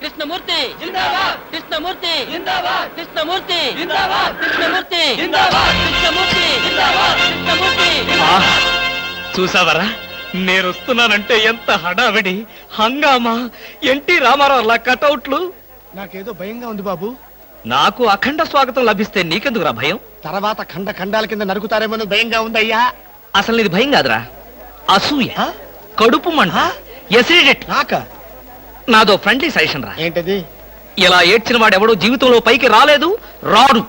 కృష్ణమూర్తి జిందాబాద్, కృష్ణమూర్తి జిందాబాద్, కృష్ణమూర్తి జిందాబాద్, కృష్ణమూర్తి జిందాబాద్, కృష్ణమూర్తి జిందాబాద్, కృష్ణమూర్తి. చూసావరా, నేను వస్తున్నానంటే ఎంత హడావిడి హంగామా. ఎన్టీ రామారావు కటౌట్లు. నాకేదో భయంగా ఉంది బాబు. నాకు అఖండ స్వాగతం లభిస్తే నీకెందుకురా భయం? తర్వాత ఖండ ఖండాల కింద నరుకుతారేమో భయంగా ఉందయ్యా. అసలు ఇది భయం కాదురా, అసూయ, కడుపు మంట, ఎసిడిటీ. నాదో ఫ్రెండ్లీ సజెషన్ రా. ఏంటది? ఇలా ఏడ్చిన వాడెవడో జీవితంలో పైకి రాలేదు, రాడు.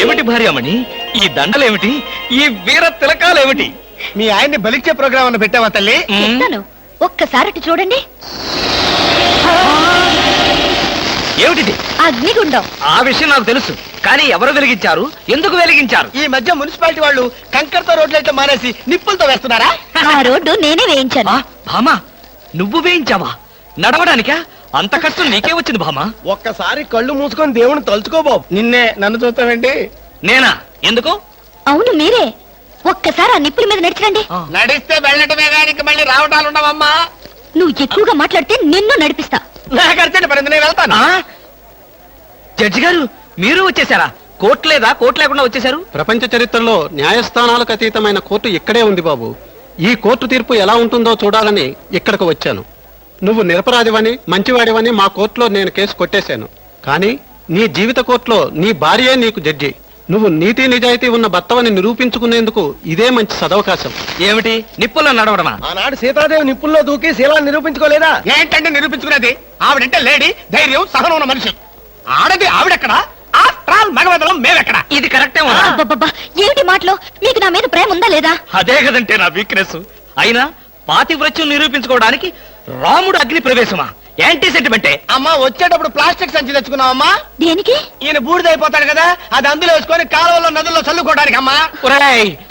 ఏమిటి భార్యామణి ఈ దండలేమిటి, ఈ వీర తిలకాలేమిటి? మీ ఆయన్ని బలిచ్చే ప్రోగ్రామ్ అన్న పెట్టావా తల్లి? ఒక్కసారి చూడండి. ఏమిటిది? అగ్నిగుండం. ఆ విషయం నాకు తెలుసు, కానీ ఎవరు వెలిగించారు, ఎందుకు వెలిగించారు? ఈ మధ్య మున్సిపాలిటీ వాళ్ళు కంకరతో రోడ్లైతే మానేసి నిప్పులతో వేస్తున్నారా? ఆ రోడ్డు నేనే వేయించాను. భామా, నువ్వు వేయించావా? నడవడానికా? అంత కష్టం నీకే వచ్చింది భామా. ఒక్కసారి కళ్ళు మూసుకొని దేవుని తలుచుకో బాబు. నిన్నే, నన్ను చూస్తావేంటి? నేనా? ఎందుకు? అవును మీరే. ఒక్కసారి ఆ నిప్పుల మీద నడిచండి. నడిస్తే వెళ్ళటమే కానీ మళ్ళీ రావటాలు ఉండవమ్మా. నువ్వు ఎక్కువగా మాట్లాడితే నిన్ను నడిపిస్తా. నాకు అర్చండి పడింది, నేను వెళ్తాను. జడ్జి గారు, మీరు వచ్చేసారా? కోర్టు లేదా? కోర్టు లేకుండా వచ్చేసారు? ప్రపంచ చరిత్రలో న్యాయస్థానాలకు అతీతమైన కోర్టు ఇక్కడే ఉంది బాబు. ఈ కోర్టు తీర్పు ఎలా ఉంటుందో చూడాలని ఇక్కడికి వచ్చాను. నువ్వు నిరపరాధివని, మంచివాడివని మా కోర్టులో నేను కేసు కొట్టేశాను. కానీ నీ జీవిత కోర్టులో నీ భార్యే నీకు జడ్జి. నువ్వు నీతి నిజాయితీ ఉన్న భర్తవని నిరూపించుకునేందుకు ఇదే మంచి సదవకాశం. ఏమిటి, నిప్పుల్లో నడవడమా? ఆనాడు సీతాదేవి నిప్పుల్లో దూకి శీలాన్ని నిరూపించుకోలేదా? ఏంటంటే నిరూపించుకునేది? ఆవిడంటే లేడీ, ధైర్యం, సహనం ఉన్న మనిషి. ఆడది ఆవిడెక్కడా? After all మగవదలం మేమెక్కడా? ఇది కరెక్టే. ఏమిటి మాటలో? మీకు నా మీద ప్రేమ ఉందా లేదా? అదే కదంటే నా వీక్నెస్. అయినా పాతివ్రత్యం నిరూపించుకోవడానికి రాముడు అగ్ని ప్రవేశమా? యాంటీ సెంటిమెంటే. అమ్మా, వచ్చేటప్పుడు ప్లాస్టిక్ సంచి తెచ్చుకున్నావమ్మా. దేనికి? ఈయన బూడిదైపోతాడు కదా, అది అందులో వేసుకొని కాలువలో నదుల్లో చల్లుకోవడానికి. అమ్మా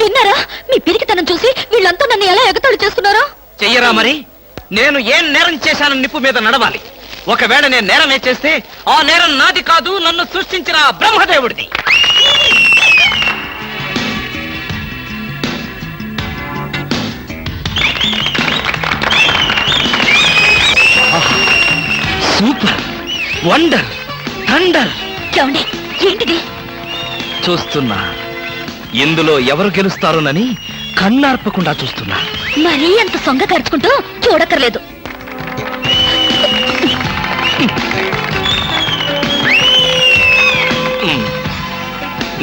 విన్నారా? మీ పిరికితనం చూసి వీళ్ళంతా నన్ను ఎలా ఎగతాడు చేస్తున్నారో. చెయ్యరా మరి? నేను ఏం నేరం చేశానని నిప్పు మీద నడవాలి. ఒకవేళ నేను నేరం చేస్తే ఆ నేరం నాది కాదు, నన్ను సృష్టించిన బ్రహ్మదేవుడిది. Super, wonder, thunder. ఏంటిది? చూస్తున్నా, ఇందులో ఎవరు గెలుస్తారోనని కన్నార్పకుండా చూస్తున్నా. మరీ అంత సొంగ ఖర్చుకుంటూ చూడక్కర్లేదు.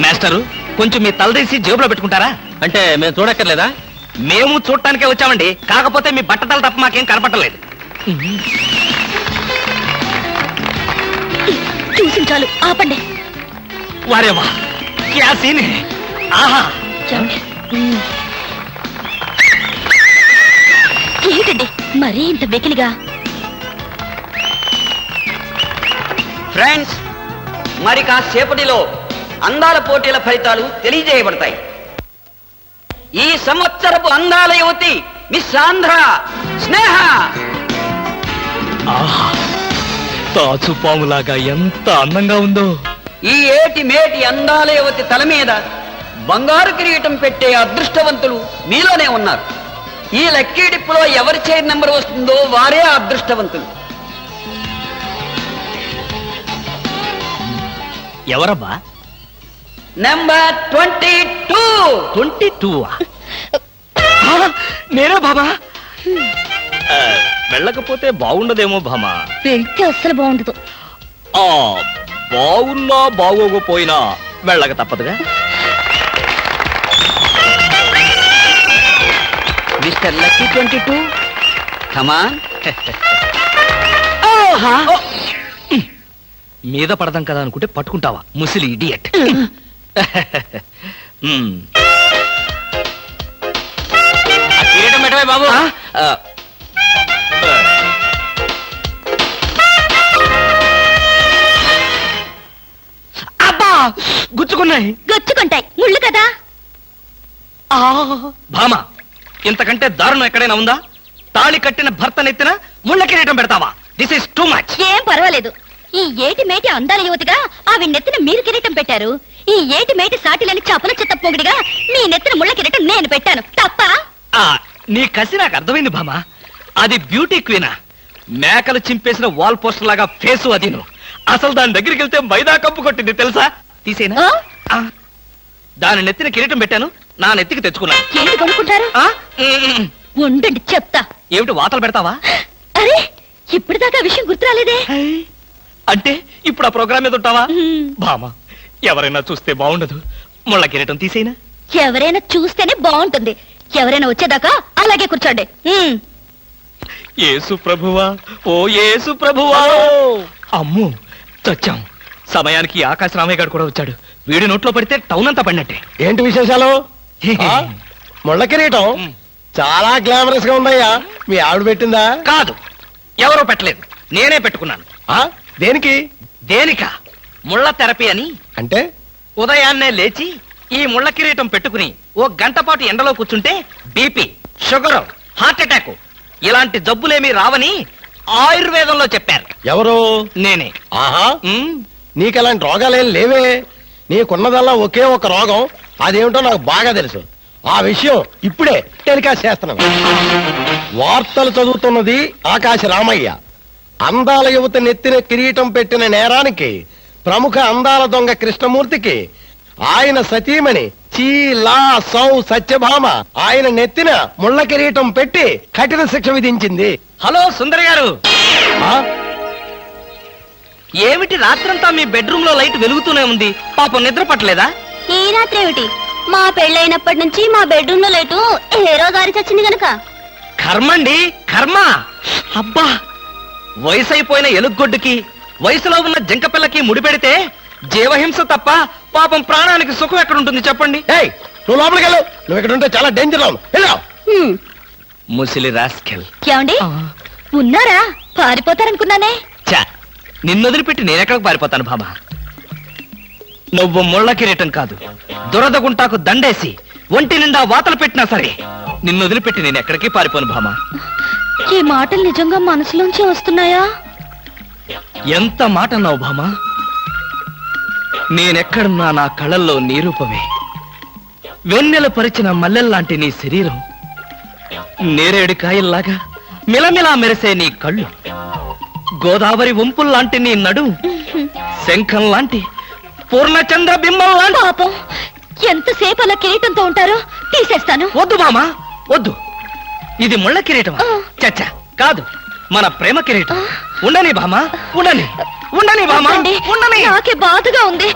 మాస్టరు, కొంచెం మీ తలదీసి జేబులో పెట్టుకుంటారా? అంటే మేము చూడక్కర్లేదా? మేము చూడటానికే వచ్చామండి, కాకపోతే మీ బట్టతలు తప్ప మాకేం కనపట్టలేదు. చూసి చాలు, ఆపండి. వారేవా, క్యా సీన్ హై. ఆహా, ఏంటండి మరీ ఇంత వెకిలిగా? ఫ్రెండ్స్, మరి కాసేపటిలో అందాల పోటీల ఫలితాలు తెలియజేయబడతాయి. ఈ సంవత్సరపు అందాల యువతి మిస్ ఆంధ్ర స్నేహ. ఆహా, తాచుపాములాగా ఎంత అందంగా ఉందో. ఈ ఏటి మేటి అందాల యువతి తల మీద బంగారు కిరీటం పెట్టే అదృష్టవంతులు మీలోనే ఉన్నారు. ఈ లక్కీ డిప్పులో ఎవరి చైర్ నెంబర్ వస్తుందో వారే అదృష్టవంతులు. ఎవరబ్బా? నెంబర్ 22. 22? నేనే బాబా. వెళ్ళకపోతే బాగుండదేమో భామా. వెళ్తే అస్సలు బాగుండదు. బాగున్నా బాగోకపోయినా వెళ్ళక తప్పదుగా. మిస్టర్ లక్కీ 22, కమాన్. మీద పడదాం కదా అనుకుంటే పట్టుకుంటావా, ముసిలి ఇడియట్. కిరీటం పెట్టవే బాబు. అబ్బా, గుచ్చుకున్నాయి. గుచ్చుకుంటాయి, ముళ్ళు కదా. భామ, ఇంతకంటే దారుణం ఎక్కడైనా ఉందా? తాళి కట్టిన భర్త నెత్తిన ముళ్ళ కిరీటం పెడతావా? This is too much. ఏం పర్వాలేదు. ఈ ఏటి మేటి అందాల యువతిగా ఆవి నెత్తిన మీరు కిరీటం పెట్టారు. ఈ ఏటి మేటి సాటిలని చపల చెత్త పొగిడిగా నీ నెత్తిన ముళ్ళ కిరీటం నేను పెట్టాను తప్ప. నీ కసి నాకు అర్థమైంది భామా. అది బ్యూటీ క్వీనా? మేకలు చింపేసిన వాల్ పోస్టర్ లాగా ఫేసు అది. అసలు దాని దగ్గరికి వెళ్తే మైదా కప్పు కొట్టింది తెలుసా? తీసేనా? ఆ? దాని నెత్తిన కిరీటం పెట్టాను, నా నెత్తికి తెచ్చుకున్నాను. ఏంటి కొనుక్కుంటారు? ఉండండి చెప్తా. ఏమిటి వాతలు పెడతావా? అరే ఇప్పటిదాకా విషయం గుర్తురాలేదే. అంటే ఇప్పుడు ఆ ప్రోగ్రామ్ మీద ఉంటావా? హ్మ్. భామా, ఎవరైనా చూస్తే బాగుండదు. ముళ్ళ కిరీటం తీసేనా? ఎవరైనా చూస్తేనే బాగుంటుంది. ఎవరైనా వచ్చేదాకా అలాగే కూర్చోండి. యేసు ప్రభువా, ఓ యేసు ప్రభువా. అమ్ము చచ్చాం. సమయానికి ఆకాశ రామయ్య గారు కూడా వచ్చాడు. వీడి నోట్లో పడితే టౌన్ అంతా పడినట్టే. ఏంటి విశేషాలు? ముళ్ళ కిరీటం చాలా గ్లామరస్ గా ఉందయ్యా. మీ ఆవిడ పెట్టిందా? కాదు, ఎవరో పెట్టలేదు, నేనే పెట్టుకున్నాను. దేనికి? దేనిక? ముళ్ళ థెరపీ అని. అంటే ఉదయాన్నే లేచి ఈ ముళ్ళ కిరీటం పెట్టుకుని ఓ గంట పాటు ఎండలో కూర్చుంటే బీపీ, షుగర్, హార్ట్ అటాక్ ఇలాంటి జబ్బులేమీ రావని ఆయుర్వేదంలో చెప్పారు. ఎవరు? నేనే. ఆహా, నీకలాంటి రోగాలేం లేవే. నీకున్నదల్లా ఒకే ఒక రోగం. అదేమిటో నాకు బాగా తెలుసు. ఆ విషయం ఇప్పుడే టెలికాస్ట్ చేస్తున్నాను. వార్తలు చదువుతున్నది ఆకాశ రామయ్య. అందాల యువత నెత్తిన కిరీటం పెట్టిన నేరానికి ప్రముఖ అందాల దొంగ కృష్ణమూర్తికి ఆయన సతీమణి చీలా సౌ సత్యభామ ఆయన నెత్తిన ముళ్ళ కిరీటం పెట్టి కఠిన శిక్ష విధించింది. హలో సుందర్ గారు, ఆ? ఏమిటి రాత్రంతా మీ బెడ్రూమ్ లో లైట్ వెలుగుతూనే ఉంది? పాపం నిద్ర పట్టలేదా? ఈ రాత్రి ఏమిటి? మా పెళ్ళైనప్పటి నుంచి మా బెడ్రూమ్ లో లేటు హీరో గారి చచ్చింది గనక. కర్మండి, కర్మ. అబ్బా, వయసు అయిపోయిన ఎలుగొడ్డుకి వయసులో ఉన్న జంకపిల్లకి ముడిపెడితే జీవహింస తప్ప పాపం ప్రాణానికి సుఖం ఎక్కడుంటుంది చెప్పండి? ఏయ్, నువ్వు లోపలికి వెళ్ళు. నువ్వు ఇక్కడ ఉంటే చాలా డేంజర్. ముసిలి రాస్కెల్. ఏమండి ఉన్నారా? పారిపోతారనుకున్నానే. చా, నిన్నొదిలిపెట్టి నేనెక్కడికి పారిపోతాను బాబా? నువ్వు ముళ్ళ కిరీటం కాదు, దురద గుంటాకు దండేసి ఒంటి నిండా వాతలు పెట్టినా సరే నిన్నొదిలిపెట్టి నేను ఎక్కడికి పారిపోను భామా. ఈ మాటలు నిజంగా మనసులోంచి వస్తున్నాయా? ఎంత మాట అన్నావు భామా. నేనెక్కడున్నా నా కళ్ళల్లో నీ రూపమే. వెన్నెల పరిచిన మల్లెల్లాంటి నీ శరీరం, నేరేడు కాయల్లాగా మిలమిలా మెరిసే నీ కళ్ళు, గోదావరి వంపుల్లాంటి నీ నడు, శంఖం లాంటి పూర్ణచంద్ర బింబం లాంటి. పాపం ఎంతసేపు అలా కిరీటంతో ఉంటారో తీసేస్తాను. వద్దు మామా, వద్దు. ఇది ముళ్ళ కిరీటం చచ్చా కాదు, మన ప్రేమ కిరీటం. ఉండని బామా, ఉండని, ఉండని బామా, వద్దండి, ఉండని. నాకే బాధగా ఉంది.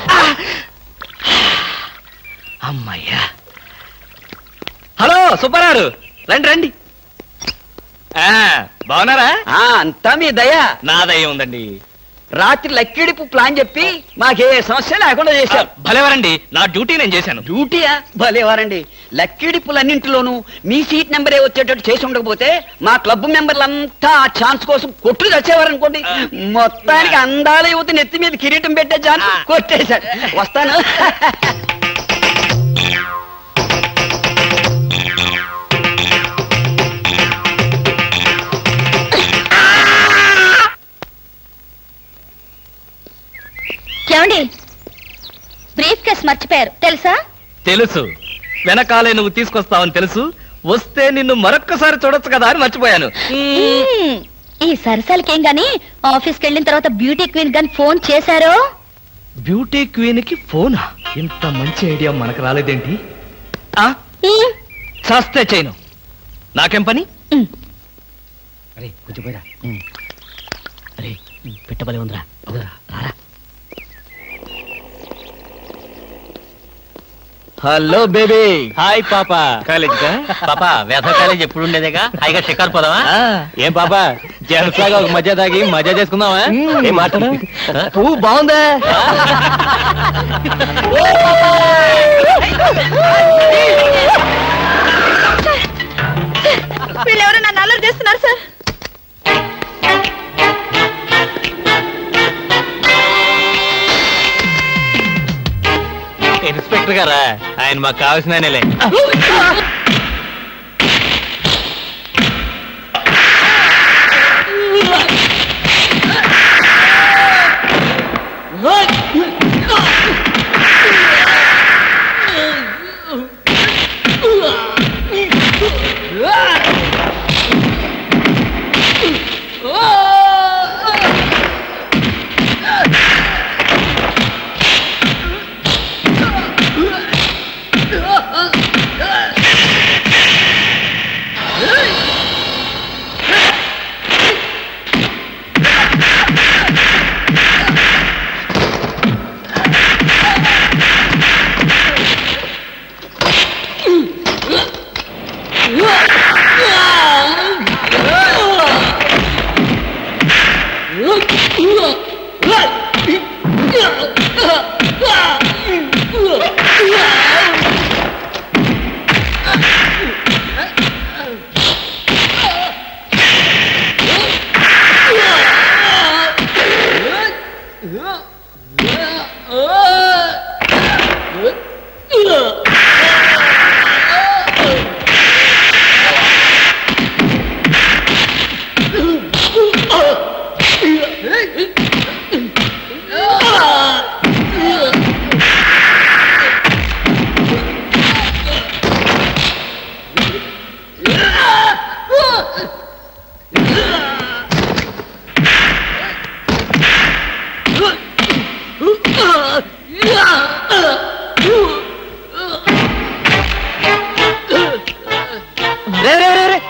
అమ్మయ్యా. హలో సుబ్బారావు, రండి రండి. బాగున్నారా? అంతా మీ దయ. నా దయ ఉందండి. రాత్రి లక్కిడిపు ప్లాన్ చెప్పి మాకే సమస్య లేకుండా చేశారు. భలేవారండి, నా డ్యూటీ నేను చేశాను. డ్యూటీయా? భలేవారండి. లక్కిడిపులన్నింటిలోనూ మీ సీట్ నెంబరే వచ్చేటట్టు చేసి ఉండకపోతే మా క్లబ్ మెంబర్లంతా ఆ ఛాన్స్ కోసం కొట్లు చచ్చేవారనుకోండి. మొత్తానికి అందాల యువత నెత్తి మీద కిరీటం పెట్టే ఛాన్స్ కొట్టేశాడు. వస్తాను. ఏమండి బ్రీఫ్ కేస్ మర్చిపోయారు తెలుసా? తెలుసు, వెనకాలే నువ్వు తీసుకొస్తావని తెలుసు. వస్తే నిన్ను మరొక్కసారి చూడొచ్చు కదా అని మర్చిపోయాను. ఈ సరసాలకేం గాని ఆఫీస్కి వెళ్ళిన తర్వాత బ్యూటీ క్వీన్ గాని ఫోన్ చేశారో? బ్యూటీ క్వీన్ కి ఫోనా? ఇంత మంచి ఐడియా మనకు రాలేదేంటి? చేస్తే చేయను, నాకేం పని? అరే కొంచెం పోయిరా. అరే పెట్టబలే ఉందిరా. రారా. Hello baby. హాయ్ పాపా. కాలేజ్ పాపా, వేసవ కాలేజ్ ఎప్పుడు ఉండేదేగా. హాయిగా షికారు పోదామా? ఏం పాపా, జలసాగా ఒక మజా తాగి మజా చేసుకుందామా? ఏం మాట్లాడు? పువ్వు బాగుందా? వీళ్ళెవరో నన్ను అల్లరి చేస్తున్నారు సార్. ఇన్స్పెక్టర్ గారా? ఆయన మాకు కావాల్సిన ఆయనలే.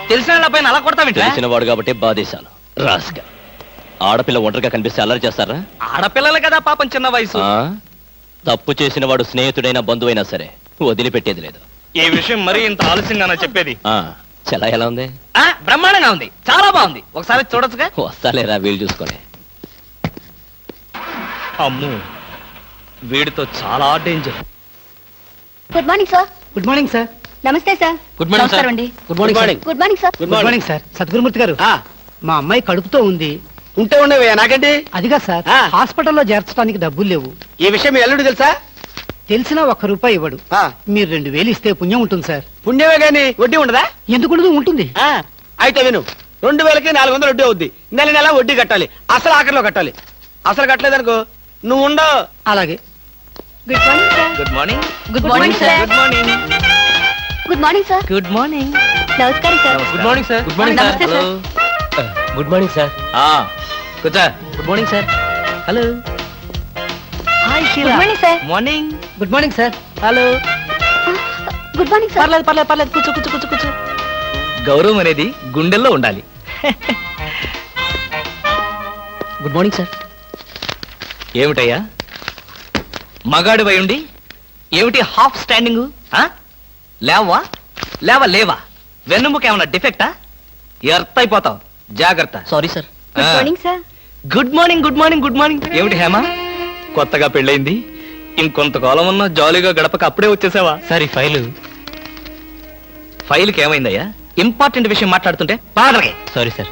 తెలిసిన వాళ్ళ పైన అలా కొడతావింట తెలిసిన వాడు కాబట్టి బాధేశాను రాస్గా. ఆడపిల్ల ఒంటరిగా కనిపిస్తే అల్లరి చేస్తారా? ఆడపిల్లలు కదా పాపం చిన్న వయసు. ఆ? తప్పు చేసిన వాడు స్నేహితుడైనా బంధువైనా సరే వదిలిపెట్టేది లేదు. ఈ విషయం మరీ ఇంత ఆలస్యంగా చెప్పేది. ఆ చలా ఎలా ఉంది? బ్రహ్మాండంగా ఉంది, చాలా బాగుంది. ఒకసారి చూడొచ్చుగా. వస్తాలేరా వీలు చూసుకొని. అమ్ము, వీడితో చాలా danger. Good morning sir. Good morning sir. నమస్తే సార్. Good morning sir. నమస్కారం అండి. Good morning sir. Good morning sir. Good morning sir. సద్గురుమూర్తి గారు, మా అమ్మాయి కడుపుతో ఉంది. ఉంటే ఉండవే నాకండి. అదిగా సార్, ఆ. హాస్పిటల్లో చేర్చడానికి డబ్బులు లేవు. ఈ విషయం మీ అల్లుడు తెలుసా? తెలిసినా ₹1 ఇవ్వడు. మీరు 2000 ఇస్తే పుణ్యం ఉంటుంది సార్. పుణ్యమే గాని వడ్డీ ఉండదా? ఎందుకుండదు, ఉంటుంది. అయితే విను, 2000కి 400 వడ్డీ అవుద్ది. నెల నెల వడ్డీ కట్టాలి, అసలు ఆఖరిలో కట్టాలి. అసలు కట్టలేదనుకో నువ్వు ఉండవు. అలాగే. Good morning sir. Good morning. Good morning sir. Good morning. Good morning sir. Good morning. నమస్కారం sir. Good morning sir. Good morning sir. నమస్తే సార్. Good morning sir. కూర్చో. Good morning sir. Hello. Hi good morning sir. Morning. Good morning sir. Hello. Good morning sir. పర్లేదు. కూర్చో. గౌరవం అనేది గుండెల్లో ఉండాలి. Good morning sir. ఏమిటయ్యా మగాడివై ఉండి ఏమిటి హాఫ్ స్టాండింగ్? లేవా వెన్నుముక ఏమన్నా డిఫెక్టా? ఎర్త్ అయిపోతావు, జాగ్రత్త. Sorry sir. Good morning sir. Good morning. ఏమిటి హేమ, కొత్తగా పెళ్ళైంది, ఇంకొంతకాలం ఉన్న జాలీగా గడపక అప్పుడే వచ్చేసావా? సార్ ఈ ఫైల్కి ఏమైందయ్యా? ఇంపార్టెంట్ విషయం మాట్లాడుతుంటే పాదలకి. Sorry sir.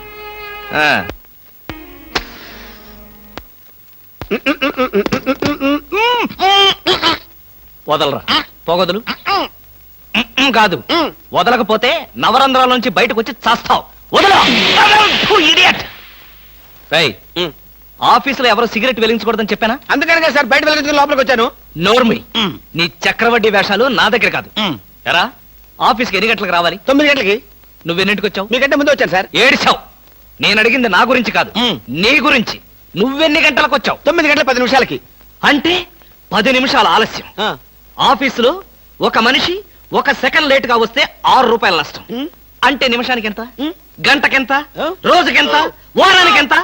వదలరా, పొగదులు. కాదు, వదలకపోతే నవరంధ్రాల నుంచి బయటకు వచ్చి చస్తావు. వదల. ఆఫీసులో ఎవరు సిగరెట్ వెలిగించకూడదని చెప్పానా? అందుకనే సార్ బయట వెళ్ళి లోపలికి వచ్చాను. నోర్మి, నీ చక్రవడ్డీ వేషాలు నా దగ్గర కాదు. ఎరా, ఆఫీస్కి ఎన్ని గంటలకు రావాలి? 9 గంటలకి. నువ్వెన్నింటికి వచ్చావు? మీకంటే ముందు వచ్చాను సార్. ఏడిచావు. నేను అడిగింది నా గురించి కాదు, నీ గురించి. నువ్వెన్ని గంటలకు వచ్చావు? 9 గంటల 10 నిమిషాలకి. అంటే 10 నిమిషాల ఆలస్యం. ఆఫీసులో ఒక మనిషి 1 సెకండ్ లేట్ గా వస్తే ₹6 నష్టం. అంటే నిమిషానికి ఎంత? గంటకెంత? రోజుకెంత? వారానికి ఎంత?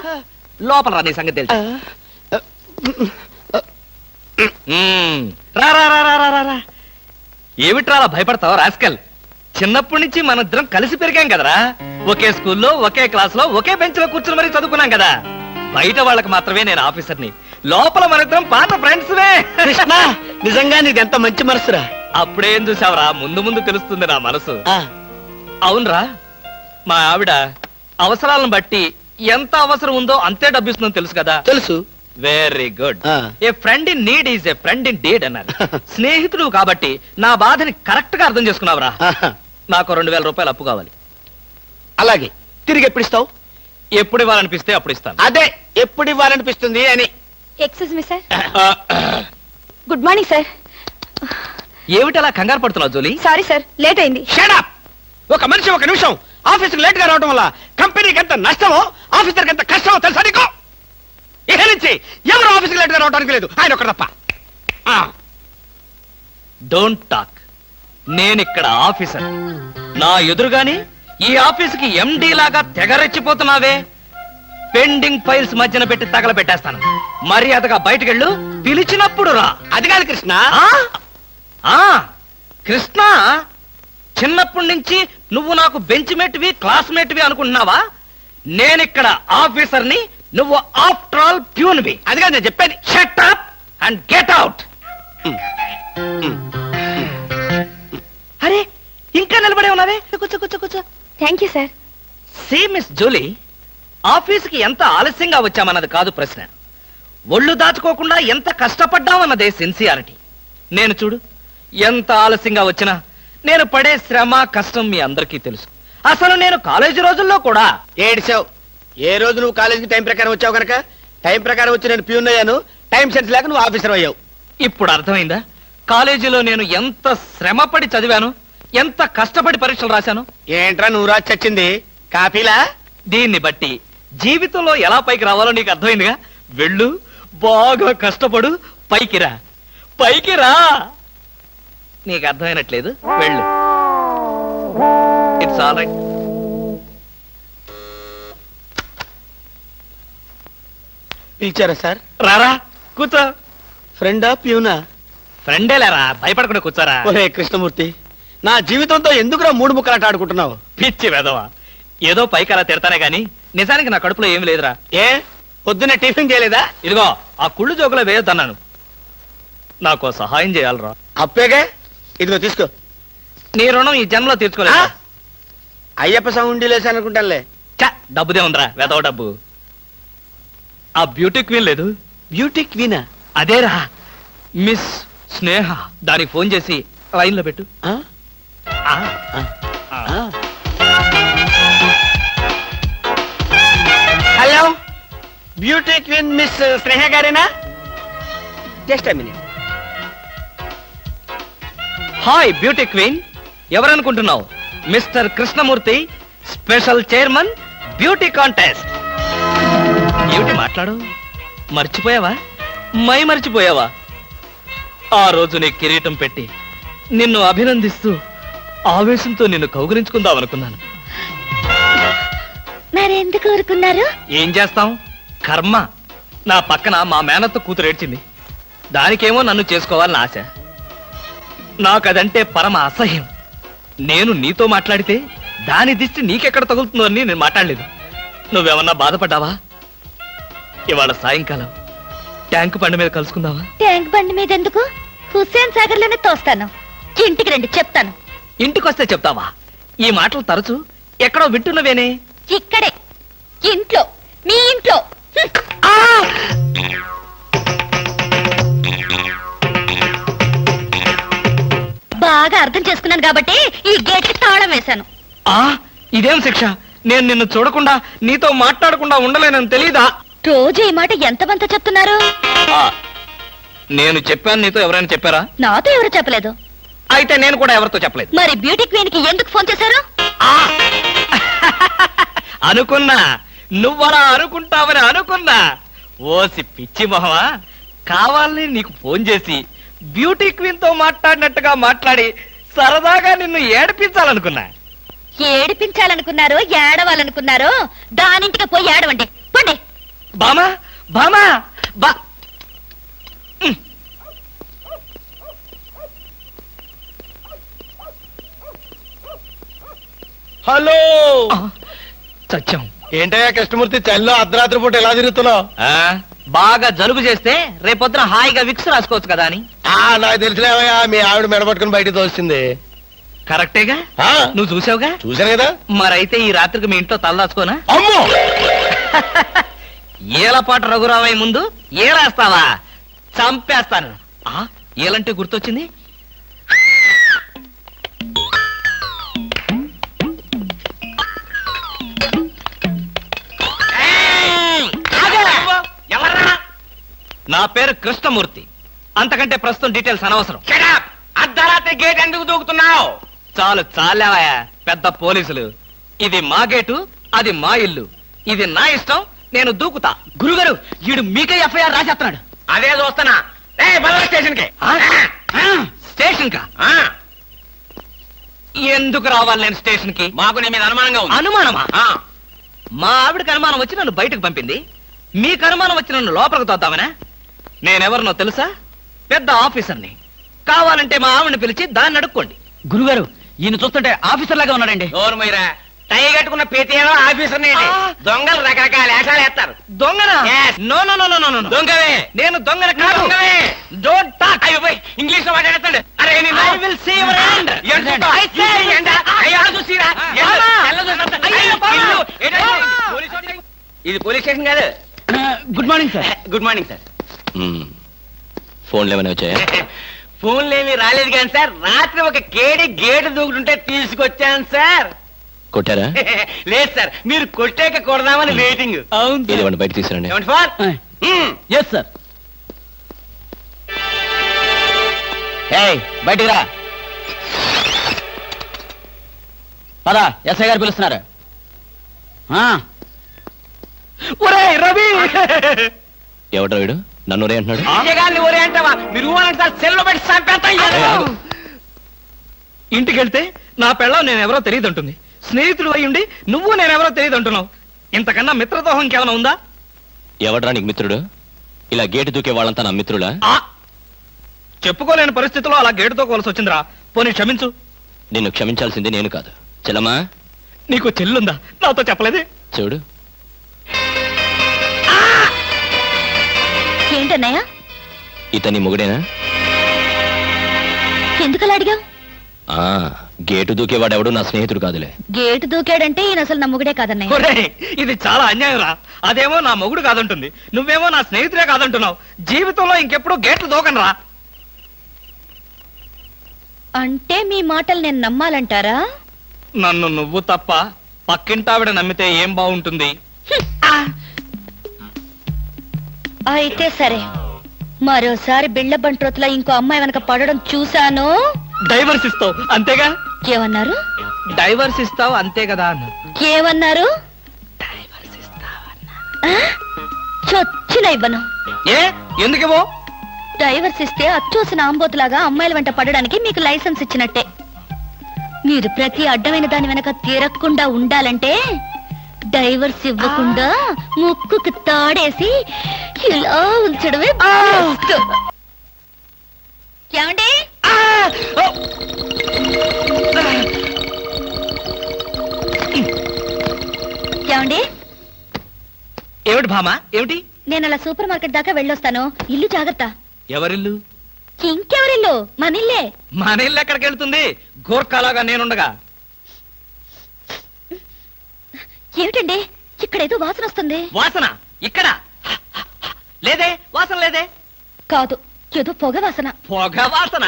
లోపల రా, నీ సంగతి తెలుసు. రా. ఏమిట్రా అలా భయపడతావు రాస్కల్? చిన్నప్పటి నుంచి మనిద్దరం కలిసి పెరిగాం కదరా. ఒకే స్కూల్లో, ఒకే క్లాస్ లో, ఒకే బెంచ్ లో కూర్చుని మరీ చదువుకున్నాం కదా. బయట వాళ్ళకి మాత్రమే నేను ఆఫీసర్ని, లోపల మనిద్దరం పాత ఫ్రెండ్స్. కృష్ణ, నిజంగా నీది ఎంత మంచి మనసురా. అప్పుడేం చూసావురా, ముందు ముందు తెలుస్తుంది నా మనసు. అవునరా, మా ఆవిడ అవసరాలను బట్టి ఎంత అవసరం ఉందో అంతే డబ్బిస్తుందని తెలుసు కదా. తెలుసు. Very good. ఆ. A friend in need is a friend in deed అన్నారు. స్నేహితుడు కాబట్టి నా బాధని కరెక్ట్ గా అర్థం చేసుకున్నావురా. నాకు ₹2000 అప్పు కావాలి. అలాగే. తిరిగి ఎప్పుడు ఇస్తావు? ఎప్పుడు ఇవ్వాలనిపిస్తే అప్పుడు ఇస్తాను. అదే, ఎప్పుడు ఇవ్వాలనిపిస్తుంది అని. Excuse me sir. Good morning sir. ఏమిటి అలా కంగారు పడుతున్నావు జోలీ? సారీ సార్, లేట్ అయింది. Shut up! ఒక మనిషి 1 నిమిషం ఆఫీసుకు లేట్ గా రావడం వల్ల కంపెనీకి ఎంత నష్టమో, ఆఫీసర్కి ఎంత కష్టమో తెలుసా నీకు? ఇక నుంచి ఎవరు ఆఫీసుకు లేట్ గా రావడానికి లేదు, ఆయన ఒక్కడు తప్ప. Don't talk. నేనిక్కడ ఆఫీసర్. నా ఎదురుగాని ఈ ఆఫీసుకి ఎండి లాగా తెగరెచ్చిపోతున్నావే. పెండింగ్ ఫైల్స్ మధ్యన పెట్టి తగలబెట్టేస్తాను. మర్యాదగా బయటకెళ్ళు, పిలిచినప్పుడు రా. అది కాదు కృష్ణ. కృష్ణ, చిన్నప్పటి నుంచి నువ్వు నాకు బెంచ్ మేట్వి, క్లాస్మేట్వి అనుకుంటున్నావా? నేనిక్కడ ఆఫీసర్ని, నువ్వు ఆఫ్టర్ ఆల్ ప్యూన్వి. అది కాదు నేను చెప్పేది. Shut up and get out. అరే, ఇంకా నిలబడే ఉన్నావే? కూర్చో. Thank you sir. See miss Julie, ఆఫీసుకి ఎంత ఆలస్యంగా వచ్చామన్నది కాదు ప్రశ్న. ఒళ్ళు దాచుకోకుండా ఎంత కష్టపడ్డామన్నదే సిన్సియారిటీ. నేను చూడు, ఎంత ఆలస్యంగా వచ్చినా నేను పడే శ్రమ, కష్టం మీ అందరికీ తెలుసు. అసలు నేను కాలేజీ రోజుల్లో కూడా ఏడిచావు. ఏ రోజు నువ్వు కాలేజీకి టైం ప్రకారం వచ్చావు కనుక టైం ప్రకారం వచ్చి నేను ప్యూన్ అయ్యాను. టైం సెన్స్ లేక నువ్వు ఆఫీసర్ అయ్యావు. ఇప్పుడు అర్థమైందా కాలేజీలో నేను ఎంత శ్రమపడి చదివాను, ఎంత కష్టపడి పరీక్షలు రాశాను? ఏంట్రా నువ్వు రాసి చచ్చింది? కాపీలా? దీన్ని బట్టి జీవితంలో ఎలా పైకి రావాలో నీకు అర్థమైందిగా. వెళ్ళు, బాగా కష్టపడు, పైకి రా. నీకు అర్థమైనట్లేదు, వెళ్ళు. It's all right. పిలిచారా సార్? రారా కూర్చో. ఫ్రెండా ప్యూనా? ఫ్రెండే లేరా, భయపడకుండా కూర్చోరా. ఒరే కృష్ణమూర్తి, నా జీవితంతో ఎందుకురా మూడు ముక్కలాట ఆడుకుంటున్నావు? పిచ్చి వెదవా, ఏదో పైకి అలా తిడతానే గాని నిజానికి నా కడుపులో ఏమి లేదురా. ఏ పొద్దున్న టిఫిన్ చేయలేదా? ఇదిగో ఆ కుళ్ళు జోకులో వేయొద్దన్నాను. నాకు సహాయం చేయాలరా. అప్పేగా, ఇదిగో తీసుకో. నీ రుణం ఈ జన్మలో తీర్చుకోలేదు. అయ్యప్ప సౌండి లేసానుకుంటానులే. డబ్బుదే ఉందిరా, వెదవ డబ్బు. ఆ బ్యూటీ క్వీన్ లేదు, బ్యూటీ క్వీనా? అదేరా మిస్ స్నేహ. దానికి ఫోన్ చేసి లైన్ లో పెట్టు. ఆ? ఆ, ఆ. Hello, beauty queen miss Sneha గారేనా? Just minute. Hi beauty queen, ఎవరనుకుంటున్నావు? Mister Krishnamurthy, special chairman beauty contest. ఏమిటి మాట్లాడు? మర్చిపోయావా? మర్చిపోయావా? ఆ రోజు నీ కిరీటం పెట్టి నిన్ను అభినందిస్తూ ఆవేశంతో నిన్ను కౌగిలించుకుందామనుకున్నాను. మరెందుకు ఊరుకున్నారు? ఏం చేస్తాం, కర్మ. నా పక్కన మా మేనత్త కూతురు ఏడ్చింది. దానికేమో నన్ను చేసుకోవాలని ఆశ. నాకదంటే పరమ అసహ్యం. నేను నీతో మాట్లాడితే దాని దిష్టి నీకెక్కడ తగులుతుందో అని నేను మాట్లాడలేదు. నువ్వేమన్నా బాధపడ్డావా? ఇవాళ సాయంకాలం ట్యాంక్ బండి మీద కలుసుకుందావా? ట్యాంక్ బండి మీద ఎందుకు? హుస్సేన్ సాగర్ లోనే తోస్తాను. ఇంటికి రండి, చెప్తాను. ఇంటికొస్తే చెప్తావా? ఈ మాటలు తరచు ఎక్కడో వింటున్నవేనే. ఇక్కడే, ఇంట్లో, మీ ఇంట్లో. బాగా అర్థం చేసుకున్నాను కాబట్టి ఈ గేట్కి తాళం వేశాను. ఇదేం శిక్ష? నేను నిన్ను చూడకుండా నీతో మాట్లాడకుండా ఉండలేనని తెలీదా? రోజు ఈ మాట ఎంతమంత చెప్తున్నారు? నేను చెప్పాను, నీతో ఎవరైనా చెప్పారా? నాతో ఎవరు చెప్పలేదు. అయితే నేను కూడా ఎవరితో చెప్పలేదు. మరి బ్యూటీ క్వీన్ కి ఎందుకు ఫోన్ చేశారు? అనుకున్నా, నువ్వలా అనుకుంటావని అనుకున్నా. ఓసి పిచ్చి మొహమా, కావాలని నీకు ఫోన్ చేసి బ్యూటీ క్వీన్ తో మాట్లాడినట్టుగా మాట్లాడి సరదాగా నిన్ను ఏడిపించాలనుకున్నా. ఏడిపించాలనుకున్నారో ఏడవాలనుకున్నారో దానింటికి పోయి ఏడవండి, పండి. బామా బామా బా. హలో, సత్యం. ఏంటయ్యా కృష్ణమూర్తి, చల్లో అర్ధరాత్రి పూట ఎలా తిరుగుతున్నావు? బాగా జలుబు చేస్తే రేపొద్దున హాయిగా విక్స్ రాసుకోవచ్చు కదా అని. నాకు తెలిసినవయ్యా, మీ ఆవిడ మెడపట్టుకుని బయటికి తోస్తుంది. కరెక్టేగా, నువ్వు చూసావుగా. చూశాను కదా. మరైతే ఈ రాత్రికి మీ ఇంట్లో తలదాచుకోనా? అమ్మో, ఏలపాటు రఘురావయ్య ముందు ఏలేస్తావా? చంపేస్తాను. ఏలంటే గుర్తొచ్చింది. నా పేరు కృష్ణమూర్తి. అంతకంటే ప్రస్తుతం డీటెయిల్స్ అనవసరం. అర్ధరాత్రి గేట్ ఎందుకు దూకుతున్నావు? చాలు చాలావయ్యా, పెద్ద పోలీసులు. ఇది మా గేటు, అది మా ఇల్లు. ఇది నా ఇష్టం, నేను దూకుతా. గురుగారు, వీడు మీకే ఎఫ్ఐఆర్ రాసేస్తున్నాడు. అదే చూస్తున్నా. స్టేషన్ కి. స్టేషన్ కా? ఎందుకు రావాలి నేను స్టేషన్ కి? మాకు నీ మీద అనుమానంగా ఉంది. అనుమానమా? మా ఆవిడకి అనుమానం వచ్చి నన్ను బయటకు పంపింది. మీకు అనుమానం వచ్చి నన్ను లోపలికి తోద్దామనా? నేనెవరినో తెలుసా? పెద్ద ఆఫీసర్ని. కావాలంటే మా ఆవిడని పిలిచి దాన్ని అడుక్కోండి. గురుగారు, ఈయన చూస్తుంటే ఆఫీసర్ లాగా ఉన్నాడండి. నోరు మీరా, టై కట్టుకున్న ప్రతి ఆఫీసర్ దొంగలు రకరకాల వేషాలు వేస్తారు. దొంగనా? Yes. No no no no no no. దొంగవే. నేను దొంగన కాదు. Don't talk. ఇంగ్లీష్ లో మాట్లాడతాడు. అరే I will see your hand. I say. ఇది పోలీస్ స్టేషన్ కాదు. Good morning sir. Good morning sir. ఫోన్లు ఏమైనా వచ్చాయా? ఫోన్లు ఏమీ రాలేదు కానీ సార్, రాత్రి ఒక కేడి గేటు దూకుతుంటే తీసుకొచ్చాను సార్. కొట్టారా? లేదు సార్, మీరు కొట్టాక కొడదామని వెయిటింగ్. ఏదేమన్నా బయట తీసుకురండి. ఏమండి ఫోన్? Yes sir. బయటికి రా. పదా, ఎస్ఐ గారు పిలుస్తున్నారు. ఒరేయ్ రవి! ఎవడ్రా వీడు? నన్ను రే అంటున్నాడు. విజయగారిని ఒరే అంటావా? మీరు ఊరంటే సార్ సెల్లో పెట్టి చంపేస్తాం. ఇంటికి వెళ్తే నా పెళ్ళం నేనెవరో తెలియదంటుంది. స్నేహితుడు అయ్యుండి నువ్వు నేనెవరో తెలియదంటున్నావు. ఇంతకన్నా మిత్రదోహం ఇంకేమైనా ఉందా? ఎవడ్రా నీకు మిత్రుడు? ఇలా గేటు దూకే వాళ్ళంతా నా మిత్రులా? ఆ! చెప్పుకోలేని పరిస్థితిలో అలా గేటుతో కోల్సి వచ్చిందిరా. పోనీ క్షమించు. నిన్ను క్షమించాల్సింది నేను కాదు. చెల్లమ్మా, నీకు చెల్లుందా? నాతో చెప్పలేదే. చూడు, ఏంటన్నయ్య? ఇతని మొగుడేనా? ఎందుకలా అడిగావు? ఆ, గేటు దూకేవాడెవడు నా స్నేహితుడు కాదులే. గేటు దూకాడంటే ఈయన అసలు నమ్ముగుడే కాదన్నయ్య. ఒరేయ్, ఇది చాలా అన్యాయం రా. అదేమో నా మొగుడు కాదంటుంది, నువ్వేమో నా స్నేహితుడే కాదంటున్నావు. జీవితంలో ఇంకెప్పుడు గేట్లు దూకనరా. అంటే మీ మాటలు నేను నమ్మాలంటారా? నన్ను నువ్వు తప్ప పక్కింటావిడ నమ్మితే ఏం బాగుంటుంది? అయితే సరే, మరోసారి బిళ్ళ బంట్రోతులా ఇంకో అమ్మాయి వెనక పడడం చూశాను. డైవర్స్ ఇస్తావు అంతేగా? ఏమన్నారు? డైవర్స్ ఇస్తావు అంతే కదా అన్న. ఏమన్నారు? ఆ? చొచ్చిన ఇవ్వను. ఏ ఎందుకేమో? డైవర్స్ ఇస్తే అచ్చోసిన ఆంబోతులాగా అమ్మాయిల వెంట పడడానికి మీకు లైసెన్స్ ఇచ్చినట్టే. మీరు ప్రతి అడ్డమైన దాని వెనక తిరగకుండా ఉండాలంటే డైవర్స్ ఇవ్వకుండా ముక్కుకు తాడేసి ఇలా ఉంచడమే best. ఏమండి? ఏమండి? ఏమిటి భామా, ఏమిటి? నేను అలా సూపర్ మార్కెట్ దాకా వెళ్ళొస్తాను. ఇల్లు జాగ్రత్త. ఎవరిల్లు? ఇంకెవరిల్లు? మన ఇల్లే. మన ఇల్లు ఎక్కడికి వెళ్తుంది? గోర్ఖాలాగా నేనుండగా. ఏమిటండి ఇక్కడేదో వాసన వస్తుంది? వాసన ఇక్కడ లేదే, వాసన లేదే. కాదు, ఏదో పొగ వాసన. పొగ వాసన?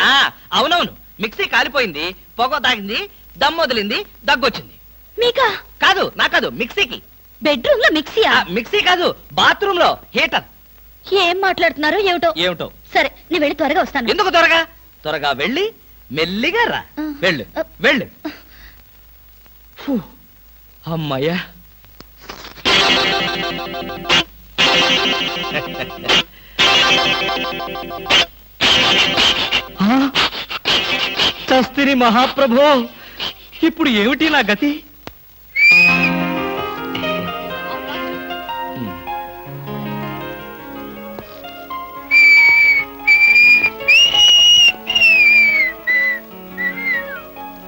అవునవును, మిక్సీ కాలిపోయింది, పొగ తాగింది, దమ్ము వదిలింది, దగ్గొచ్చింది. మీకా? కాదు, నా కాదు, మిక్సీకి. బెడ్రూమ్ లో మిక్సీయా? మిక్సీ కాదు, బాత్రూమ్ లో హీటర్. ఏం మాట్లాడుతున్నారో ఏమిటో. ఏమిటో? సరే, నేను వెళ్ళి త్వరగా వస్తాను. ఎందుకు త్వరగా? త్వరగా వెళ్ళి మెల్లిగా రా. వెళ్ళు వెళ్ళు. ఫు, అమ్మయ్యా. చస్తిని మహాప్రభో, ఇప్పుడు ఏమిటి నా గతి?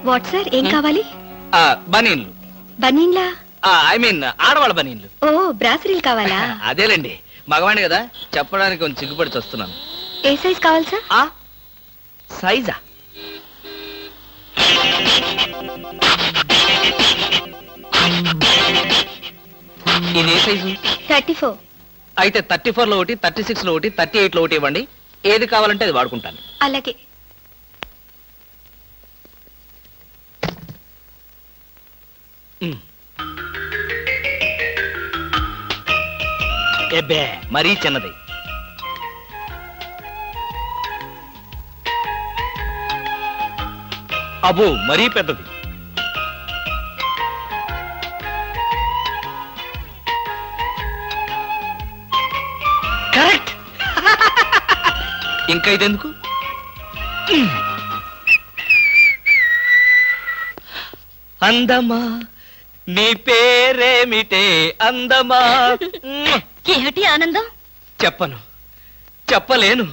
వాట్ సార్, ఏం కావాలి? బనీన్లు. బనీన్లా? ఐ మీన్ ఆడవాళ్ళ బనీన్లు. ఓ, బ్రాసరీలు కావాలా? అదేలేండి, మగవాణి కదా, చెప్పడానికి కొంచెం సిగ్గుపడి వస్తున్నాను. ఏ సైజ్ కావాలి సార్? సైజా? ఇది ఏ సైజు? 34. అయితే 34 లో ఒకటి, 36 లో ఒకటి, 38 లో ఒకటి ఇవ్వండి. ఏది కావాలంటే అది వాడుకుంటాను. అలాగే. ఎబ్బే, మరీ చిన్నది. అబ్బో, మరీ పెద్దది. కరెక్ట్. ఇంకా ఇదెందుకు? అందమా, నీ పేరేమిటే అందమా? ఏమిటి ఆనందం? చెప్పను, చెప్పలేను,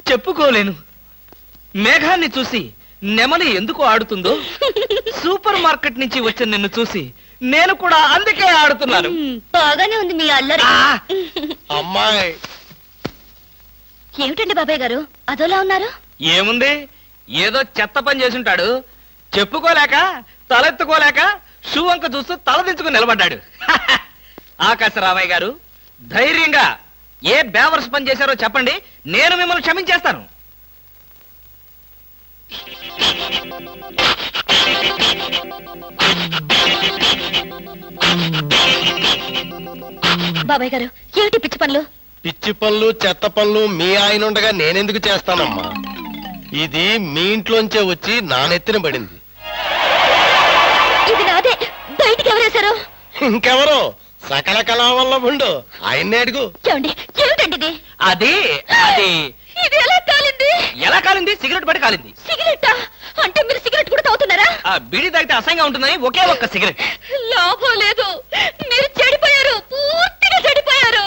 చెప్పుకోలేను. మేఘాన్ని చూసి నెమలి ఎందుకు ఆడుతుందో, సూపర్ మార్కెట్ నుంచి వచ్చిన నిన్ను చూసి నేను కూడా అందుకే ఆడుతున్నాను. బాగానే ఉంది మీ అల్లరి. అమ్మాయి, ఏమిటండి బాబాయ్ గారు అదోలా ఉన్నారు? ఏముంది, ఏదో చెత్త పని చేసుంటాడు. చెప్పుకోలేక, తలెత్తుకోలేక షూ వంక చూస్తూ తలదించుకుని నిలబడ్డాడు. ఆకాశరామయ్య గారు, ధైర్యంగా ఏ బేవర్స్ పని చేశారో చెప్పండి, నేను మిమ్మల్ని క్షమించేస్తాను. బాబాయ్ గారు, ఏమిటి పిచ్చి పనులు? పిచ్చి పనులు చెత్త పనులు మీ ఆయన ఉండగా నేనెందుకు చేస్తానమ్మా? ఇది మీ ఇంట్లోంచే వచ్చి నా నెత్తిన పడింది. ఇది నాదే, బయటికి ఎవరేశారు? ఇంకెవరో సకల కళా వల్ల ఉండు, ఆయన్నే అడుగు. ఏమండి, ఏమిటండి ఇది? అది అది ఇది ఎలా కాలింది? ఎలా కాలింది? సిగరెట్ పడి కాలింది. సిగరెట్టా? అంటే మీరు సిగరెట్ కూడా తాగుతున్నారా? ఆ బీడీ తాగితే అసహ్యంగా ఉంటుందని ఒకే ఒక్క సిగరెట్. లాభం లేదు, మీరు చెడిపోయారు, పూర్తిగా చెడిపోయారు.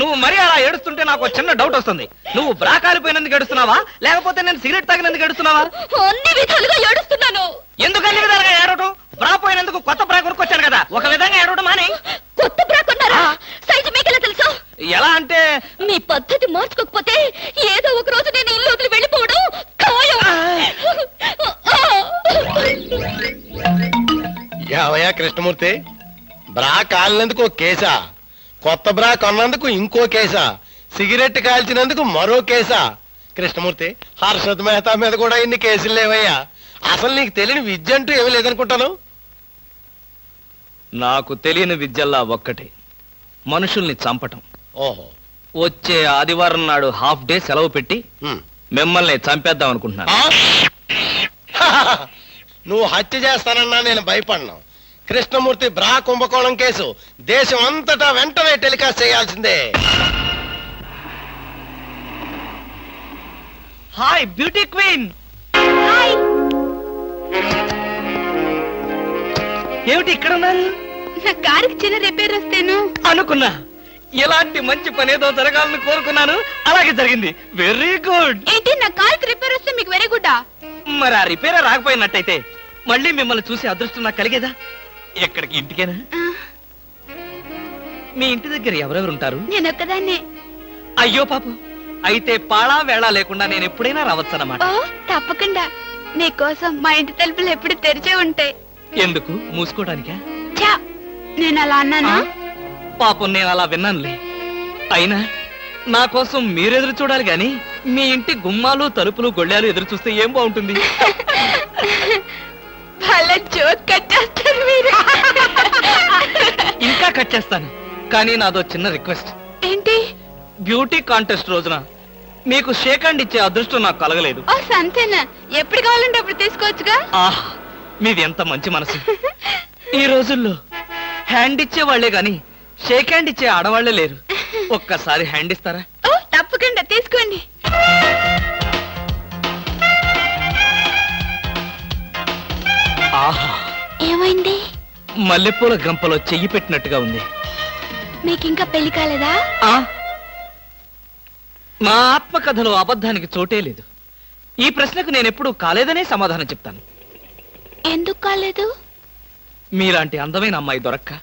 నువ్వు మరీ అలా ఏడుస్తుంటే నాకు చిన్న డౌట్ వస్తుంది. నువ్వు బ్రా కాలిపోయినందుకు ఏడుస్తున్నావా, లేకపోతే నేను సిగరెట్ తాగినందుకు ఏడుస్తున్నావా? అన్ని విధాలుగా ఏడుస్తున్నాను. ఎందుకు అన్ని విధాలుగా ఏడవటం? బ్రా పోయినందుకు కొత్త బ్రా కొనుక్కొచ్చాను కదా, ఒక విధంగా ఏడవటం మాని. కొత్త బ్రా కొన్నారా? సైజు మీకెలా తెలుసు? ఎలా అంటే మీ పద్ధతి మార్చుకోకపోతే ఏదో ఒక రోజు నేను ఇల్లు వదిలి వెళ్ళిపోవడం ఖాయం. ఏవయ్యా కృష్ణమూర్తి, బ్రా కాలినందుకు ఒక కేసా, కొత్త బ్రా కొన్నందుకు ఇంకో కేసా, సిగరెట్ కాల్చినందుకు మరో కేసా? కృష్ణమూర్తి, హర్షద్ మెహతా మీద కూడా ఇన్ని కేసులు లేవయ్యా. అసలు నీకు తెలియని విద్య అంటూ ఏమీ లేదనుకుంటాను. నాకు తెలియని విద్యల్లా ఒక్కటే, మనుషుల్ని చంపటం. ఓహో. వచ్చే ఆదివారం నాడు హాఫ్ డే సెలవు పెట్టి ఉమ్. మిమ్మల్ని చంపేద్దాం అనుకుంటున్నాను. ఆ? నువ్వు హత్య చేస్తానన్నా నేను భయపడను. కృష్ణమూర్తి బ్రా కుంభకోణం కేసు దేశం అంతటా వెంటనే టెలికాస్ట్ చేయాల్సిందే. Hi beauty queen. ఏమిటి ఇక్కడ ఉన్నారు? నా కారుకి చిన్న రిపేర్ వస్తేను అనుకున్నా ఇలాంటి మంచి పనేదో జరగాలని కోరుకున్నాను, అలాగే జరిగింది. Very good. ఏంటి నా కారుకి రిపేర్ వస్తే మీకు వెరీ గుడ్డా? మరి ఆ రిపేర్ రాకపోయినట్టయితే మళ్ళీ మిమ్మల్ని చూసి అదృష్టం నాకు కలిగేదా? ఎక్కడికి? ఇంటికేనా? మీ ఇంటి దగ్గర ఎవరెవరు ఉంటారు? నేను ఒక్కదాన్నే. అయ్యో పాపం, అయితే పాళా వేళ లేకుండా నేను ఎప్పుడైనా రావచ్చన్నమాట. ఓ తప్పకుండా. నీకోసం మా ఇంటి తలుపులు ఎప్పుడు తెరిచే ఉంటాయి. ఎందుకు? మూసుకోవడానికా? ఛా, నేను అలా అన్నానా? పాపం నేను అలా విన్నానులే. అయినా నా కోసం మీరెదురు చూడాలి గాని మీ ఇంటి గుమ్మాలు తలుపులు గొళ్ళాలు ఎదురు చూస్తే ఏం బాగుంటుంది? భలే జోక్ కట్టేస్తారు మీరు. ఇంకా కట్ చేస్తాను, కానీ నాదో చిన్న రిక్వెస్ట్. ఏంటి? బ్యూటీ కాంటెస్ట్ రోజున మీకు షేక్ హ్యాండ్ ఇచ్చే అదృష్టం నాకు కలగలేదు. ఓ సంతేనా? ఎప్పుడు కావాలంటే అప్పుడు తీసుకోవచ్చుగా. ఆహ్, మీది ఎంత మంచి మనసు. ఈ రోజుల్లో హ్యాండ్ ఇచ్చే వాళ్లే గాని షేక్ హ్యాండ్ ఇచ్చే ఆడవాళ్లే లేరు. ఒక్కసారి హ్యాండ్ ఇస్తారా? ఓ తప్పకుండా తీసుకోండి. ఆహా, ఏమైంది? మల్లెపూల గంపలో చెయ్యి పెట్టినట్టుగా ఉంది. మీకింకా పెళ్లి కాలేదా? ఆ, నా ఆత్మకథలో అబద్ధానికి చోటే లేదు. ఈ ప్రశ్నకు నేనెప్పుడు కాలేదనే సమాధానం చెప్తాను. ఎందుకు కాలేదు? మీలాంటి అందమైన అమ్మాయి దొరక్క.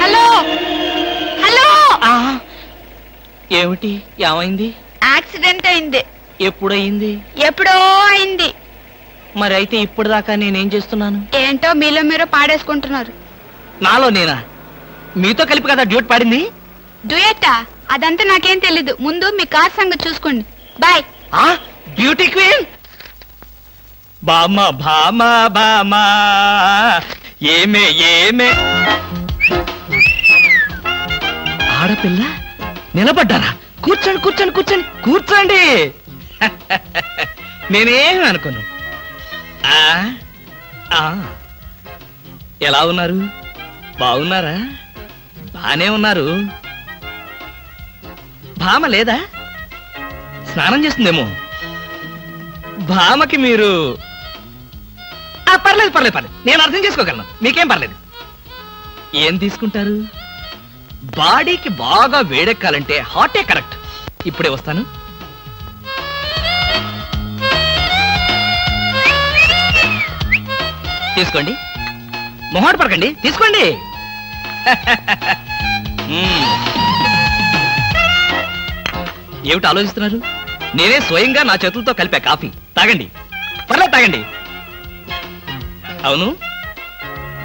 Hello hello. ఏమిటి? ఏమైంది? యాక్సిడెంట్ అయింది. ఎప్పుడయింది? ఎప్పుడో అయింది. మరి అయితే ఇప్పుడు దాకా నేనేం చేస్తున్నాను? ఏంటో మీలో మీరు పాడేసుకుంటున్నారు. నాలో నేనా? మీతో కలిపి కదా డ్యూట్ పాడింది. డ్యూయట్టా? అదంతా నాకేం తెలీదు. ముందు మీ కార్ సంగతి చూసుకోండి. బాయ్. ఆ బ్యూటీ క్వీన్. బామా బామా బామా ఏమే ఏమే. ఆడపిల్ల నిలబడ్డారా? కూర్చోండి కూర్చోండి కూర్చోండి కూర్చోండి. నేనేం అనుకోను. ఆ, ఆ, ఎలా ఉన్నారు? బాగున్నారా? బానే ఉన్నారు. భామ లేదా? స్నానం చేస్తుందేమో. భామకి మీరు పర్లేదు పర్లేదు పర్లేదు, నేను అర్థం చేసుకోగలను. మీకేం పర్లేదు. ఏం తీసుకుంటారు? బాడీకి బాగా వేడెక్కాలంటే హాటే కరెక్ట్. ఇప్పుడే వస్తాను. తీసుకోండి, మొహాట పడకండి, తీసుకోండి. ఏమిటి ఆలోచిస్తున్నారు? నేనే స్వయంగా నా చేతులతో కలిపా కాఫీ. తాగండి, పర్లేదు తాగండి. అవును,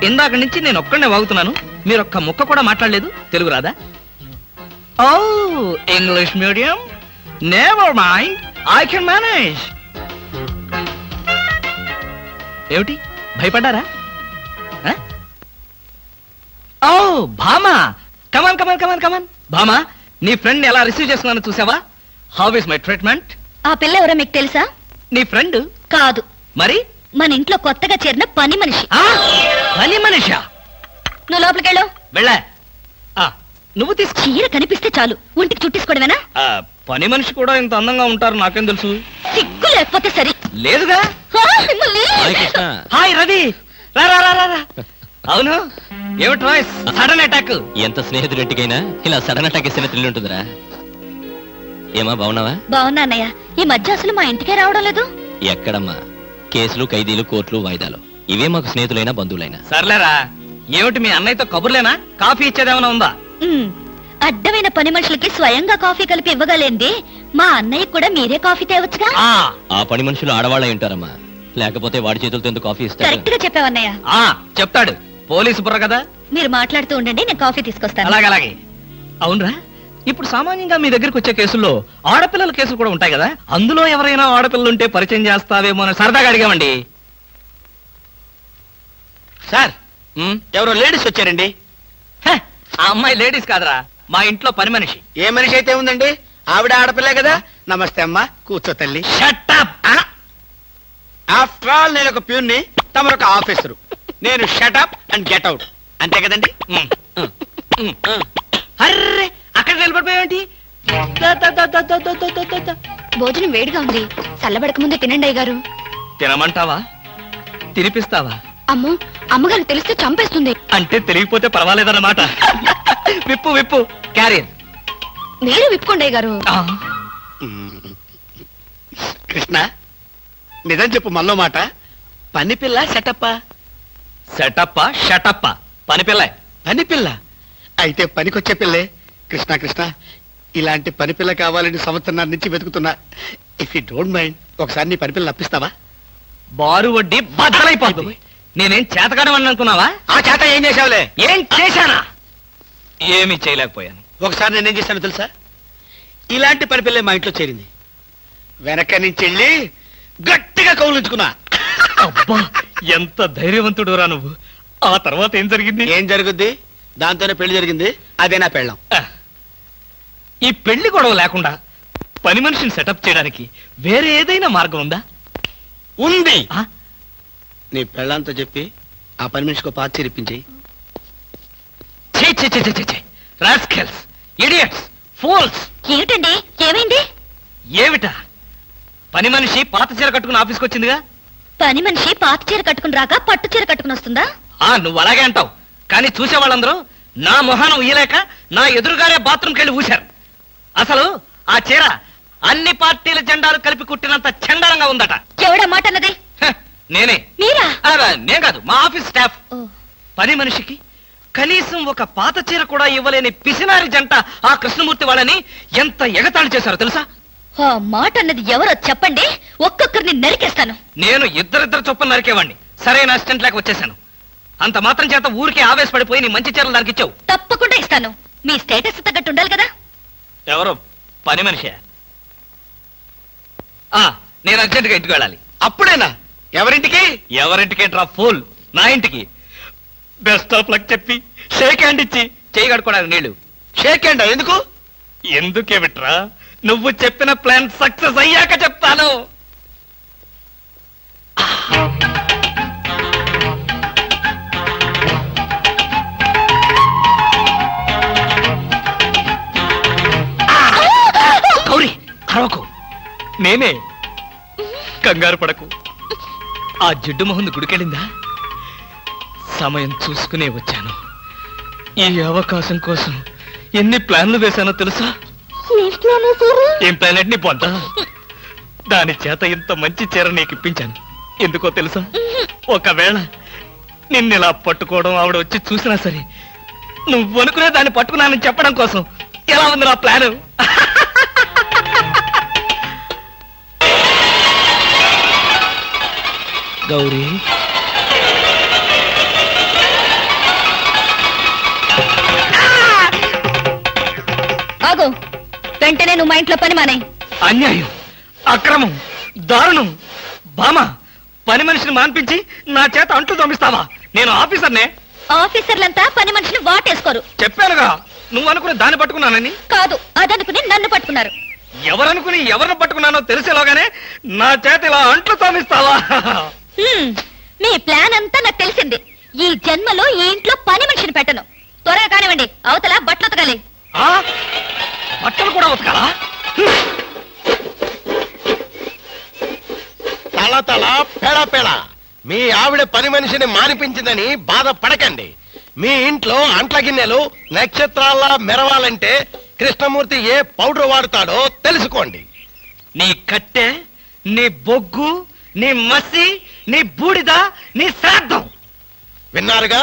ఇందాక నుంచి నేను ఒక్కడనే వాగుతున్నాను. మీరు ఒక్క ముక్క కూడా మాట్లాడలేదు. తెలుగు రాదా? ఓ English medium. Never mind, I can manage. ఏమిటి భయపడ్డారా? ఓ భామా, కమాన్ కమాన్ కమాన్ కమాన్. భామా, నీ ఫ్రెండ్ ఎలా రిసీవ్ చేస్తున్నానో చూసావా? How is my treatment? ఆ పిల్ల ఎవరో మీకు తెలుసా? నీ ఫ్రెండ్ కాదు, మరి మన ఇంట్లో కొత్తగా చేరిన పని మనిషి. పని మనిషా? నువ్వు లోపలికెళ్ళు. వెళ్ళా. నువ్వు తీసుకో. చీర కనిపిస్తే చాలు ఒంటికి చుట్టేసుకోవడమేనా? పని మనిషి కూడా ఇంత అందంగా ఉంటారు నాకేం తెలుసు. సిగ్గు లేకపోతే సరి. లేదుగా. మిమ్మల్ని హాయ్ కృష్ణ. హాయ్ రవి, రా రా రా రా రా. అవును, ఏమిటి వాయిస్ సడన్ అటాక్? ఎంత స్నేహితుడింటికైనా ఇలా సడన్ అటాక్ ఇస్తే థ్రిల్ ఉంటుందిరా. ఏమా బాగున్నావా? బాగున్నా అన్నయ్య. ఈ మధ్య అసలు మా ఇంటికే రావడం లేదు. ఎక్కడమ్మా, కేసులు, ఖైదీలు, కోర్టులు, వాయిదాలు, ఇవే మాకు స్నేహితులైనా బంధువులైనా. సర్లేరా, ఏమిటి మీ అన్నయ్యతో కబుర్లేనా? కాఫీ ఇచ్చేదేమైనా ఉందా? అడ్డమైన పని మనుషులకి స్వయంగా కాఫీ కలిపి ఇవ్వగలేంది మా అన్నయ్య కూడా మీరే కాఫీ తేవచ్చుగా. ఆ పని మనుషులు ఆడవాళ్ళై ఉంటారమ్మా, లేకపోతే వాడి చేతులతో ఎందుకు కాఫీ ఇస్తారు? కరెక్ట్ గా చెప్పావన్నయ్య. చెప్తాడు, పోలీసు బుర్ర కదా. మీరు మాట్లాడుతూ ఉండండి, నేను కాఫీ తీసుకొస్తాను. అలాగే. అవునరా, ఇప్పుడు సామాన్యంగా మీ దగ్గరికి వచ్చే కేసుల్లో ఆడపిల్లల కేసులు కూడా ఉంటాయి కదా, అందులో ఎవరైనా ఆడపిల్లలు ఉంటే పరిచయం చేస్తావేమో అని సరదాగా అడిగామండి. సార్, ఎవరో లేడీస్ వచ్చారండి. ఆ అమ్మాయి లేడీస్ కాదురా, మా ఇంట్లో పని మనిషి. ఏ మనిషి అయితే ఉందండి, ఆవిడ ఆడపిల్లే కదా. నమస్తే అమ్మా, కూర్చో తల్లి. Shut up! ఆఫ్టర్ ఆల్ నేను ఒక ప్యూన్ని, తమరొక ఆఫీసరు. నేను షటప్ అండ్ గెట్ అవుట్, అంతే కదండి. అర్రే, అక్కడ నిలబడిపోయావేంటి? భోజనం వేడిగా ఉంది, చల్లబడక ముందే తినండి అయ్యగారు. తినమంటావా? తినిపిస్తావా? అమ్మో, అమ్మగారు తెలిస్తే చంపేస్తుంది. అంటే తెలియకపోతే పర్వాలేదన్నమాట. విప్పు విప్పు, క్యారియర్. మీరు విప్పుకోండి అయ్యగారు. కృష్ణ, నిజం చెప్పు, మనలో మాట. పని పిల్ల సెటప్పా? సెటప్పా షటప్పా? పని పిల్ల. పని పిల్ల అయితే పనికొచ్చే పిల్లే. కృష్ణ కృష్ణ, ఇలాంటి పని పిల్ల కావాలని సంవత్సరం నుంచి వెతుకుతున్నా. ఇఫ్ యూ డోంట్ మైండ్, ఒకసారి నీ పని పిల్ల అప్పిస్తావా? బారు వడ్డీ బద్దలైపోతుంది. నేనేం చేతకాడమని అనుకున్నావా? ఆ చేత ఏం చేసావులే? ఏం చేశానా? ఏమీ చేయలేకపోయాను. ఒకసారి నేనేం చేశాను తెలుసా? ఇలాంటి పని పిల్లే మా ఇంట్లో చేరింది. వెనక నుంచి వెళ్ళి గట్టిగా కౌలించుకున్నా. అబ్బా, ఎంత ధైర్యవంతుడు రా నువ్వు. ఆ తర్వాత ఏం జరిగింది? ఏం జరుగుద్ది? దాంతోనే పెళ్లి జరిగింది. అదే నా పెళ్ళం. ఈ పెళ్లి గొడవ లేకుండా పని మనిషిని సెటప్ చేయడానికి వేరే ఏదైనా మార్గం ఉందా? ఉంది. ఆ? నీ పెళ్ళంతో చెప్పి ఆ పని మనిషికి పాత చేరిపించి. Rascals, idiots, fools. ఏమిటండి, ఏమైంది? ఏమిటా? పని మనిషి పాత చీర కట్టుకుని ఆఫీస్కి వచ్చిందిగా. పని మనిషి పాత చీర కట్టుకుని రాక పట్టు చీర కట్టుకుని వస్తుందా? నువ్వు అలాగే అంటావు, కానీ చూసే వాళ్ళందరూ నా మొహానం ఊయలేక నా ఎదురుగానే బాత్రూమ్కి వెళ్ళి ఊశారు. అసలు ఆ చీర అన్ని పార్టీల జెండాలు కలిపి కుట్టినంత చండాలంగా ఉందట. ఎవడా మాట అన్నది? నేనే. మీరా? నేను కాదు, మా ఆఫీస్ స్టాఫ్. పని మనిషికి కనీసం ఒక పాత చీర కూడా ఇవ్వలేని పిసినారి జంట ఆ కృష్ణమూర్తి వాళ్ళని ఎంత ఎగతాళి చేశారో తెలుసా? ఆ మాట అన్నది ఎవరో చెప్పండి, ఒక్కొక్కరిని నరికేస్తాను. నేను ఇద్దరిద్దరు చొప్పున నరికేవాడిని. సరైన అసిస్టెంట్ లేక వచ్చేసాను. అంత మాత్రం చేత ఊరికే ఆవేశపడిపోయి నీ మంచి చీరలు దానికి ఇచ్చావు. తప్పకుండా ఇస్తాను. మీ స్టేటస్ తగ్గట్టు ఉండాలి కదా. ఎవరు? పని మనిషి. నేను అర్జెంటుగా ఇంటికి వెళ్ళాలి. అప్పుడేనా? ఎవరింటికి? ఎవరింటికేంట్రా ఫూల్, నా ఇంటికి. బెస్ట్ ఆఫ్ లక్ చెప్పి షేక్ హ్యాండ్ ఇచ్చి చేయి కడుకోవడానికి నీళ్లు. షేక్ హ్యాండ్ ఎందుకు? ఎందుకే బిట్రా, నువ్వు చెప్పిన ప్లాన్ సక్సెస్ అయ్యాక చెప్తాను. గౌరీ, అరవకు. నేనే. కంగారు పడకు. ఆ జిడ్డు మొహంది గుడికెళ్ళిందా? సమయం చూసుకునే వచ్చాను. ఈ అవకాశం కోసం ఎన్ని ప్లాన్లు వేశానో తెలుసా? ఏం ప్లాన్ అంటే నీ పొంద? దాని చేత ఇంత మంచి చీర నీకు ఇప్పించాను. ఎందుకో తెలుసా? ఒకవేళ నిన్నిలా పట్టుకోవడం ఆవిడ వచ్చి చూసినా సరే నువ్వు అనుకునే దాన్ని పట్టుకున్నానని చెప్పడం కోసం. ఎలా ఉంది నా ప్లాను? గౌరీ, ఆగు. వెంటనే నువ్వు మా ఇంట్లో పని మానే. అన్యాయం, అక్రమం, దారుణం. బామ, పని మనిషిని మాన్పించి నా చేత అంట్లు తోమిస్తావా? నేను ఆఫీసర్నే. ఆఫీసర్లంతా పని మనిషిని వాటేసుకోరు. చెప్పానుగా, నువ్వు అనుకుని దాన్ని పట్టుకున్నానని. కాదు, అదనుకుని నన్ను పట్టుకున్నారు. ఎవరనుకుని ఎవరిని పట్టుకున్నానో తెలిసేలోగానే నా చేత ఇలా అంట్లు తోమిస్తావా? మీ ప్లాన్ అంతా నాకు తెలిసింది. ఈ జన్మలో ఈ ఇంట్లో పని మనిషిని పెట్టను. త్వరగా కానివ్వండి, అవతల బట్టలు ఉతకాలి. బట్టలు కూడా ఉతకాలా? ఇవాళ పెడ మీ ఆవిడ పని మనిషిని మానిపించిందని బాధపడకండి. మీ ఇంట్లో అంట్ల గిన్నెలు నక్షత్రాల్లా మెరవాలంటే కృష్ణమూర్తి ఏ పౌడర్ వాడతాడో తెలుసుకోండి. నీ కట్టె, నీ బొగ్గు, నీ మసి, నీ బూడిద, నీ శ్రాద్ధం. విన్నారుగా?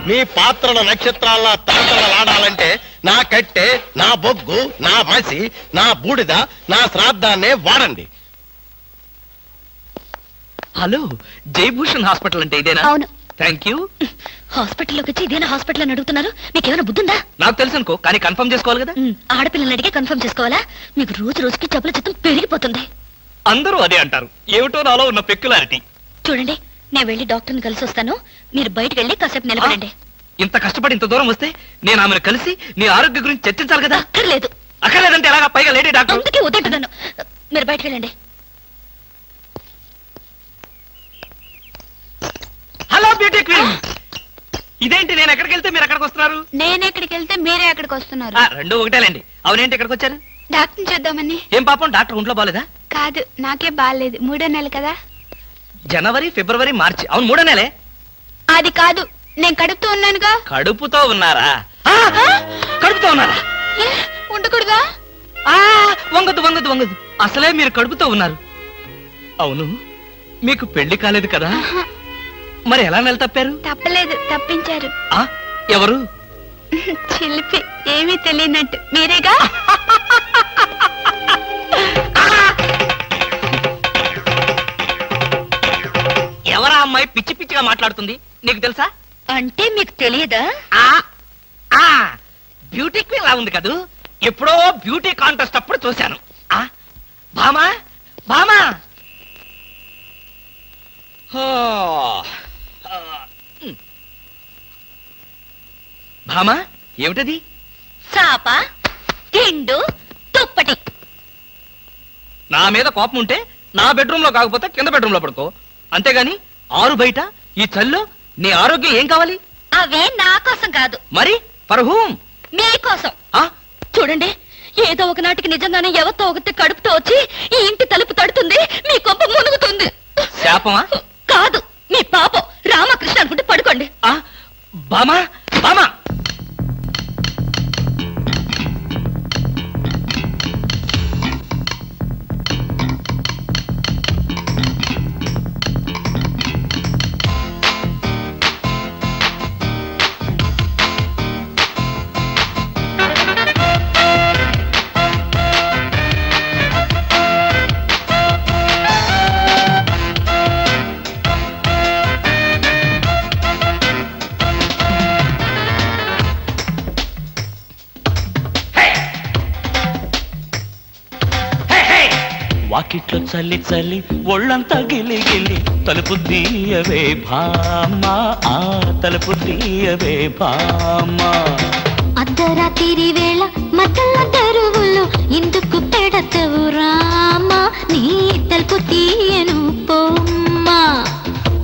మీ పాత్రల నక్షత్రాల్లా తలతలలాడాలంటే నా కట్టె, నా బొగ్గు, నా మసి, నా బూడిద, నా శ్రాద్ధాన్నే వాడండి. హలో, జయభూషణ్ హాస్పిటల్ అంటే ఇదేనా? అవును. Thank you. హాస్పిటల్లోకి వచ్చి ఇదేనా హాస్పిటల్ అని అడుగుతున్నారు? మీకేమైనా బుద్ధుందా? నాకు తెలుసు అనుకో, కానీ కన్ఫర్మ్ చేసుకోవాలి కదా. ఆడపిల్లల్ని అడిగే కన్ఫర్మ్ చేసుకోవాలా? మీకు రోజు రోజుకి జబ్బుల చిత్తం పెరిగిపోతుంది. అందరూ అదే అంటారు. ఏమిటో నాలో ఉన్న పెక్యులారిటీ. చూడండి, నేను వెళ్ళి డాక్టర్ని కలిసి వస్తాను. మీరు బయటకు వెళ్ళి కాసేపు నిలబడండి. ఇంత కష్టపడి ఇంత దూరం వస్తే నేను ఆమెను కలిసి నీ ఆరోగ్య గురించి చర్చించాలి కదా. అక్కర్లేదు. అక్కర్లేదంటే ఎలాగా? పైగా లేడీ డాక్టర్. అందుకే వద్దంటున్నాను. మీరు బయటకు వెళ్ళండి. Hello beauty queen. ఇదేంటి, నేను ఎక్కడికి వెళ్తే మీరు ఎక్కడికి వస్తున్నారు? నేను ఎక్కడికి వెళ్తే మీరే ఎక్కడికి వస్తున్నారు. రెండు ఒకటేలేండి. అవునేంటి ఇక్కడికి వచ్చారు? డాక్టర్ చూద్దామని. ఏం పాపం, డాక్టర్ ఒంట్లో బాలేదా? కాదు, నాకే బాగాలేదు. 3వ నెల కదా. జనవరి, ఫిబ్రవరి, మార్చి. అవును, 3వ నెలే. అది కాదు, నేను కడుపుతూ ఉన్నానుగా. కడుపుతో ఉన్నారా? కడుపుతో ఉన్నారా? ఏ, ఉండకూడదా? వంగదు వంగదు వంగదు. అసలే మీరు కడుపుతో ఉన్నారు. అవును, మీకు పెళ్లి కాలేదు కదా? మరి ఎలా నెల తప్పారు? తప్పలేదు, తప్పించారు. ఎవరు? చిలిపి, ఏమీ తెలియనట్టు. మీరేగా? ఎవరా అమ్మాయి పిచ్చి పిచ్చిగా మాట్లాడుతుంది? నీకు తెలుసా? అంటే మీకు తెలియదా? బ్యూటీ క్వీన్ లా ఉంది కదూ. ఎప్పుడో బ్యూటీ కాంటెస్ట్ అప్పుడు చూశాను. భామా, భామా. భామా, ఏమిటది? చాప, తిండు, తుప్పటి. నా మీద కోపం ఉంటే నా బెడ్రూమ్ లో కాకపోతే కింద బెడ్రూమ్ లో పడుకో. అంతేగాని ఆరు బయట ఈ చల్లో నీ ఆరోగ్యం ఏం కావాలి? అవే నా కోసం కాదు. మరి ఫర్ హూమ్? మీకోసం. చూడండి, ఏదో ఒకనాటికి నిజంగానే ఎవరితో ఒకటి కడుపుతో వచ్చి ఈ ఇంటి తలుపు తడుతుంది, మీ కొంప మునుగుతుంది. శాపమా? కాదు, మీ పాపం. రామకృష్ణ అనుకుంటే పడుకోండి. బామా, బామా. వాకిట్లో చల్లి చల్లి ఒళ్ళంతా గిలి గిలి తలుపు తీయవే భామా, తలుపు తీయవే భామా. అర్ధరాత్రి వేళ మధ్యల తెరువులు ఎందుకు పెడతవు రామా, నీ తలుపు తీయను పోమ్మా.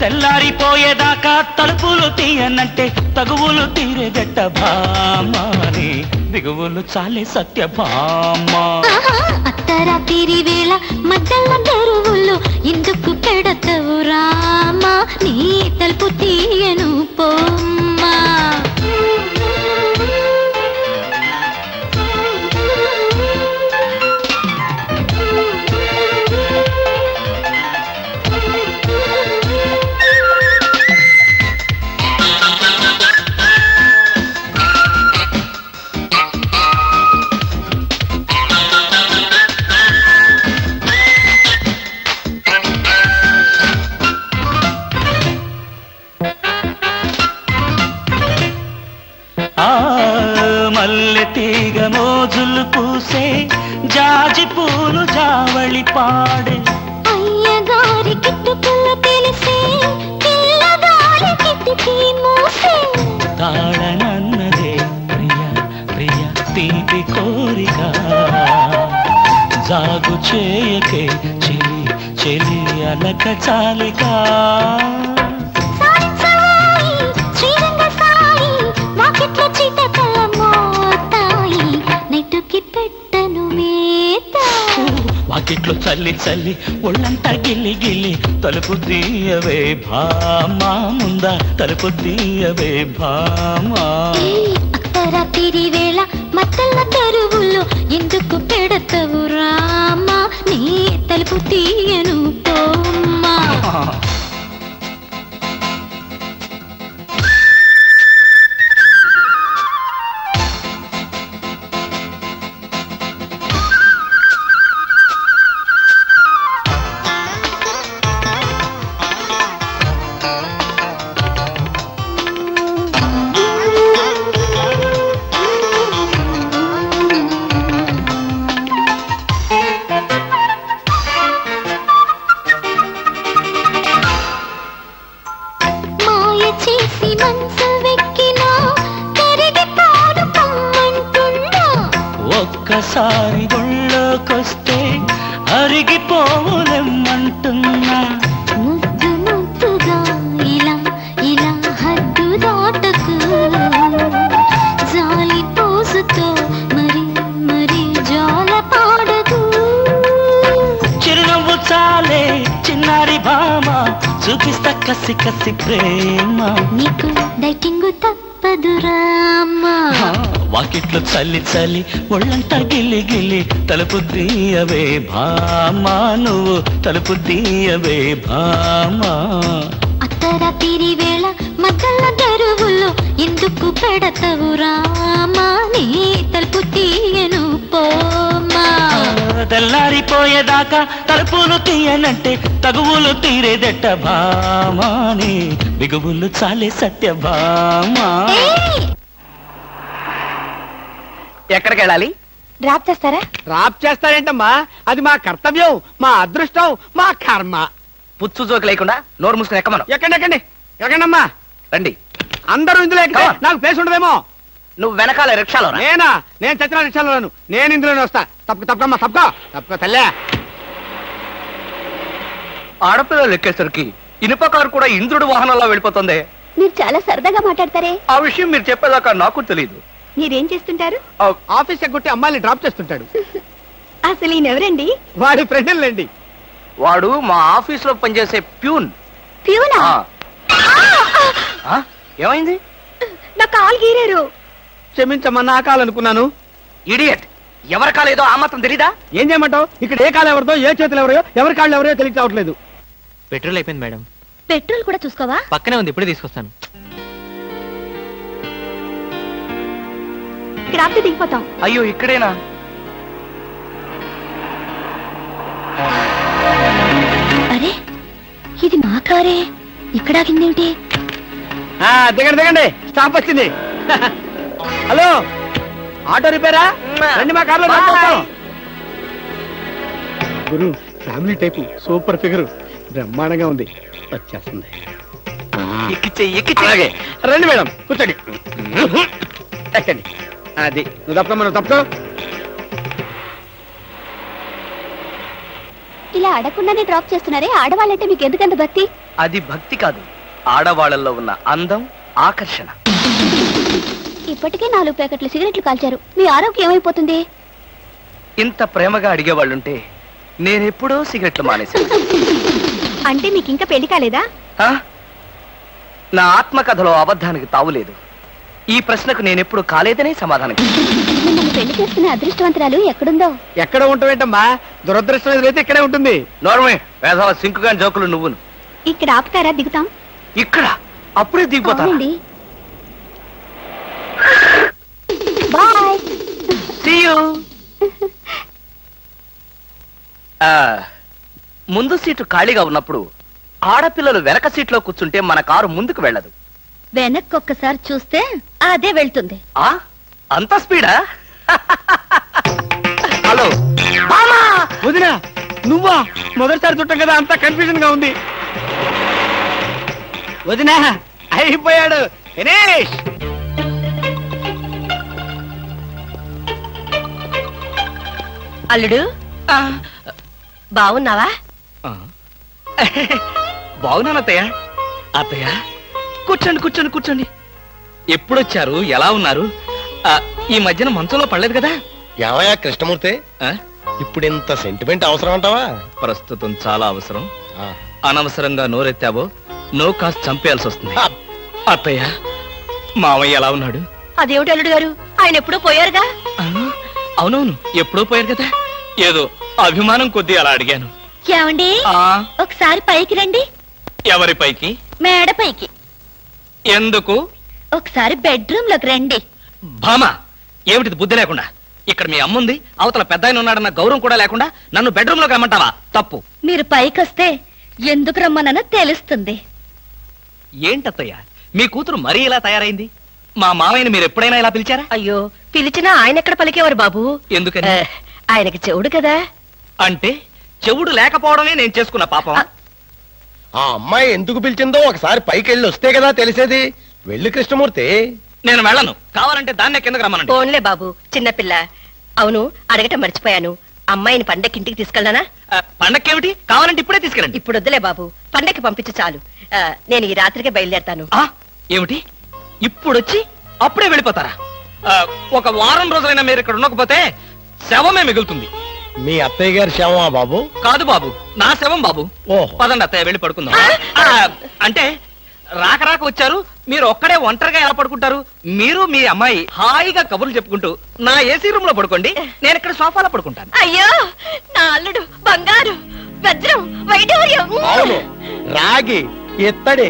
తెల్లారిపోయేదాకా తలుపులు తీయనంటే తగువులు తీరేగట్ట భామాని, దిగువులు చాలే సత్య భామా. అర్ధరాత్రి వేళ మధ్యల తెరువులు ఎందుకు పెడతవు రామా, నీ తలుపు తీయను పోమ్మా. మల్లె తీగ మోజులు పూసే జాజి పూలు జావళి పాడే, అయ్యగారి కిట్టుకులు తెలిసే పిల్లగారి కిట్టుకి మూసే. తాళనన్నదే ప్రియ ప్రియ తీపి కోరిక, జాగు చేయకే చెలి చెలి అలక చాలిక. వాకిట్లో చల్లి చల్లి ఒళ్ళంతా గిల్లి గిల్లి తలుపు తీయవే భామా ముందా తలుపు తీయవే భామా అర్ధరాత్రి వేళ మత్తల తెరువుల్లో ఎందుకు పెడతవు రామా నీ తలుపు తీయను పోమ్మా ఒక్కసారి గుళ్ళోకొస్తే అరిగిపోవులెమ్మంటున్నా ముద్దు ముద్దుగా ఇలా ఇలా హద్దు దాటకు జాలి పోసుతో మరి మరి జాల పాడకు చిరునవ్వు చాలే చిన్నారి భామ చూపిస్తా కసి కసి ప్రేమ నీకు డైటింగ్ తప్పదు రామా వాకిట్లో చల్లి చల్లి ఒళ్ళంతా గిల్లి గిల్లి తలుపు తీయవే భామా నువ్వు తలుపు తీయవే భామా అర్ధరాత్రి వేళ మధ్యల తెరువుల్లో ఎందుకు పెడతవు రామా నీ తలుపు తీయను పోమా తెల్లారిపోయేదాకా తలుపులు తీయనంటే తగువులు తీరేదెట్ట భామాని బిగువులు చాలే సత్య భామా ఎక్కడికి వెళ్ళాలి? డ్రాప్ చేస్తారా? డ్రాప్ చేస్తారేంటమ్మా, అది మా కర్తవ్యం, మా అదృష్టం, మా కర్మ. పుచ్చు జోకి లేకుండా నోరు మూసుకుని ఎక్కమను. ఎక్కండి ఎక్కండమ్మా. రండి. అందరూ ఇందులో ఎక్కితే నాకు ప్లేస్ ఉండదేమో. నువ్వు వెనకాల రిక్షాలో రా. నేనా? నేను చచ్చిన రిక్షాలోను. నేను ఇందులోనే వస్తా. తప్పకమ్మా తప్పుకో తల్లే. ఆడపిల్లలు ఎక్కేసరికి ఇనుప కారు కూడా ఇంద్రుడు వాహనంలో వెళ్ళిపోతుంది. మీరు చాలా సరదాగా మాట్లాడతారే. ఆ విషయం మీరు చెప్పేదాకా నాకు తెలియదు. మీరేం చేస్తుంటారు? ఆఫీస్ ఎగ్గొట్టి అమ్మాయిని డ్రాప్ చేస్తుంటాడు. అసలు ఈయనెవరండి? వాడి ఫ్రెండ్లండి. వాడు మా ఆఫీస్ లో పనిచేసే ప్యూన్. ప్యూనా? ఏమైంది? నా కాలు గీరారు. క్షమించమ్మా, నా కాలనుకున్నాను. ఇడియట్, ఎవరి కాలేదో ఆ మాత్రం తెలీదా? ఏం చేయమంటావు? ఇక్కడ ఏ కాలు ఎవరిదో, ఏ చేతులు ఎవరో, ఎవరి కాళ్ళు ఎవరో తెలియక రావట్లేదు. పెట్రోల్ అయిపోయింది మేడం. పెట్రోల్ కూడా చూసుకోవా? పక్కనే ఉంది, ఇప్పుడే తీసుకొస్తాను. ఇక్కడ ఆపితే దిగిపోతాం. అయ్యో, ఇక్కడేనా? అరే, ఇది మా కారే. ఇక్కడ ఆగిందేమిటి? దిగండి, స్టాప్ వచ్చింది. హలో, ఆటో రిపేరా? రండి, మా కార్లో గురు. ఫ్యామిలీ టైపు, సూపర్ ఫిగర్, బ్రహ్మాండంగా ఉంది. వచ్చేస్తుంది. అలాగే రండి మేడం, కూర్చోండి. ఎక్కండి. అది నువ్వు తప్ప మనం తప్పుకో. ఇలా అడగకుండానే డ్రాప్ చేస్తున్నారే, ఆడవాళ్ళంటే మీకు ఎందుకంత భక్తి? అది భక్తి కాదు, ఆడవాళ్ళల్లో ఉన్న అందం, ఆకర్షణ. ఇప్పటికే 4 ప్యాకెట్లు సిగరెట్లు కాల్చారు. మీ ఆరోగ్యం ఏమైపోతుంది? ఇంత ప్రేమగా అడిగేవాళ్ళుంటే నేనెప్పుడో సిగరెట్లు మానేశాను. అంటే మీకు ఇంకా పెళ్లి కాలేదా? నా ఆత్మకథలో అబద్ధానికి తావులేదు. ఈ ప్రశ్నకు నేనెప్పుడు కాలేదనే సమాధానం. మిమ్మల్ని పెళ్లి చేసుకునే అదృష్టవంతురాలు ఎక్కడుందో? ఎక్కడ ఉంటావేంటమ్మా, దురదృష్టం ఎదురైతే ఇక్కడే ఉంటుంది. నోర్మే, వేసవ సింకుగాని జోకులు నువ్వును. ఇక్కడ ఆపుతారా? దిగుతాం. ఇక్కడ అప్పుడే దిగిపోతా. బాయ్. See you. ముందు సీటు ఖాళీగా ఉన్నప్పుడు ఆడపిల్లలు వెనక సీట్లో కూర్చుంటే మన కారు ముందుకు వెళ్ళదు. వెనక్కి ఒక్కసారి చూస్తే అదే వెళ్తుంది. అంత స్పీడా? హలో వదినా, నువ్వా? మొదటిసారి చుట్టాం కదా, అంతా కన్ఫ్యూజన్ గా ఉంది. వదినా, అయిపోయాడు దినేష్. అల్లుడు, బాగున్నావా? బాగున్నాను అత్తయ్య. అత్తయ్య, కూర్చోండి కూర్చోండి కూర్చోండి. ఎప్పుడొచ్చారు? ఎలా ఉన్నారు? ఈ మధ్యన మంచంలో పడలేదు కదా? ఏమయ్యా కృష్ణమూర్తి, ఇప్పుడు ఇంత సెంటిమెంట్ అవసరం అంటావా? ప్రస్తుతం చాలా అవసరం. ఆ. అనవసరంగా నోరెత్తావో నో కాస్త చంపేయాల్సి వస్తుంది. ఆ. అత్తయ్య, మావయ్య ఎలా ఉన్నాడు? అదేమిటి అల్లుడు గారు, ఆయన ఎప్పుడూ పోయారుగా. ఆ, అవునవును, ఎప్పుడో పోయారు కదా. ఏదో అభిమానం కొద్దీ అలా అడిగాను. ఏమండి, ఆ, ఒకసారి పైకి రండి. ఎవరి పైకి? మేడ పైకి. ఎందుకు? ఒకసారి బెడ్రూమ్ లోకి రండి. భామా, ఏమిటిది బుద్ధి లేకుండా? ఇక్కడ మీ అమ్ముంది, అవతల పెద్ద ఆయన ఉన్నాడన్న గౌరవం కూడా లేకుండా నన్ను బెడ్రూమ్ లోకి రమ్మంటావా? తప్పు. మీరు పైకొస్తే ఎందుకు రమ్మనో తెలుస్తుంది. ఏంటత్తయ్య, మీ కూతురు మరీ ఇలా తయారైంది? మా మామయ్యని మీరు ఎప్పుడైనా ఇలా పిలిచారా? అయ్యో, పిలిచినా ఆయన ఎక్కడ పలికేవారు బాబు? ఎందుకని? ఆయనకి చెవుడు కదా. అంటే చెవుడు లేకపోవడమే నేను చేసుకున్న పాపం. ఆ అమ్మాయి ఎందుకు పిలిచిందో ఒకసారి పైకి వెళ్ళి వస్తే కదా తెలిసేది. వెళ్ళి కృష్ణమూర్తి. నేను వెళ్ళను. కావాలంటే దాన్నే కిందకి రమ్మనండి. ఫోన్లే బాబు, చిన్నపిల్ల. అవును, అడగటం మర్చిపోయాను. అమ్మాయిని పండక్కి ఇంటికి తీసుకెళ్ళనా? పండక్కేమిటి? కావాలంటే ఇప్పుడే తీసుకెళ్ళండి. ఇప్పుడు వద్దులే బాబు, పండక్కి పంపించు చాలు. నేను ఈ రాత్రికే బయలుదేరతాను. ఆ, ఏమిటి ఇప్పుడొచ్చి అప్పుడే వెళ్ళిపోతారా? ఒక వారం రోజులైనా మీరు ఇక్కడ ఉండకపోతే శవమే మిగులుతుంది. మీ అత్తయ్య గారి శవమా బాబు? కాదు బాబు, నా శవం బాబు. ఓహో. పదండి అత్తయ్య, వెళ్ళి పడుకుందాం. అంటే రాక రాక వచ్చారు, మీరు ఒక్కడే ఒంటరిగా ఎలా పడుకుంటారు? మీరు మీ అమ్మాయి హాయిగా కబుర్లు చెప్పుకుంటూ నా ఏసీ రూమ్ లో పడుకోండి, నేను ఇక్కడ సోఫాలో పడుకుంటాను. అయ్యో, నా అల్లుడు బంగారు, వజ్రం, వైఢూర్యం. అవును, రాగి, ఇత్తడి,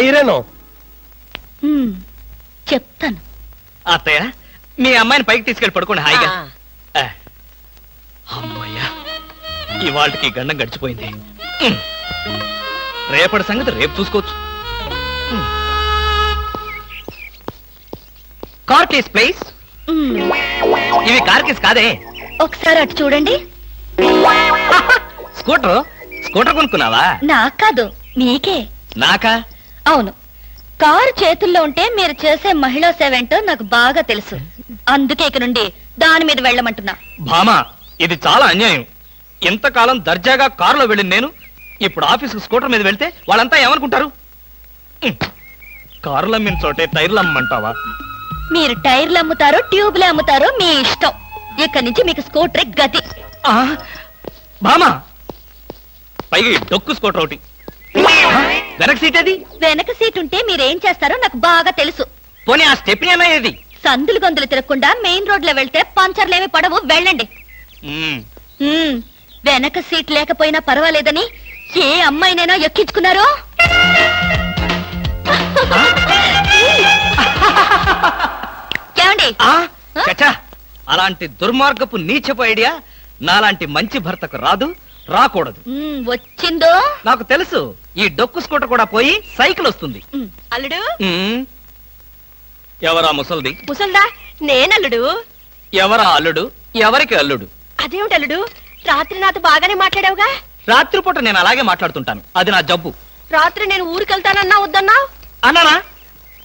ఐరన్. చెప్తాను. అత్తయ్య, మీ అమ్మాయిని పైకి తీసుకెళ్ళి పడుకోండి హాయిగా. అమ్మయ్యా, ఇవాళకి గండం గడిచిపోయింది. రేపటి సంగతి రేపు చూసుకోవచ్చు. Car case please. ఇవి కార్ కేస్ కాదే. ఒకసారి అటు చూడండి. స్కూటర్ కొనుక్కున్నావా? నాకు కాదు, మీకే. నాకా? అవును, కారు చేతుల్లో ఉంటే మీరు చేసే మహిళా సేవ ఏంటో నాకు బాగా తెలుసు. అందుకే ఇక నుండి దాని మీద వెళ్ళమంటున్నా. భామా, ఇది చాలా అన్యాయం. ఇంతకాలం దర్జాగా కారులో వెళ్ళిన నేను ఇప్పుడు ఆఫీసుకు స్కూటర్ మీద వెళ్తే వాళ్ళంతా ఏమనుకుంటారు? కారులు అమ్మిన చోటే టైర్లు అమ్మంటావా? మీరు టైర్లు అమ్ముతారో ట్యూబ్లు అమ్ముతారో మీ ఇష్టం. ఇక్కడి నుంచి మీకు స్కూటర్ గతి. భామా, పైగా డొక్కు స్కూటర్ ఒకటి. వెనక సీట్ అది? వెనక సీట్ ఉంటే మీరేం చేస్తారో నాకు బాగా తెలుసు. పోనీ ఆ స్టెప్ని అన్నా ఏది? సందులు గొంతులు తిరగకుండా మెయిన్ రోడ్ లో వెళ్తే పంచర్లేమి పడవు, వెళ్ళండి. వెనక సీట్ లేకపోయినా పర్వాలేదని ఏ అమ్మాయినైనా ఎక్కించుకున్నారో? ఏమండి? చచ్చా, అలాంటి దుర్మార్గపు నీచపు ఐడియా నాలాంటి మంచి భర్తకు రాదు, రాకూడదు. వచ్చిందో నాకు తెలుసు. ఈ డొక్కు స్కూటర్ కూడా పోయి సైకిల్ వస్తుంది. అల్లుడు. ఎవరా ముసల్ది? ముసల్దా? నేనల్లుడు. ఎవరా అల్లుడు? ఎవరికి అల్లుడు? అదేమిటి అల్లుడు, రాత్రి నాతో బాగానే మాట్లాడావుగా? రాత్రిపూట నేను అలాగే మాట్లాడుతుంటాను, అది నా జబ్బు. రాత్రి నేను ఊరికెళ్తానన్నా వద్దన్నా? అన్నానా?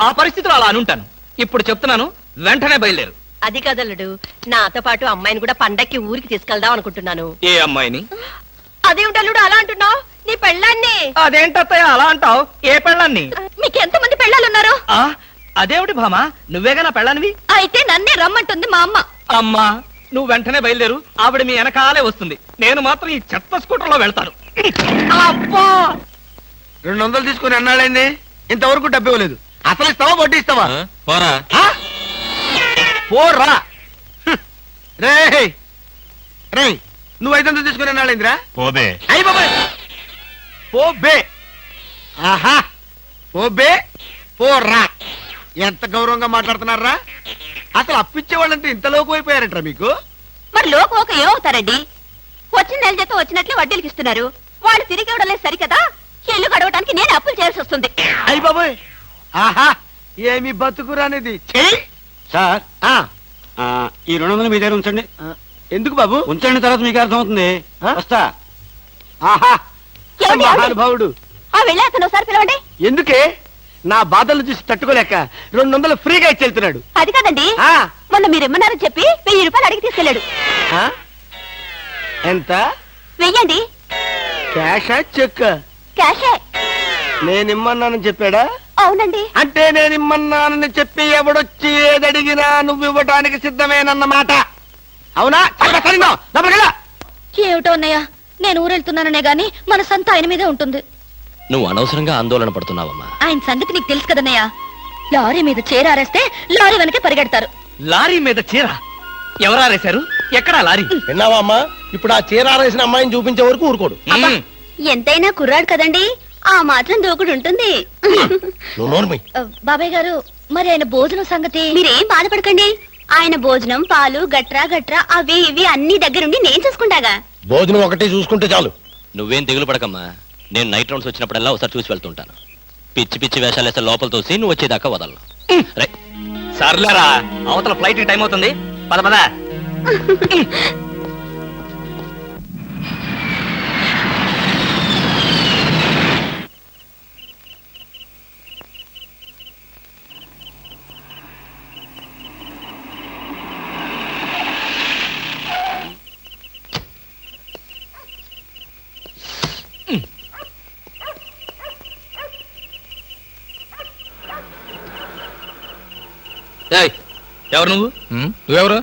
ఆ పరిస్థితిలో అలా అనుంటాను. ఇప్పుడు చెప్తున్నాను, వెంటనే బయలుదేరు. అది కదల్లుడు, నాతో పాటు అమ్మాయిని కూడా పండక్కి ఊరికి తీసుకెళ్దాం అనుకుంటున్నాను. ఏ అమ్మాయిని? అదేమిటి అల్లుడు అలా అంటున్నావు? నీ పెళ్ళాన్ని. అదేంటత్తయ్య అలా అంటావు? ఏ పెళ్ళాన్ని? మీకు ఎంతమంది పెళ్ళాలున్నారు? అదేమిటి భామా, నువ్వేగా నా పెళ్ళానివి? అయితే నన్నే రమ్మంటుంది మా అమ్మ. అమ్మా, నువ్వు వెంటనే బయలుదేరు, ఆవిడ మీ వెనకాలే వస్తుంది. నేను మాత్రం ఈ చెత్త స్కూటర్ లో వెళ్తాను. అబ్బా, 200 తీసుకుని అన్నాడండి, ఇంతవరకు డబ్బు ఇవ్వలేదు. అసలు ఇస్తావా వడ్డీ ఇస్తావా? పోరా. పోరా రే రే, నువ్వు 500 తీసుకుని అన్నాడేంద్రా? పోబే. అయ్యి బాబాయ్, పోబే. ఆహా, పోబే పోరా. ఎంత గౌరవంగా మాట్లాడుతున్నారా? అసలు అప్పిచ్చే వాళ్ళంటే ఇంత లోకు అయిపోయారట్రా మీకు? మరి లోకం ఒక ఏమవుతారండి? వచ్చిన నెల జీతం వచ్చినట్లే వడ్డీలకి ఇస్తున్నారు. వాళ్ళు తిరిగి ఇవ్వడం లేదు సరికదా? ఇల్లు గడవడానికి నేను అప్పులు చేయాల్సి వస్తుంది. అయ్యి బాబాయ్, ఆహా, ఏమి బతుకురానిది. సార్, ఈ 200 మీ దగ్గర ఉంచండి. ఎందుకు బాబు? ఉంచండి, తర్వాత మీకు అర్థమవుతుంది. వస్తా. ఆహా, ఏమండి, మహానుభావుడు. వెళ్ళి అతను ఒకసారి పిలవండి. ఎందుకే? నా బాధలు చూసి తట్టుకోలేక 200 ఫ్రీగా ఇచ్చి వెళ్తున్నాడు. అది కాదండి, మొన్న మీరు ఇమ్మన్నారని చెప్పి 1000 రూపాయలు అడిగి తీసుకెళ్ళాడు. ఎంత? వెయ్యండి. క్యాషా చెక్? క్యాషే. నేనిమ్మన్నానని చెప్పాడా? అవునండి. అంటే నేనిమ్మన్నానని చెప్పి ఎవడొచ్చి ఏదడిగినా నువ్వు ఇవ్వటానికి సిద్ధమేనన్నమాట. అవునా? ఏమిటో అన్నయ్య, నేను ఊరెళ్తున్నాననే గాని మనసంతా ఆయన మీదే ఉంటుంది. నువ్వు అనవసరంగా ఆందోళన పడుతున్నావమ్మా. ఆయన సంగతి నీకు తెలుసు కదన్నయ్య. లారీ మీద చేరారేస్తే లారీ వెనకే పరిగెడతారు. లారీ మీద చీర ఎవరారేశారు? ఎక్కడా లారీ? విన్నావా అమ్మా? ఇప్పుడు ఆ చీరారేసిన అమ్మాయిని చూపించే వరకు ఊరుకోడు. మ్మ్. ఎంతైనా కుర్రాడు కదండి, ఆ మాత్రం దూకుడు ఉంటుంది. నువ్వు నోర్మి. బాబాయ్ గారు, మరి ఆయన భోజనం సంగతి? మీరేం బాధపడకండి, ఆయన భోజనం పాలు గట్రా అవి ఇవి అన్ని దగ్గరుండి నేను చూసుకుంటాగా. భోజనం ఒకటి చూసుకుంటే చాలు. నువ్వేం దిగులు పడకమ్మా. నేను నైట్ రౌండ్స్ వచ్చినప్పుడల్లా ఒకసారి చూసి వెళ్తుంటాను. పిచ్చి పిచ్చి వేషాలు వేస్తే లోపల తోసి నువ్వు వచ్చేదాకా వదలను. రే, సర్లేరా, అవతల ఫ్లైట్ టైం అవుతుంది. పద పద. ఏయ్, ఎవరు నువ్వు? నువ్వెవరు?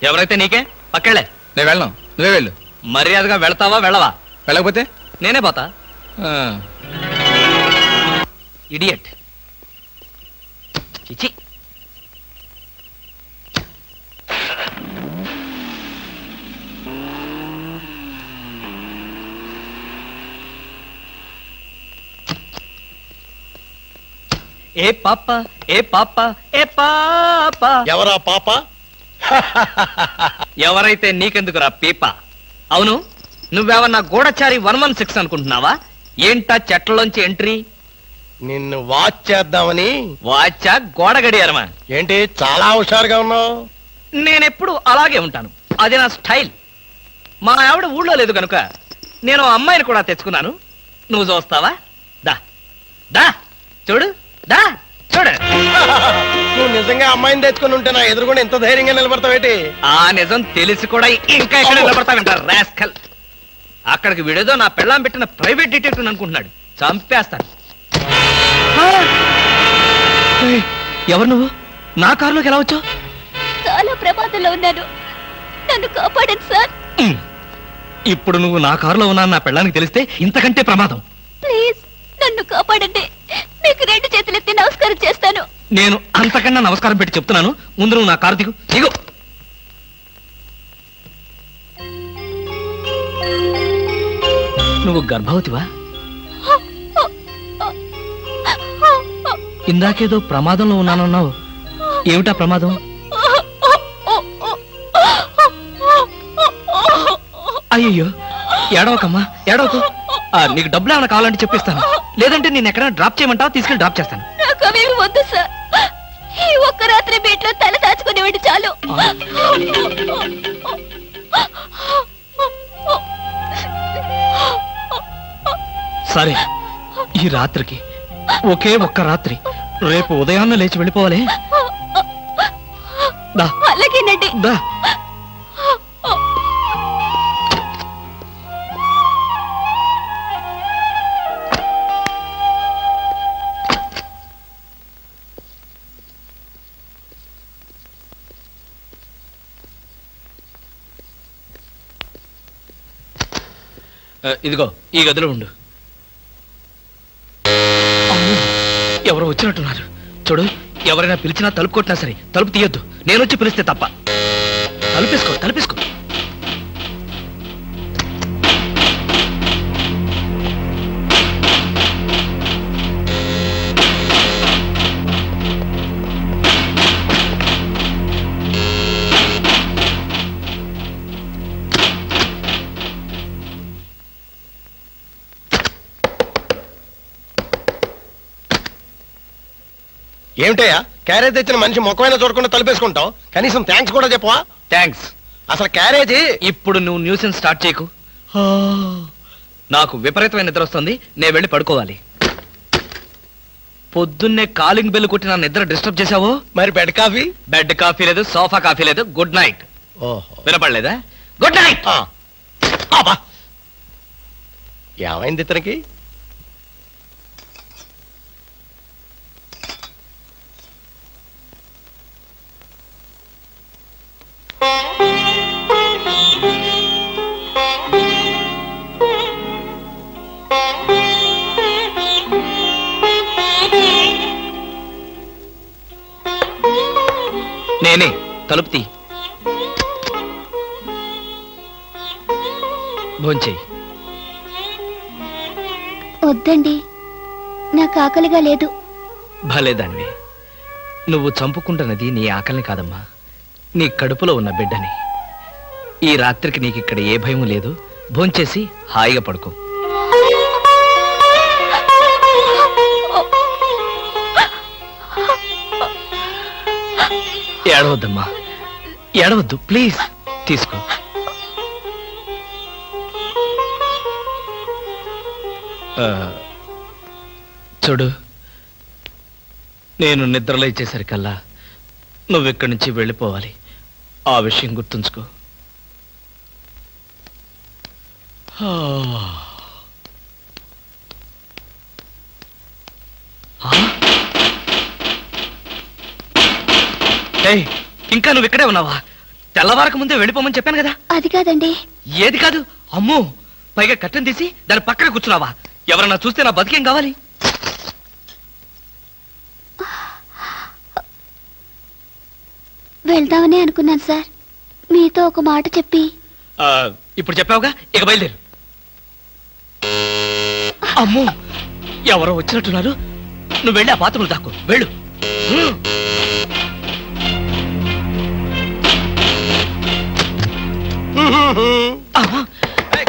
ఎవరైతే నీకే, పక్కెళ్ళే. నేను వెళ్ళను, నువ్వే వెళ్ళు. మర్యాదగా వెళ్తావా వెళ్ళవా? వెళ్ళకపోతే నేనే పోతా. ఆ, ఇడియట్. చిచి. ఏ పాప, ఏ పాప, ఏ పాప. ఎవరా పాప? ఎవరైతే నీకెందుకురా పీప? అవును, నువ్వేమన్నా గూఢచారి 116 అనుకుంటున్నావా? ఏంటా చెట్లలోంచి ఎంట్రీ? నిన్ను వాచ్ చేద్దామని. వాచా గోడ గడియారమా? ఏంటి చాలా హుషారుగా ఉన్నావు? నేనెప్పుడు అలాగే ఉంటాను, అది నా స్టైల్. మా ఆవిడ ఊళ్ళో లేదు కనుక నేను అమ్మాయిని కూడా తెచ్చుకున్నాను. నువ్వు చూస్తావా? దా దా చూడు, దా చూడు. నువ్వు నిజంగా అమ్మాయిని తెచ్చుకుని ఉంటే నా ఎదురుకుండా ఎంత ధైర్యంగా నిలబడతావేటి? ఆ నిజం తెలిసి కూడా ఇంకా ఎక్కడ నిలబడతావంటారు రాస్కల్. అక్కడికి విడేదో నా పెళ్ళాం పెట్టిన ప్రైవేట్ డిటెక్టివ్ అనుకుంటున్నాడు. చంపేస్తాను. ఏయ్, ఎవరు నువ్వు? నా కారులోకి ఎలా వచ్చావు? చాలా ప్రమాదంలో ఉన్నాను, నన్ను కాపాడండి సార్. ఇప్పుడు నువ్వు నా కారులో ఉన్నా నా పెళ్ళానికి తెలిస్తే ఇంతకంటే ప్రమాదం. ప్లీజ్ నన్ను కాపాడండి, మీకు 2 చేతులెత్తి నమస్కారం చేస్తాను. నేను అంతకన్నా నమస్కారం పెట్టి చెప్తున్నాను, ముందు నువ్వు నా కారు దిగు. దిగు. నువ్వు గర్భవతివా? ఇందాకేదో ప్రమాదంలో ఉన్నానన్నావు. ఏమిటా ప్రమాదం? అయ్యయ్యో, ఏడవకమ్మా, ఏడవకు. నీకు డబ్బులు ఏమైనా కావాలంటే చెప్పిస్తాను, లేదంటే నేను ఎక్కడైనా డ్రాప్ చేయమంటావా? తీసుకెళ్ళి డ్రాప్ చేస్తాను. నాకు అవేమి వద్దు సార్, ఈ ఒక్క రాత్రి బీట్లో తల దాచుకునేవాడి చాలు. సరే, ఈ రాత్రికి ఒకే ఒక్క రాత్రి, రేపు ఉదయాన్నే లేచి వెళ్ళిపోవాలి. దా అలాగేనండి. దా. ఇదిగో ఈ గదిలో ఉండు. అమ్మో, ఎవరో వచ్చినట్టున్నారు. చూడు, ఎవరైనా పిలిచినా తలుపు కొట్టినా సరే తలుపు తీయొద్దు. నేను వచ్చి పిలిస్తే తప్ప. తలుపేసుకో, తలుపేసుకో. ఏమిటయ్యా, క్యారేజ్ తెచ్చిన మనిషి ముఖమైనా చూడకుండా తలుపేసుకుంటావు? కనీసం థ్యాంక్స్ కూడా చెప్పవా? థ్యాంక్స్. అసలు క్యారేజీ. ఇప్పుడు నువ్వు న్యూసెన్స్ స్టార్ట్ చేయకు. నాకు విపరీతమైన నిద్ర వస్తుంది, నేను వెళ్ళి పడుకోవాలి. పొద్దున్నే కాలింగ్ బెల్ కొట్టి నా నిద్ర డిస్టర్బ్ చేశావో. మరి బెడ్ కాఫీ? బెడ్ కాఫీ లేదు, సోఫా కాఫీ లేదు. Good night. ఓహో, వినపడలేదా? Good night. ఏమైంది ఇతనికి? తలుపు తీ. భోంచేయి. వద్దండి, నాకు ఆకలిగా లేదు. భలేదానివి. నువ్వు చంపుకుంటున్నది నీ ఆకలిని కాదమ్మా, నీ కడుపులో ఉన్న బిడ్డని. ఈ రాత్రికి నీకు ఇక్కడ ఏ భయం లేదు. భోంచేసి హాయిగా పడుకో. ఏడవద్దమ్మా, ఏడవద్దు ప్లీజ్. తీసుకో. చూడు, నేను నిద్రలేచేసరికల్లా నువ్వెక్కడి నుంచి వెళ్ళిపోవాలి. ఆ విషయం గుర్తుంచుకో. ఏయ్, ఇంకా నువ్వు ఇక్కడే ఉన్నావా? తెల్లవారక ముందే వెళ్ళిపోమని చెప్పాను కదా. అది కాదండి. ఏది కాదు? అమ్మో, పైగా కట్టెను తీసి దాని పక్కన కూర్చున్నావా? ఎవరన్నా చూస్తే నా బతికేం కావాలి? వెళ్దామని అనుకున్నాను సార్, మీతో ఒక మాట చెప్పి. ఇప్పుడు చెప్పావుగా, ఇక బయలుదేరు. అమ్మో, ఎవరో వచ్చినట్టున్నారు. నువ్వు వెళ్ళి ఆ పాత్రలు దాక్కో. వెళ్ళు.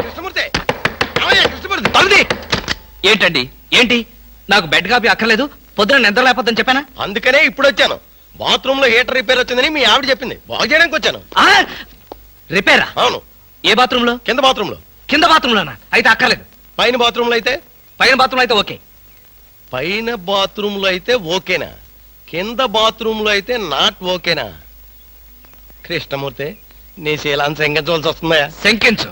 కృష్ణమూర్తి, కృష్ణమూర్తి, తలుది. ఏంటండి? ఏంటి? నాకు బెడ్ కాపీ అక్కర్లేదు, పొద్దున నిద్ర లేకపోద్దని చెప్పానా? అందుకనే ఇప్పుడు వచ్చాను. బాత్రూమ్ లో హీటర్ రిపేర్ వచ్చిందని మీ ఆవిడ చెప్పింది, బాగు చేయడానికి వచ్చాను. రిపేరా? అవును. ఏ బాత్రూమ్ లో? కింద బాత్రూమ్ లో. కింద బాత్రూమ్ లోనా? అయితే అక్కర్లేదు. పైన బాత్రూమ్ లో అయితే? పైన బాత్రూమ్ అయితే ఓకే. పైన బాత్రూమ్ లో అయితే ఓకేనా? కింద బాత్రూమ్ లో అయితే నాట్ ఓకేనా? కృష్ణమూర్తి, నీ శీలాన్ని శంకించవలసి వస్తుందా? శంకించు.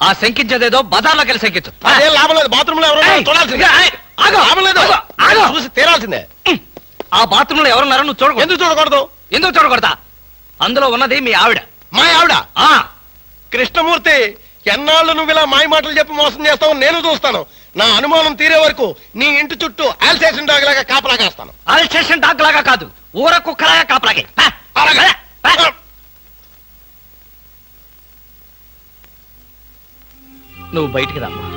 ఆ శంకించేదేదో బజార్లోకి వెళ్ళి శంకించు. అదే లాభం లేదు. బాత్రూమ్ లో ఎవరు చూడాల్సిందే. లాభం లేదు. చూసి తీరాల్సిందే. ఆ బాత్రూమ్ లో ఎవరున్నారో నువ్వు చూడకూడదు. ఎందుకు చూడకూడదు? ఎందుకు చూడకూడదా? అందులో ఉన్నది మీ ఆవిడ. మా ఆవిడ? కృష్ణమూర్తి, ఎన్నాళ్ళు నువ్వు ఇలా మాయ మాటలు చెప్పి మోసం చేస్తావు నేను చూస్తాను. నా అనుమానం తీరే వరకు నీ ఇంటి చుట్టూ ఆల్సేషన్ డాగ్ లాగా కాపలా కాస్తాను. ఆల్సేషన్ డాగ్ లాగా కాదు, ఊర కుక్కలాగా కాపలాగే. నువ్వు బయటికి రామ్మా.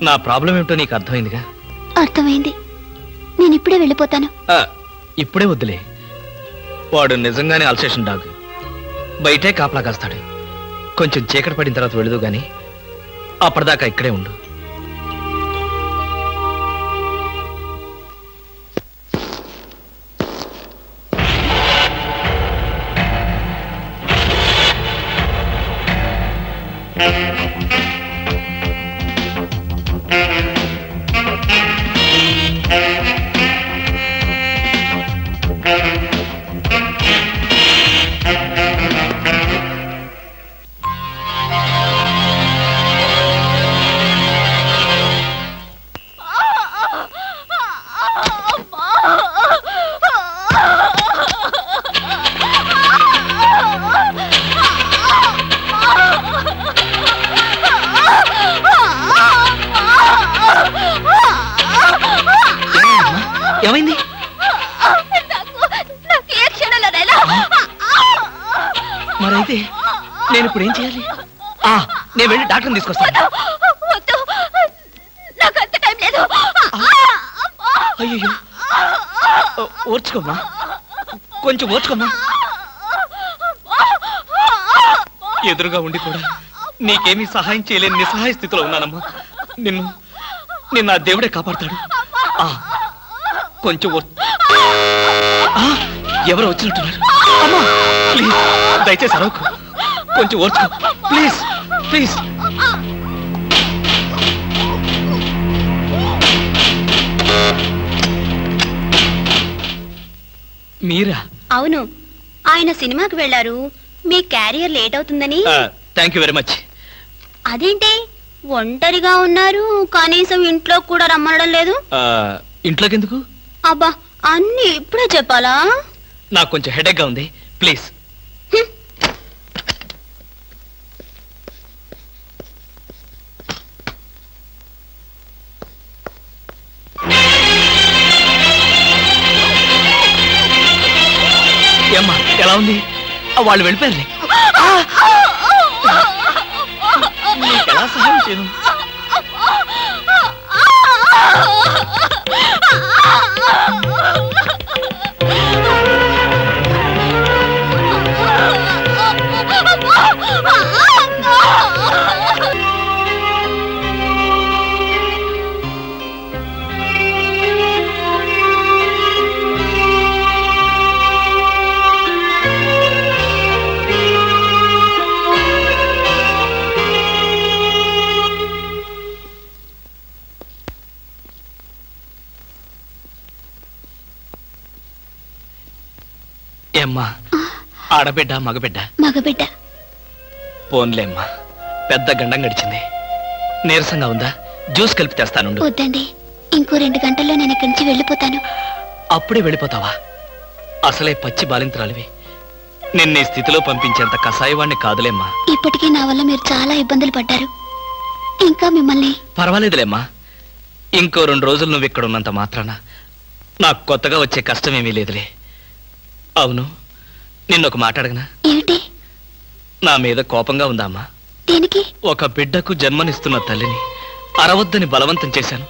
నా ప్రాబ్లం ఏమిటో నీకు అర్థమైందిగా? అర్థమైంది. నేను ఇప్పుడే వెళ్ళిపోతాను. ఇప్పుడే వద్దులే. వాడు నిజంగానే అల్సేషన్ డాగ్. బయటే కాపలా కాస్తాడు. కొంచెం చీకటి పడిన తర్వాత వెళదు గాని అప్పటిదాకా ఇక్కడే ఉండు. ఏమైంది? మరైతే నేను ఇప్పుడు ఏం చేయాలి? నేను వెళ్ళి డాక్టర్ని తీసుకొస్తాను. అయ్యో, ఓర్చుకోమ్మా, కొంచెం ఓర్చుకోమ్మా. ఎదురుగా ఉండి కూడా నీకేమీ సహాయం చేయలేని నిస్సహాయ స్థితిలో ఉన్నానమ్మా. నిన్ను ఆ దేవుడే కాపాడతాడు. కొంచెం ఎవరో వచ్చినట్టున్నారు. అమ్మా, ప్లీజ్ దయచేసి అరవకు. కొంచెం ఓర్చుకో ప్లీజ్ ప్లీజ్. మీరా? అవును, ఆయన సినిమాకి వెళ్ళారు. మీ క్యారియర్ లేట్ అవుతుందని. Thank you very much. అదేంటి ఒంటరిగా ఉన్నారు? కనీసం ఇంట్లో కూడా రమ్మనడం లేదు. ఇంట్లోకి ఎందుకు? అబ్బా, అన్ని ఇప్పుడే చెప్పాలా? నాకు కొంచెం హెడేక్ గా ఉంది, ప్లీజ్. ఏమ్మా ఎలా ఉంది? వాళ్ళు వెళ్ళిపోయారులే. నీకు ఎలా సహాయం చేయను? ఏమ్మా ఆడబిడ్డ మగబిడ్డ? మగబిడ్డ. పోన్లేమ్మా, పెద్ద గండం గడిచింది. నీరసంగా ఉందా? జ్యూస్ కలిపి తెస్తానుండు. వద్దండి, ఇంకో 2 గంటల్లో నేను ఇక్కడి నుంచి వెళ్ళిపోతాను. అప్పుడే వెళ్ళిపోతావా? అసలే పచ్చి బాలింత్రాలివి. నిన్న ఈ స్థితిలో పంపించేంత కసాయవాణ్ణి కాదులేమ్మా. ఇప్పటికీ నా వల్ల మీరు చాలా ఇబ్బందులు పడ్డారు. ఇంకా మిమ్మల్ని... పర్వాలేదులేమ్మా, ఇంకో 2 రోజులు నువ్వు ఇక్కడ ఉన్నంత మాత్రాన నాకు కొత్తగా వచ్చే కష్టమేమీ లేదులే. అవును, నిన్నొక మాట అడగనా? ఏమిటి? నా మీద కోపంగా ఉందా అమ్మా? దేనికి? ఒక బిడ్డకు జన్మనిస్తున్న తల్లిని అరవద్దని బలవంతం చేశాను.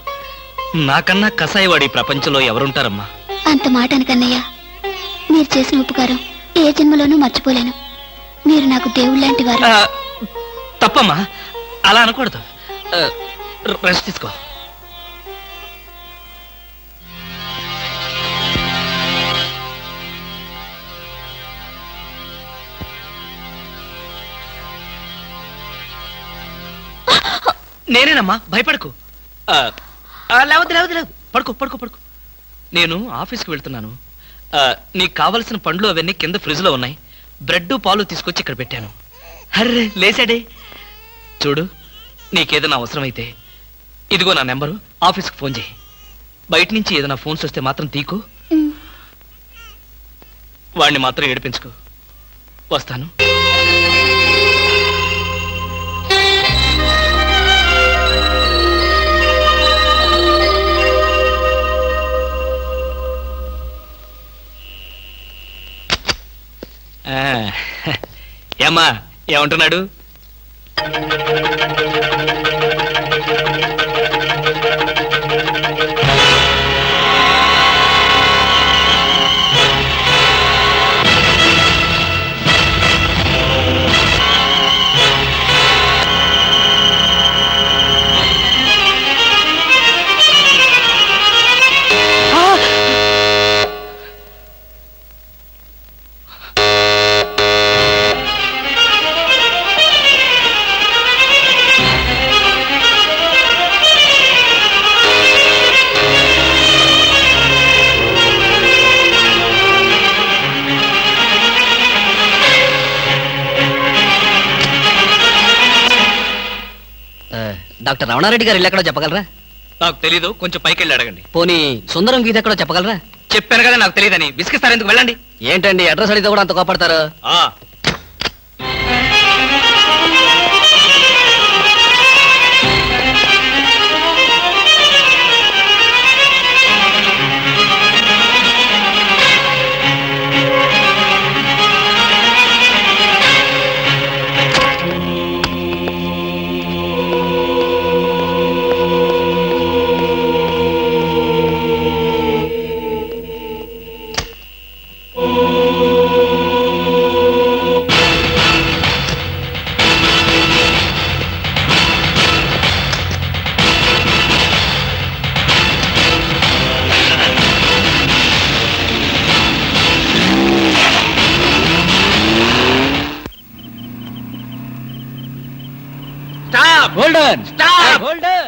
నాకన్నా కసాయివాడి ప్రపంచంలో ఎవరుంటారమ్మా? అంత మాట అనకన్నయ్య. మీరు చేసిన ఉపకారం ఏ జన్మలోనూ మర్చిపోలేను. మీరు నాకు దేవుళ్ళంటి వారు. తప్పమ్మా, అలా అనకూడదు. రెస్ట్ తీసుకో. నేనేనమ్మా, భయపడకు. లేవద్దు లేవద్దు లేవద్దు, పడుకో పడుకో పడుకో. నేను ఆఫీస్కి వెళ్తున్నాను. నీకు కావలసిన పండ్లు అవన్నీ కింద ఫ్రిడ్జ్లో ఉన్నాయి. బ్రెడ్ పాలు తీసుకొచ్చి ఇక్కడ పెట్టాను. హర్రే లేసాడే. చూడు, నీకేదైనా అవసరమైతే ఇదిగో నా నెంబరు, ఆఫీస్కి ఫోన్ చేయి. బయట నుంచి ఏదైనా ఫోన్స్ వస్తే మాత్రం తీకు. వాడిని మాత్రం ఏడిపించుకో. వస్తాను. ఏమ్మా, ఏమంటున్నాడు? డాక్టర్ రమణారెడ్డి గారు ఎక్కడో చెప్పగలరా? నాకు తెలీదు, కొంచెం పైకి వెళ్ళి అడగండి. పోనీ సుందరం గీత ఎక్కడో చెప్పగలరా? చెప్పాను కదా నాకు తెలియదని. విసిగిస్తారు ఎందుకు? వెళ్ళండి. ఏంటండి అడ్రస్ అడిగితే కూడా అంత కోపడతారు?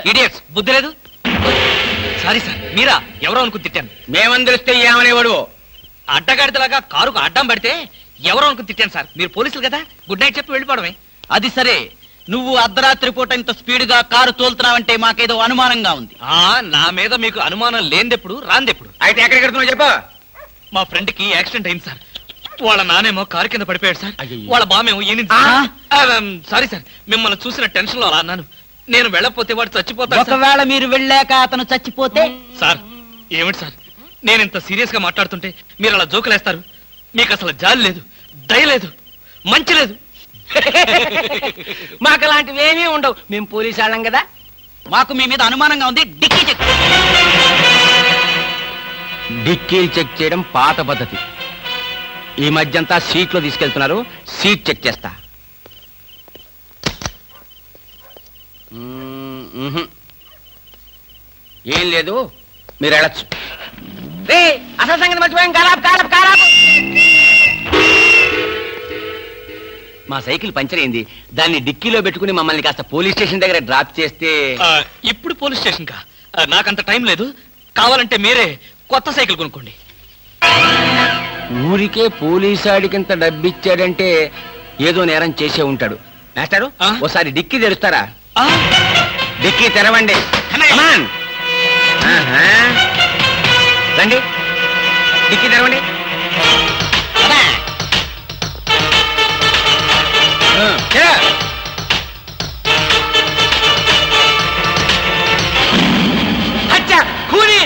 ఇడియట్స్, బుద్ధి లేదు. సారీ సార్, మీరా? ఎవరో అనుకుని తిట్టాను. మేమందరిస్తే ఏమనేవాడు? అడ్డగాడిదలాగా కారుకు అడ్డం పడితే ఎవరో అనుకుని తిట్టాను సార్. మీరు పోలీసులు కదా, గుడ్ నైట్ చెప్పి వెళ్ళిపోవడమే. అది సరే, నువ్వు అర్ధరాత్రి పూట ఇంత స్పీడ్ గా కారు తోలుతున్నావంటే మాకేదో అనుమానంగా ఉంది. నా మీద మీకు అనుమానం లేనిదెప్పుడు, రాందెప్పుడు? అయితే ఎక్కడికి వెళ్తున్నావు చెప్పు. మా ఫ్రెండ్ కి యాక్సిడెంట్ అయింది సార్. వాళ్ళ నానేమో కారు కింద పడిపోయాడు సార్. వాళ్ళ బామేమో సారీ సార్, మిమ్మల్ని చూసిన టెన్షన్ లో అలా అన్నాను. నేను వెళ్ళకపోతే వాడు చచ్చిపోతాడు. ఒకవేళ మీరు వెళ్ళాక అతను చచ్చిపోతే? సార్ ఏమిటి సార్, నేను ఇంత సీరియస్ గా మాట్లాడుతుంటే మీరు అలా జోకులేస్తారు? మీకు అసలు జాలి లేదు, దయ లేదు, మంచి లేదు. మాకు అలాంటివి ఏమీ ఉండవు, మేము పోలీసు వాళ్ళం కదా. మాకు మీ మీద అనుమానంగా ఉంది. Dicky check. డిక్కీలు చెక్ చేయడం పాత పద్ధతి. ఈ మధ్యంతా సీట్లో తీసుకెళ్తున్నారు, సీట్ చెక్ చేస్తా. ఏం లేదు, మీరు వెళ్ళచ్చు. అసలు సంగతి మర్చిపోయాం. కారాపు. మా సైకిల్ పంచర్ అయింది, దాన్ని డిక్కీలో పెట్టుకుని మమ్మల్ని కాస్త పోలీస్ స్టేషన్ దగ్గర డ్రాప్ చేస్తే. ఇప్పుడు పోలీస్ స్టేషన్ కా? నాకంత టైం లేదు. కావాలంటే మీరే కొత్త సైకిల్ కొనుక్కోండి. ఊరికే పోలీసాడికింత డబ్బిచ్చాడంటే ఏదో నేరం చేసే ఉంటాడు. మాస్టారు, ఓసారి డిక్కీ తెరుస్తారా? డిక్కీ తెరవండి. Come on. రండి, డిక్కీ తెరవండి. కూని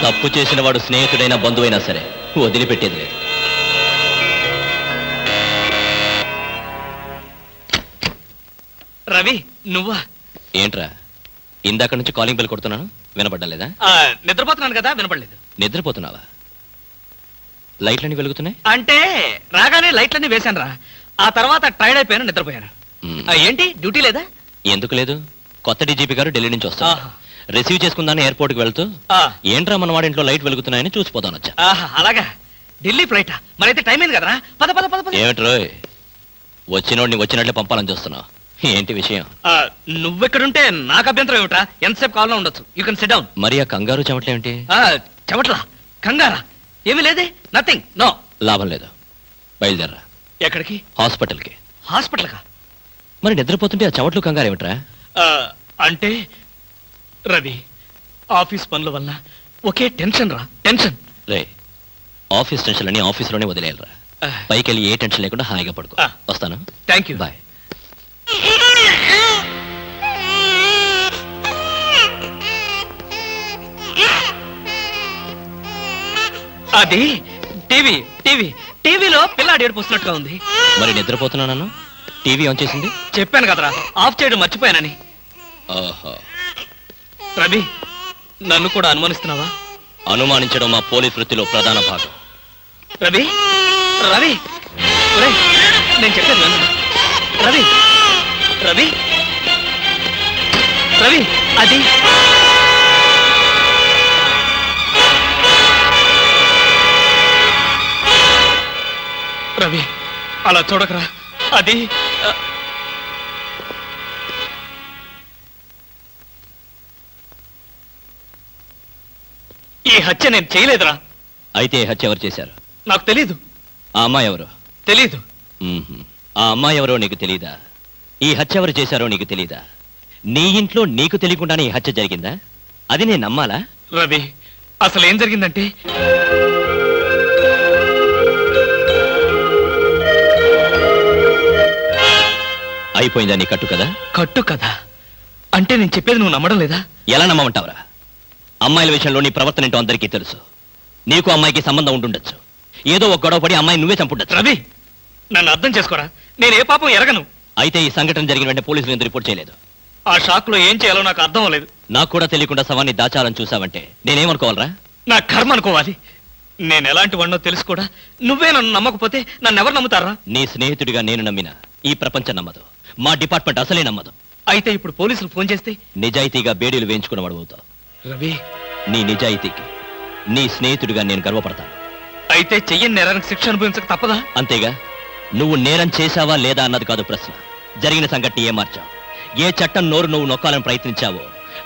తప్పు చేసిన వాడు స్నేహితుడైనా బంధువైనా సరే వదిలిపెట్టేది లేదు. రవి, నువ్వా? ఏంట్రా ఇందాక నుంచి కాలింగ్ బెల్ కొడుతున్నాను, వినపడ్డం లేదా? నిద్రపోతున్నాను కదా, వినపడలేదు. నిద్రపోతున్నావా? లైట్లన్నీ వెలుగుతున్నాయి. అంటే రాగానే లైట్లన్నీ వేశాను రా. ఆ తర్వాత టైర్డ్ అయిపోయాను, నిద్రపోయాను. ఏంటి డ్యూటీ లేదా? ఎందుకు లేదు, కొత్త డీజీపీ గారు ఢిల్లీ నుంచి వస్తారు. రిసీవ్ చేసుకుందాన్ని ఎయిర్పోర్ట్ కి వెళ్తూ ఏంట్రా మన వాడింట్లో లైట్ వెలుగుతున్నాయని చూసిపోతాను వచ్చా. అలాగా, ఢిల్లీ ఫ్లైటా? మరైతే టైం అయింది కదరా. పద పద పద పద. ఏమిట్రో వచ్చినోడిని వచ్చినట్లే పంపాలని చూస్తున్నావు, ఏంటి విషయం? నువ్వెక్కడుంటే నాకు అభ్యంతరం ఏమిట్రా? ఎంతసేపు కావాలో ఉండొచ్చు. You can SIT down. మరి ఆ కంగారు చెమట్లేమిటి? చెమట్లా? కంగారా? ఏమీ లేదే, నథింగ్, నో. లాభం లేదు, బయలుదేరరా. ఎక్కడికి? హాస్పిటల్కి. హాస్పిటల్ కా? మరి నిద్రపోతుంటే ఆ చెమట్లు కంగారు ఏమిట్రా? అంటే రవి, ఆఫీస్ పనుల వల్ల ఒకే టెన్షన్ రా, టెన్షన్. రే, ఆఫీస్ టెన్షన్ అని ఆఫీస్లోనే వదిలేయాలరా. పైకి వెళ్ళి ఏ టెన్షన్ లేకుండా హాయిగా పడుకో. వస్తాను. Thank you. బాయ్. అది టీవీ టీవీ టీవీలో పిల్లాడు ఏడుపు వస్తున్నట్టుగా ఉంది. మరి నిద్రపోతున్నాను, టీవీ ఆన్ చేసింది. చెప్పాను కదరా, ఆఫ్ చేయడం మర్చిపోయానని. ఓహో, రవి, నన్ను కూడా అనుమానిస్తున్నావా? అనుమానించడం మా పోలీస్ వృత్తిలో ప్రధాన భాగం. రవి, రవి, ఒరేయ్, నేను చెప్పేది విను. రవి, రవి, రవి, అది రవి, అలా చూడకరా. అది ఈ హత్య నేను చేయలేదురా. అయితే ఈ హత్య ఎవరు చేశారు? నాకు తెలీదు. ఆ అమ్మాయి ఎవరు? తెలీదు. ఆ అమ్మాయి ఎవరో నీకు తెలీదా? ఈ హత్య ఎవరు చేశారో నీకు తెలీదా? నీ ఇంట్లో నీకు తెలియకుండానే ఈ హత్య జరిగిందా? అది నేను నమ్మాలా? రవి, అసలు ఏం జరిగిందంటే, అయిపోయిందా నీ కట్టు కదా? కట్టు కదా అంటే నేను చెప్పేది నువ్వు నమ్మడం లేదా? ఎలా నమ్మమంటావురా? అమ్మాయిల విషయంలో నీ ప్రవర్తన ఏంటో అందరికీ తెలుసు. నీకు అమ్మాయికి సంబంధం ఉంటుండొచ్చు. ఏదో ఒక గొడవ పడి అమ్మాయి నువ్వే చంపుండొచ్చు. రవి, నన్ను అర్థం చేసుకోరా. నేను ఏ పాపం ఎరగను. అయితే ఈ సంఘటన జరిగిన వెంటనే పోలీసులు ఎందుకు రిపోర్ట్ చేయలేదు? ఆ షాక్ లో ఏం చేయాలో నాకు అర్థం అవ్వలేదు. నాకు కూడా తెలియకుండా శవాన్ని దాచాలని చూసావంటే నేనేమనుకోవాలరా? నా కర్మ అనుకోవాలి. నేను ఎలాంటి వాడినో తెలుసు కూడా నువ్వే నన్ను నమ్మకపోతే నన్ను ఎవరు నమ్ముతారా? నీ స్నేహితుడిగా నేను నమ్మిన ఈ ప్రపంచం నమ్మదు. మా డిపార్ట్మెంట్ అసలే నమ్మదు. అయితే ఇప్పుడు పోలీసులు ఫోన్ చేస్తే నిజాయితీగా బేడీలు వేయించుకున్నవాడు అవుతావు. రవి, నీ నిజాయితీకి నీ స్నేహితుడిగా నేను గర్వపడతాను. అయితే చెయ్యని నేరానికి శిక్ష అనుభవించక తప్పదా? అంతేగా. నువ్వు నేరం చేశావా లేదా అన్నది కాదు ప్రశ్న. జరిగిన సంఘటన ఏం మార్చావు? ఏ చట్టం నోరు నువ్వు నొక్కాలని ప్రయత్నించావో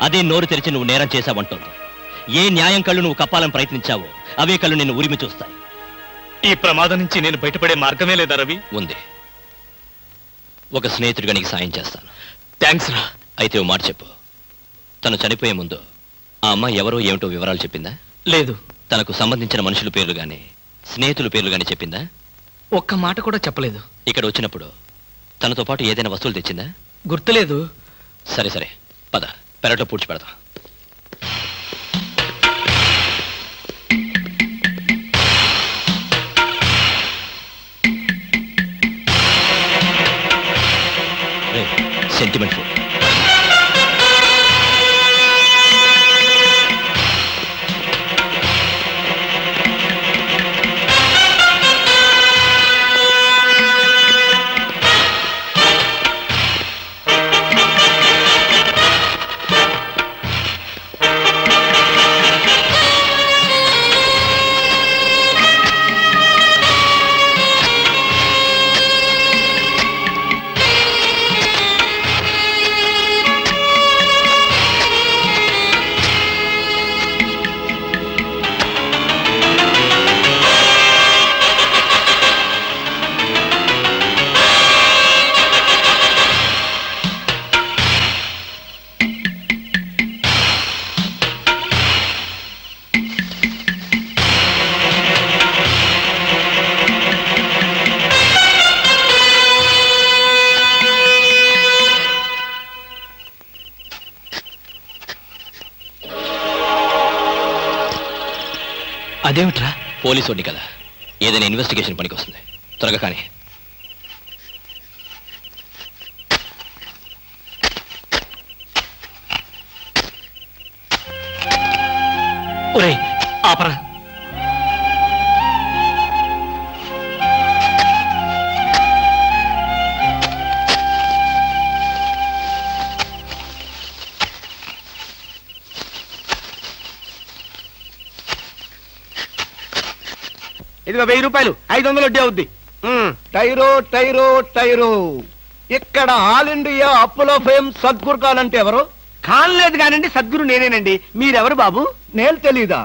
అదే నోరు తెరిచి నువ్వు నేరం చేశావంటోంది. ఏ న్యాయం కళ్ళు నువ్వు కప్పాలని ప్రయత్నించావో అవే కళ్ళు నిన్ను ఉరిమి చూస్తాయి. ఈ ప్రమాదం నుంచి నేను బయటపడే మార్గమే లేదా రవి? ఉంది. ఒక స్నేహితుడిగా నీకు సాయం చేస్తాను. థ్యాంక్స్ రా. అయితే ఓ మాట చెప్పు. తను చనిపోయే ముందు ఆ అమ్మాయి ఎవరో ఏమిటో వివరాలు చెప్పిందా? లేదు. తనకు సంబంధించిన మనుషుల పేర్లు గాని స్నేహితుల పేర్లు గాని చెప్పిందా? ఒక్క మాట కూడా చెప్పలేదు. ఇక్కడ వచ్చినప్పుడు తనతో పాటు ఏదైనా వస్తువులు తెచ్చిందా? గుర్తులేదు. సరే సరే, పద, పెరట్లో పూడ్చి పెడతాం. Sentiment food. అదేమిట్రా? పోలీసు వాడిని కదా, ఏదైనా ఇన్వెస్టిగేషన్ పనికి వస్తుంది. త్వరగా కానీ. ఒరే ఆపరా. ఇదిగో 1000 రూపాయలు, 500 వడ్డీ అవుద్ది. టైరో టైరో టైరో. ఇక్కడ ఆల్ ఇండియా అప్పులో ఫేమ్ సద్గురు ఖాన్ అంటే ఎవరు? ఖాన్ లేదు కానండి, సద్గురు నేనేనండి. మీరెవరు బాబు? నేను తెలీదా?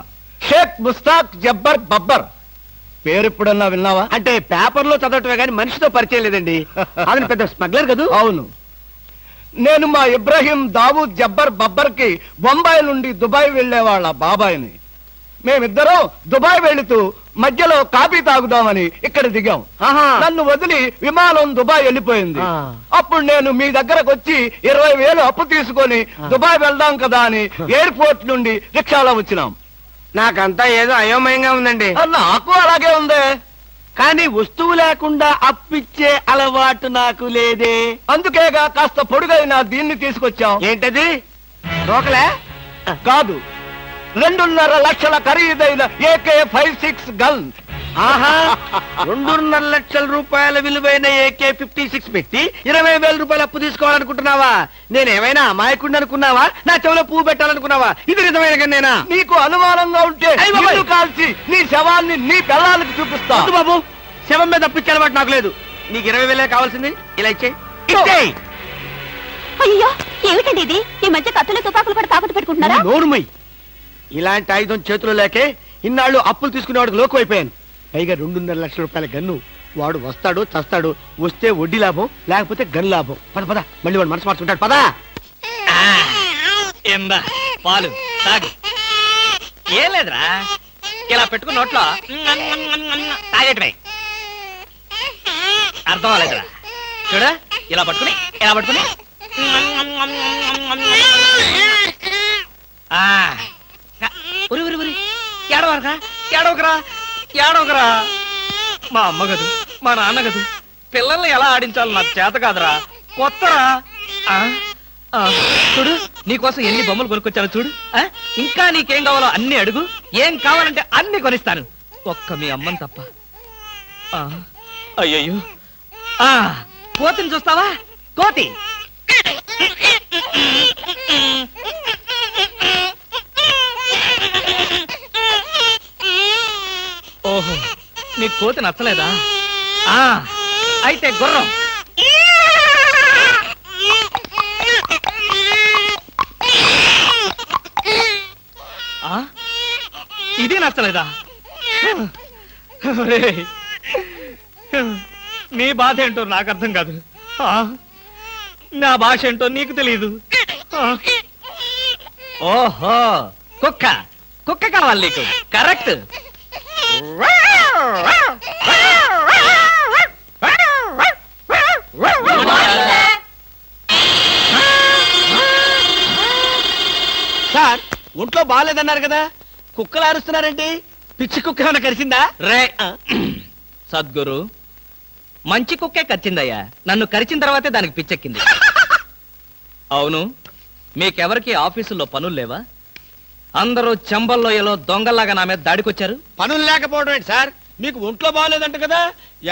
షేక్ ముస్తాక్ జబ్బర్ బబ్బర్. పేరు ఎప్పుడన్నా విన్నావా? అంటే పేపర్లో చదవటమే కానీ మనిషితో పరిచయం లేదండి. ఆయన పెద్ద స్మగ్లర్ కదా. అవును. నేను మా ఇబ్రాహీం దావూద్ జబ్బర్ బబ్బర్ కి బొంబాయి నుండి దుబాయ్ వెళ్లేవాళ్ళ బాబాయిని. మేమిద్దరం దుబాయ్ వెళుతూ మధ్యలో కాఫీ తాగుదామని ఇక్కడ దిగాం. నన్ను వదిలి విమానం దుబాయ్ వెళ్ళిపోయింది. అప్పుడు నేను మీ దగ్గరకు వచ్చి 20,000 అప్పు తీసుకొని దుబాయ్ వెళ్దాం కదా అని ఎయిర్పోర్ట్ నుండి రిక్షాలో వచ్చినాం. నాకంతా ఏదో అయోమయంగా ఉందండి. నాకు అలాగే ఉంది. కానీ వస్తువు లేకుండా అప్పిచ్చే అలవాటు నాకు లేదే. అందుకేగా కాస్త పొడుగైన దీన్ని తీసుకొచ్చాం. ఏంటది? రోకలే కాదు, 2.5 లక్షల ఖరీదైన AK-56 గన్. ఆహా, 2.5 లక్షల రూపాయల విలువైన AK-56 పెట్టి 20,000 రూపాయలు అప్పు తీసుకోవాలనుకుంటున్నావా? నేనేమైనా అమాయకుడిని అనుకున్నావా? నా చెవులో పువ్వు పెట్టాలనుకున్నావా? ఇది నిజమైన గన్నేనా? నీకు అనుమానంగా ఉంటే కాల్చి నీ శవాన్ని నీ పిల్లలకి చూపిస్తా. బాబు, శవం మీద అప్పిచ్చే అలవాటు నాకు లేదు. నీకు 20,000 కావాల్సింది, ఇలా ఇచ్చేయి. అయ్యో, ఏమిటండి ఇది? ఈ మధ్య కత్తులు తుపాకులు కూడా తాకట్టు పెట్టుకుంటున్నారా? నోరుమై. ఇలాంటి ఆయుధం చేతిలో లేకే ఇన్నాళ్ళు అప్పులు తీసుకునేవాడికి లోకు అయిపోయాను. పైగా 2.5 లక్షల రూపాయల గన్ను. వాడు వస్తాడు చస్తాడు. వస్తే వడ్డీ లాభం, లేకపోతే గన్ లాభం. పద పద, మళ్ళీ వాడు మనసు మార్చుకుంటాడు. పదా ఏందా పాలు తాగు. ఏం లేదురా, ఇలా పెట్టుకున్న నోట్లో తాగేటమే. అర్థం అవ్వలేదురా. చూడ, ఇలా పట్టుకుని ఏడవకరా. మా అమ్మ గదు, మా నాన్న గదు, పిల్లల్ని ఎలా ఆడించాలో నాకు చేత కాదురా. కొత్తరా. చూడు, నీకోసం ఎన్ని బొమ్మలు కొనుక్కొచ్చాను చూడు. ఇంకా నీకేం కావాలో అన్ని అడుగు. ఏం కావాలంటే అన్ని కొనిస్తాను, ఒక్క మీ అమ్మని తప్ప. అయ్యయ్యో, కోతిని చూస్తావా? కోతి. ఓహో, నీ కోతి నచ్చలేదా? అయితే గుర్రం. ఇది నచ్చలేదా? ఒరేయ్, నీ బాధ ఏంటో నాకు అర్థం కాదు. నా భాష ఏంటో నీకు తెలియదు. ఓహో, కుక్క కుక్క కావాలి నీకు. కరెక్ట్. సార్, ఒంట్లో బాగాలేదన్నారు కదా, కుక్కలు అరుస్తున్నారేంటి? పిచ్చి కుక్క ఏమైనా కరిచిందా? రే సద్గురు, మంచి కుక్కే కరిచిందయ్యా. నన్ను కరిచిన తర్వాతే దానికి పిచ్చెక్కింది. అవును, మీకెవరికి ఆఫీసుల్లో పనులు లేవా? అందరూ చెంబల్లోయలో దొంగల్లాగా నా మీద దాడికొచ్చారు. పనులు లేకపోవడం ఏంటి సార్? మీకు ఒంట్లో బాగలేదంట కదా,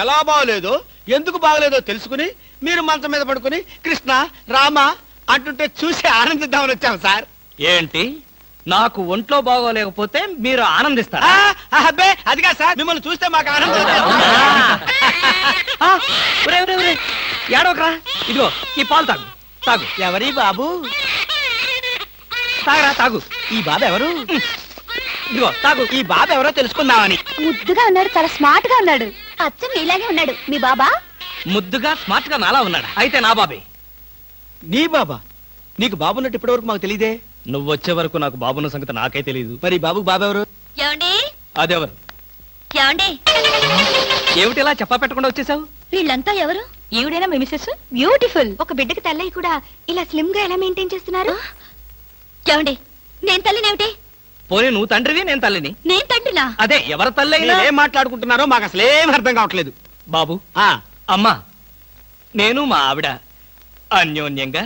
ఎలా బాగలేదో ఎందుకు బాగలేదో తెలుసుకుని మీరు మంచం మీద పడుకుని కృష్ణ రామ అంటుంటే చూసి ఆనందిద్దామని వచ్చాం సార్. ఏంటి, నాకు ఒంట్లో బాగోలేకపోతే మీరు ఆనందిస్తారా? అబ్బే అదిగా సార్, మిమ్మల్ని చూస్తే మాకు ఆనందం. ఏడవకరా, ఇదిగో ఈ పాలు తాగు. తాగు. ఎవరి బాబు? తాగరా, తాగు. ఈ బాబు ఎవరు? ఇదిగో తాగు. ఈ బాబు ఎవరో తెలుసుకుందామని. ముద్దుగా ఉన్నాడు, చాలా స్మార్ట్ గా ఉన్నాడు. అచ్చం మీలాగే ఉన్నాడు. మీ బాబా? ముద్దుగా స్మార్ట్ గా నాలా ఉన్నాడా? అయితే నా బాబే. నీ బాబా? నీకు బాబున్నట్టు ఇప్పటి వరకు మాకు తెలియదే. నువ్వు వచ్చే వరకు నాకు బాబున్న సంగతి నాకే తెలియదు. మరి బాబుకు బాబు ఎవరు? ఏమండి అదెవరు? ఏమండి, ఏమిటి ఇలా చెప్పా పెట్టకుండా వచ్చేసావు? వీళ్ళంతా ఎవరు? ఈవిడైనా మీ మిసెస్? బ్యూటిఫుల్. ఒక బిడ్డకి తల్లయి కూడా ఇలా స్లిమ్ గా ఎలా మెయింటైన్ చేస్తున్నారు? ఏమండి, నేను తల్లినేమిటి? పోనీ నువ్వు తండ్రివి, నేను తల్లిని. నేను తండ్రినా? అదే, ఎవరి తల్లి అయినా. ఏం మాట్లాడుకుంటున్నారో మాకు అసలు ఏం అర్థం కావట్లేదు. బాబు, అమ్మా, నేను మా ఆవిడ అన్యోన్యంగా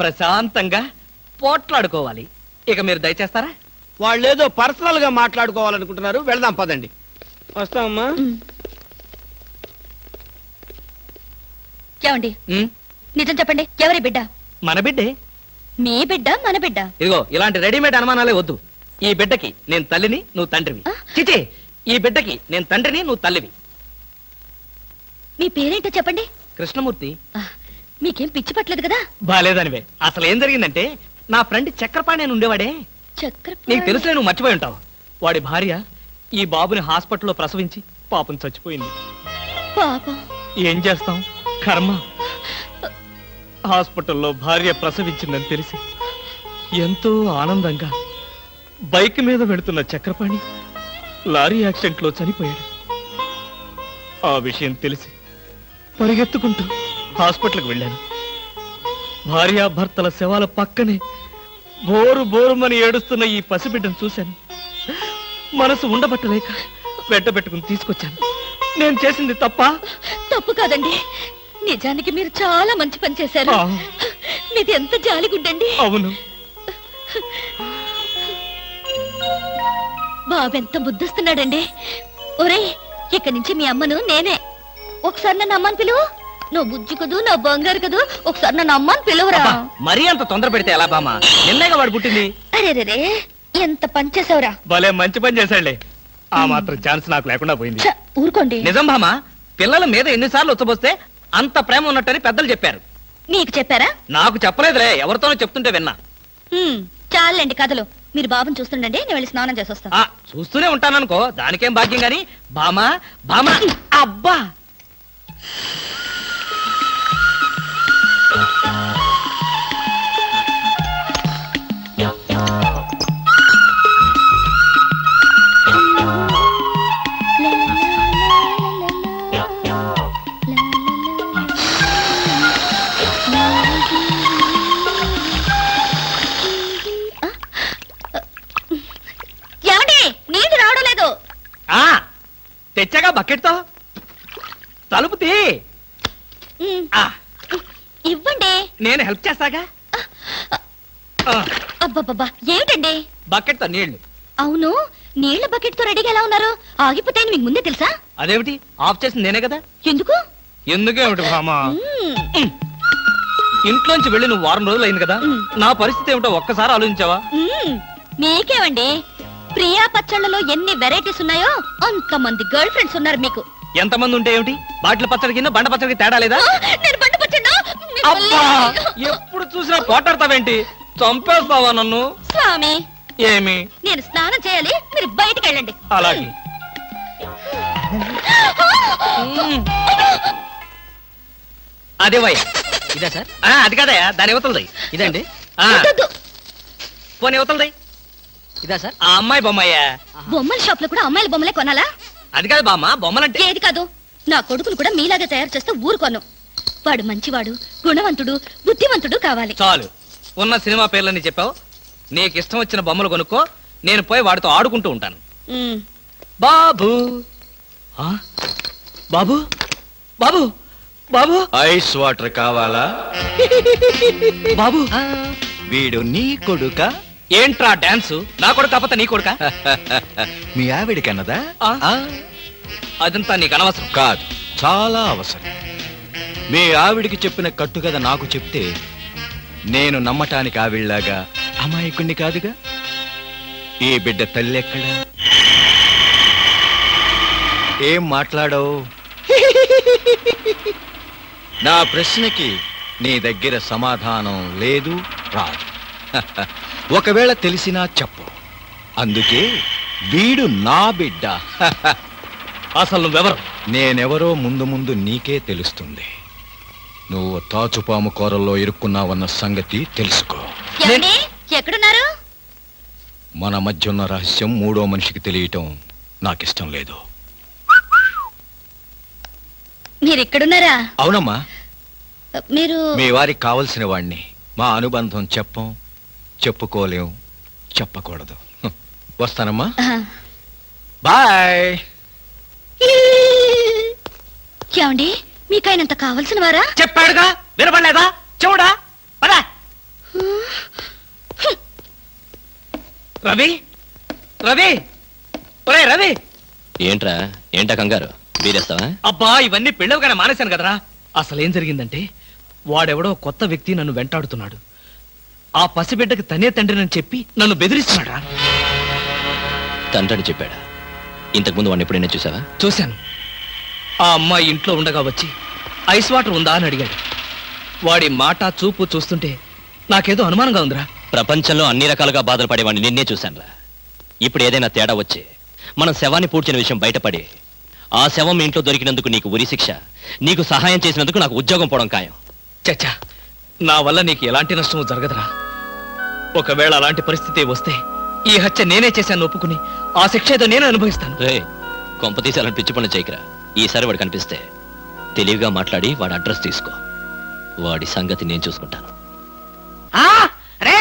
ప్రశాంతంగా పోట్లాడుకోవాలి. ఇక మీరు దయచేస్తారా? వాళ్ళేదో పర్సనల్ గా మాట్లాడుకోవాలనుకుంటున్నారు. వెళ్దాం పదండి. వస్తామమ్మా. ఏమండి, ఉమ్, నిజం చెప్పండి, ఎవరి బిడ్డ? మన బిడ్డే. మీ బిడ్డ, మన బిడ్డ? ఇదిగో ఇలాంటి రెడీమేడ్ అనుమానాలే వద్దు. ఈ బిడ్డకి నేను తల్లిని, నువ్వు తండ్రివి. చిచి, ఈ బిడ్డకి నేను తండ్రిని, నువ్వు తల్లివి. మీ పేరేంటో చెప్పండి. కృష్ణమూర్తి. మీకేం పిచ్చి పట్టలేదు కదా? బాలేదనివే. అసలు ఏం జరిగిందంటే, నా ఫ్రెండ్ చక్రపాణి అని ఉండేవాడే, నీకు తెలుసులే, నువ్వు మర్చిపోయి ఉంటావు. వాడి భార్య ఈ బాబుని హాస్పిటల్లో ప్రసవించి పాపం చచ్చిపోయింది. పాపం. ఏం చేస్తాం, కర్మ. హాస్పిటల్లో భార్య ప్రసవించిందని తెలిసి ఎంతో ఆనందంగా బైక్ మీద వెళుతున్న చక్రపాణి లారీ యాక్సిడెంట్ లో చనిపోయాడు. ఆ విషయం తెలిసి పరిగెత్తుకుంటూ హాస్పిటల్కి వెళ్ళాను. భార్యాభర్తల శవాల పక్కనే బోరు బోరుమని ఏడుస్తున్న ఈ పసిబిడ్డను చూశాను. మనసు ఉండబట్టలేక వెంటబెట్టుకుని తీసుకొచ్చాను. నేను చేసింది తప్ప? తప్పు కాదండి, నిజానికి మీరు చాలా మంచి పని చేశారు. మీది ఎంత జాలిగుండండి. అవును. బాబెంత ముద్దొస్తున్నాడండి. ఒరే, ఇక్కడి నుంచి మీ అమ్మను నేనే. ఒకసారి నన్ను అమ్మని పిలువు. నువ్వు బుజ్జి కదూ, నా బంగారు కదూ, ఒకసారి నన్ను అమ్మని పిలువురా. మరీ అంత తొందర పెడితే ఎలా బామా? నిన్నగా వాడు పుట్టింది. అరే, ఎంత పని చేసావురా. భలే మంచి పని చేశాడులే. ఆ మాత్రం ఛాన్స్ నాకు లేకుండా పోయింది. ఊరుకోండి. నిజం బామా, పిల్లల మీద ఎన్నిసార్లు ఉచ్చబోస్తే అంత ప్రేమ ఉన్నట్టని పెద్దలు చెప్పారు. నీకు చెప్పారా? నాకు చెప్పలేదులే, ఎవరితోనో చెప్తుంటే విన్నా. చాలండి కథలు. మీరు బాబుని చూస్తుండండి, నేను వెళ్ళి స్నానం చేసి వస్తాను. చూస్తూనే ఉంటాననుకో, దానికేం భాగ్యం గాని. బామా బామా, అబ్బా. తెచ్చాగా బకెట్తో. తలుపు తీ. ఇవ్వండి, నేను హెల్ప్ చేస్తాగా. అబ్బబ్బబ్బా, ఏమిటండి? బకెట్తో నీళ్లు. అవును, నీళ్ల బకెట్ తో రెడీగా ఎలా ఉన్నారు? ఆగిపోతాయని మీకు ముందే తెలుసా? అదేమిటి, ఆఫ్ చేసింది నేనే కదా. ఎందుకు? ఎందుకేమిటి భామా, ఇంట్లోంచి వెళ్ళి నువ్వు వారం రోజులు అయింది కదా, నా పరిస్థితి ఏమిటో ఒక్కసారి ఆలోచించావా? మీకేమండి, ప్రియా పచ్చళ్ళలో ఎన్ని వెరైటీస్ ఉన్నాయో అంతమంది గర్ల్ ఫ్రెండ్స్ ఉన్నారు మీకు. ఎంతమంది ఉంటే ఏమిటి, బాటిల్ పచ్చడి కింద బండ పచ్చడికి తేడా లేదా? నేను బండ పచ్చడా? అబ్బా, ఎప్పుడు చూసినా పోటాడతావేంటి? చంపేస్తావా నన్ను? స్వామి, ఏమి నేను స్నానం చేయాలి, మీరు బయటికి వెళ్ళండి. అలాగే అదే వయ్య ఇదే సార్ అది కదయా దాని ఇవతలది ఇదండి వద్దొద్దు. పోనీ ఇవతలది ఇదా సార్ ఆ అమ్మాయి బొమ్మయ్యా బొమ్మల షాప్ లో కూడా అమ్మాయిల బొమ్మలే కొనాలా? అది కాదు బామ్మ బొమ్మలంటే ఏది కాదు, నా కొడుకును కూడా మీలాగే తయారు చేస్తే ఊరుకోను. వాడు మంచివాడు, గుణవంతుడు, బుద్ధివంతుడు కావాలి. చాలు ఉన్న సినిమా పేర్లని చెప్పావు. నీకు ఇష్టం వచ్చిన బొమ్మలు కొనుక్కో, నేను పోయి వాడితో ఆడుకుంటూ ఉంటాను. ఉమ్. బాబు ఆ? బాబు బాబు బాబు ఐస్ వాటర్ కావాలా? బాబు వీడు నీ కొడుక? ఏంట్రా డాన్స్? నా కొడుకు కాకపోతే నీ కొడుక? మీ ఆవిడికన్నదా? అదంతా నీకు అనవసరం. కాదు, చాలా అవసరం. మీ ఆవిడికి చెప్పిన కట్టుకథ నాకు చెప్తే నేను నమ్మటానికి ఆవిడలాగా అమాయకుణ్ణి కాదుగా. ఈ బిడ్డ తల్లి ఎక్కడా? ఏం మాట్లాడవు? నా ప్రశ్నకి నీ దగ్గర సమాధానం లేదు, రాదు. ఒకవేళ తెలిసినా చెప్పు. అందుకే వీడు నా బిడ్డ. అసలు నువ్వెవరు? నేనెవరో ముందు ముందు నీకే తెలుస్తుంది. నువ్వు తాచుపాము కూరల్లో ఇరుక్కున్నావన్న సంగతి తెలుసుకో. ఏమండి? ఎక్కడున్నారు? మన మధ్య ఉన్న రహస్యం మూడో మనిషికి తెలియటం నాకిష్టం లేదు. మీరు ఇక్కడున్నారా? అవునమ్మా, మీరు మీ వారికి కావలసిన వాణ్ణి. మా అనుబంధం చెప్పం, చెప్పుకోలేం, చెప్పకూడదు. వస్తానమ్మా, బాయ్. ఏమండి? మీకు ఆయనంత కావలసిన వారా? చెప్పాడుగా, వినపడలేదా? చెవుడా? పదా రవి రవి ఒరే రవి. ఏంట్రా ఏంటా కంగారు? బీరేస్తావా? అబ్బా ఇవన్నీ పెళ్ళవగానే మానేశాను కదరా. అసలేం జరిగిందంటే వాడెవడో కొత్త వ్యక్తి నన్ను వెంటాడుతున్నాడు. ఆ పసిబిడ్డకి తనే తండ్రినని చెప్పి నన్ను బెదిరిస్తున్నాడు. తండ్రిని చెప్పాడా? ఇంతకుముందు వాడిని ఎప్పుడైనా చూసావా? చూశాను. ఆ అమ్మాయి ఇంట్లో ఉండగా వచ్చి ఐస్ వాటర్ ఉందా అని అడిగాడు. వాడి మాట చూపు చూస్తుంటే నాకేదో అనుమానంగా ఉందిరా. ప్రపంచంలో అన్ని రకాలుగా బాధలు పడేవాడిని నిన్నే చూశానురా. ఇప్పుడు ఏదైనా తేడా వచ్చి మనం శవాన్ని పూడ్చిన విషయం బయటపడి ఆ శవం మీ ఇంట్లో దొరికినందుకు నీకు ఉరి శిక్ష, నీకు సహాయం చేసినందుకు నాకు ఉద్యోగం పోవడం ఖాయం. చచ్చా, నా వల్ల నీకు ఎలాంటి నష్టము జరగదురా. ఒకవేళ అలాంటి పరిస్థితి వస్తే ఈ హత్య నేనే చేశాను ఒప్పుకుని ఆ శిక్ష ఏదో నేను అనుభవిస్తాను. రే కొంపతీసి అలాంటి పిచ్చి పనులు చేయకురా. ఈసారి వాడు కనిపిస్తే తెలివిగా మాట్లాడి వాడి అడ్రస్ తీసుకో. వాడి సంగతి నేను చూసుకుంటాను. రే,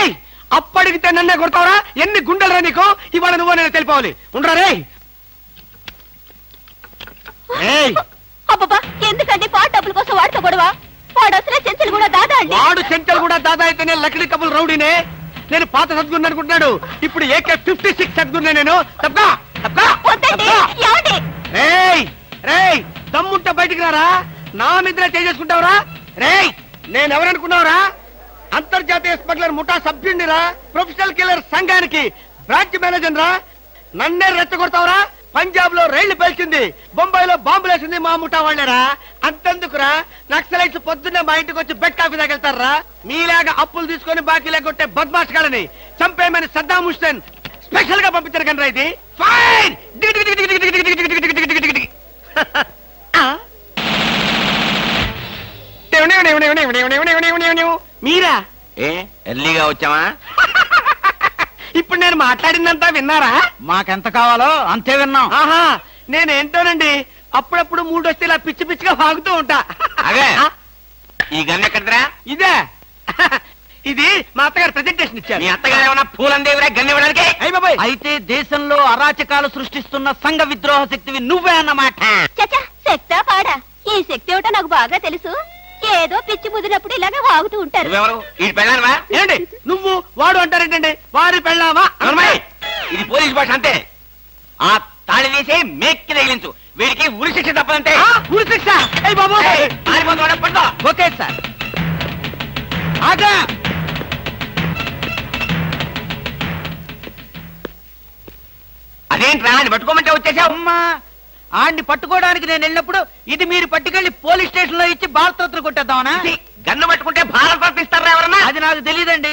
అప్పటికితే నన్నే కొడతావరా? ఎన్ని గుండెలరా నీకు? ఇవాళ నువ్వు నేను తెలిపోవాలి. ఉండరా రే. అబ్బబ్బా, ఎందుకండి పాట డబ్బుల కోసం వాడితో గొడవ? వాడు అసలే చెంచలు కూడా దాదా అండి. వాడు చెంచలు కూడా దాదా అయితేనే లక్డీ కబుల్ రౌడీనే. నేను పాత సద్గురు అనుకుంటున్నాడు. ఇప్పుడు AK-56 సద్గురునే నేను. తప్పకా తప్పకా. వద్దండి, ఏమండి? రేయ్ రేయ్, దమ్ముంటే బయటికి రారా. నా మీద చేసుకుంటావురా? రేయ్, నేనెవరనుకున్నావురా? అంతర్జాతీయ స్మగ్లర్ ముఠా సభ్యుడిరా. ప్రొఫెషనల్ కిల్లర్ సంఘానికి బ్రాంచ్ మేనేజర్ రా. నన్నే రెచ్చగొడతావురా? పంజాబ్ లో రైళ్లు పేల్చింది, బొంబాయిలో బాంబులు వేసింది మా ముఠా వాళ్ళరా. అంతెందుకురా, నక్సలైట్స్ పొద్దున్నే మా ఇంటికి వచ్చి బెడ్ కాఫీ తాగెళ్తారా. మీలాగా అప్పులు తీసుకొని బాకీ లేకొట్టే బద్మాష్ గాలని చంపేయమని సద్దాం హుస్సేన్ స్పెషల్ గా పంపించారు కనరా. ఇది ఫైన్. మీరా? ఎర్లీగా వచ్చావా? ఇప్పుడు నేను మాట్లాడిందంతా విన్నారా? మాకెంత కావాలో అంతే విన్నాం. ఆహా, నేనేంటోనండి అప్పుడప్పుడు మూడొస్తే ఇలా పిచ్చి పిచ్చిగా వాగుతూ ఉంటా. అదే ఈ గన్ ఎక్కడరా? ఇదే. ఇది మా అత్తగారు ప్రెజెంటేషన్ ఇచ్చారు. మీ అత్తగారు ఏమన్నా పూలందేవిరా గన్ ఇవ్వడానికి? అయ్య బాబాయ్, అయితే దేశంలో అరాచకాలు సృష్టిస్తున్న సంఘ విద్రోహ శక్తివి నువ్వే అన్నమాట. చచ్చా, శక్తా పాడా? ఈ శక్తి ఏమిటో నాకు బాగా తెలుసు. ఏదో పిచ్చి ముదిరినప్పుడు ఇలాగే వాగుతూ ఉంటారు. నువ్వెవరు? ఈ పెళ్ళానవా? ఏంటి నువ్వు వాడు అంటారేంటండి? వారి పెళ్ళావా? ఇది పోలీస్ భాష అంతే. ఆ తాళి తీసి మేక్కి తగిలించు. వీడికి ఉరి శిక్ష తప్పదంటే. ఉరి శిక్ష? అయ్య బాబోయ్, ఓకే సార్. ఆగా. అదేంట్రా అని పట్టుకోమంటే వచ్చేసావు? ఆడిని పట్టుకోవడానికి నేను వెళ్ళినప్పుడు ఇది మీరు పట్టుకెళ్లి పోలీస్ స్టేషన్ లో ఇచ్చి భారతరత్న కొట్టేద్దామనా? గన్ను పట్టుకుంటే భారతరత్న ఇస్తారా ఎవరన్నా? అది నాకు తెలియదండి.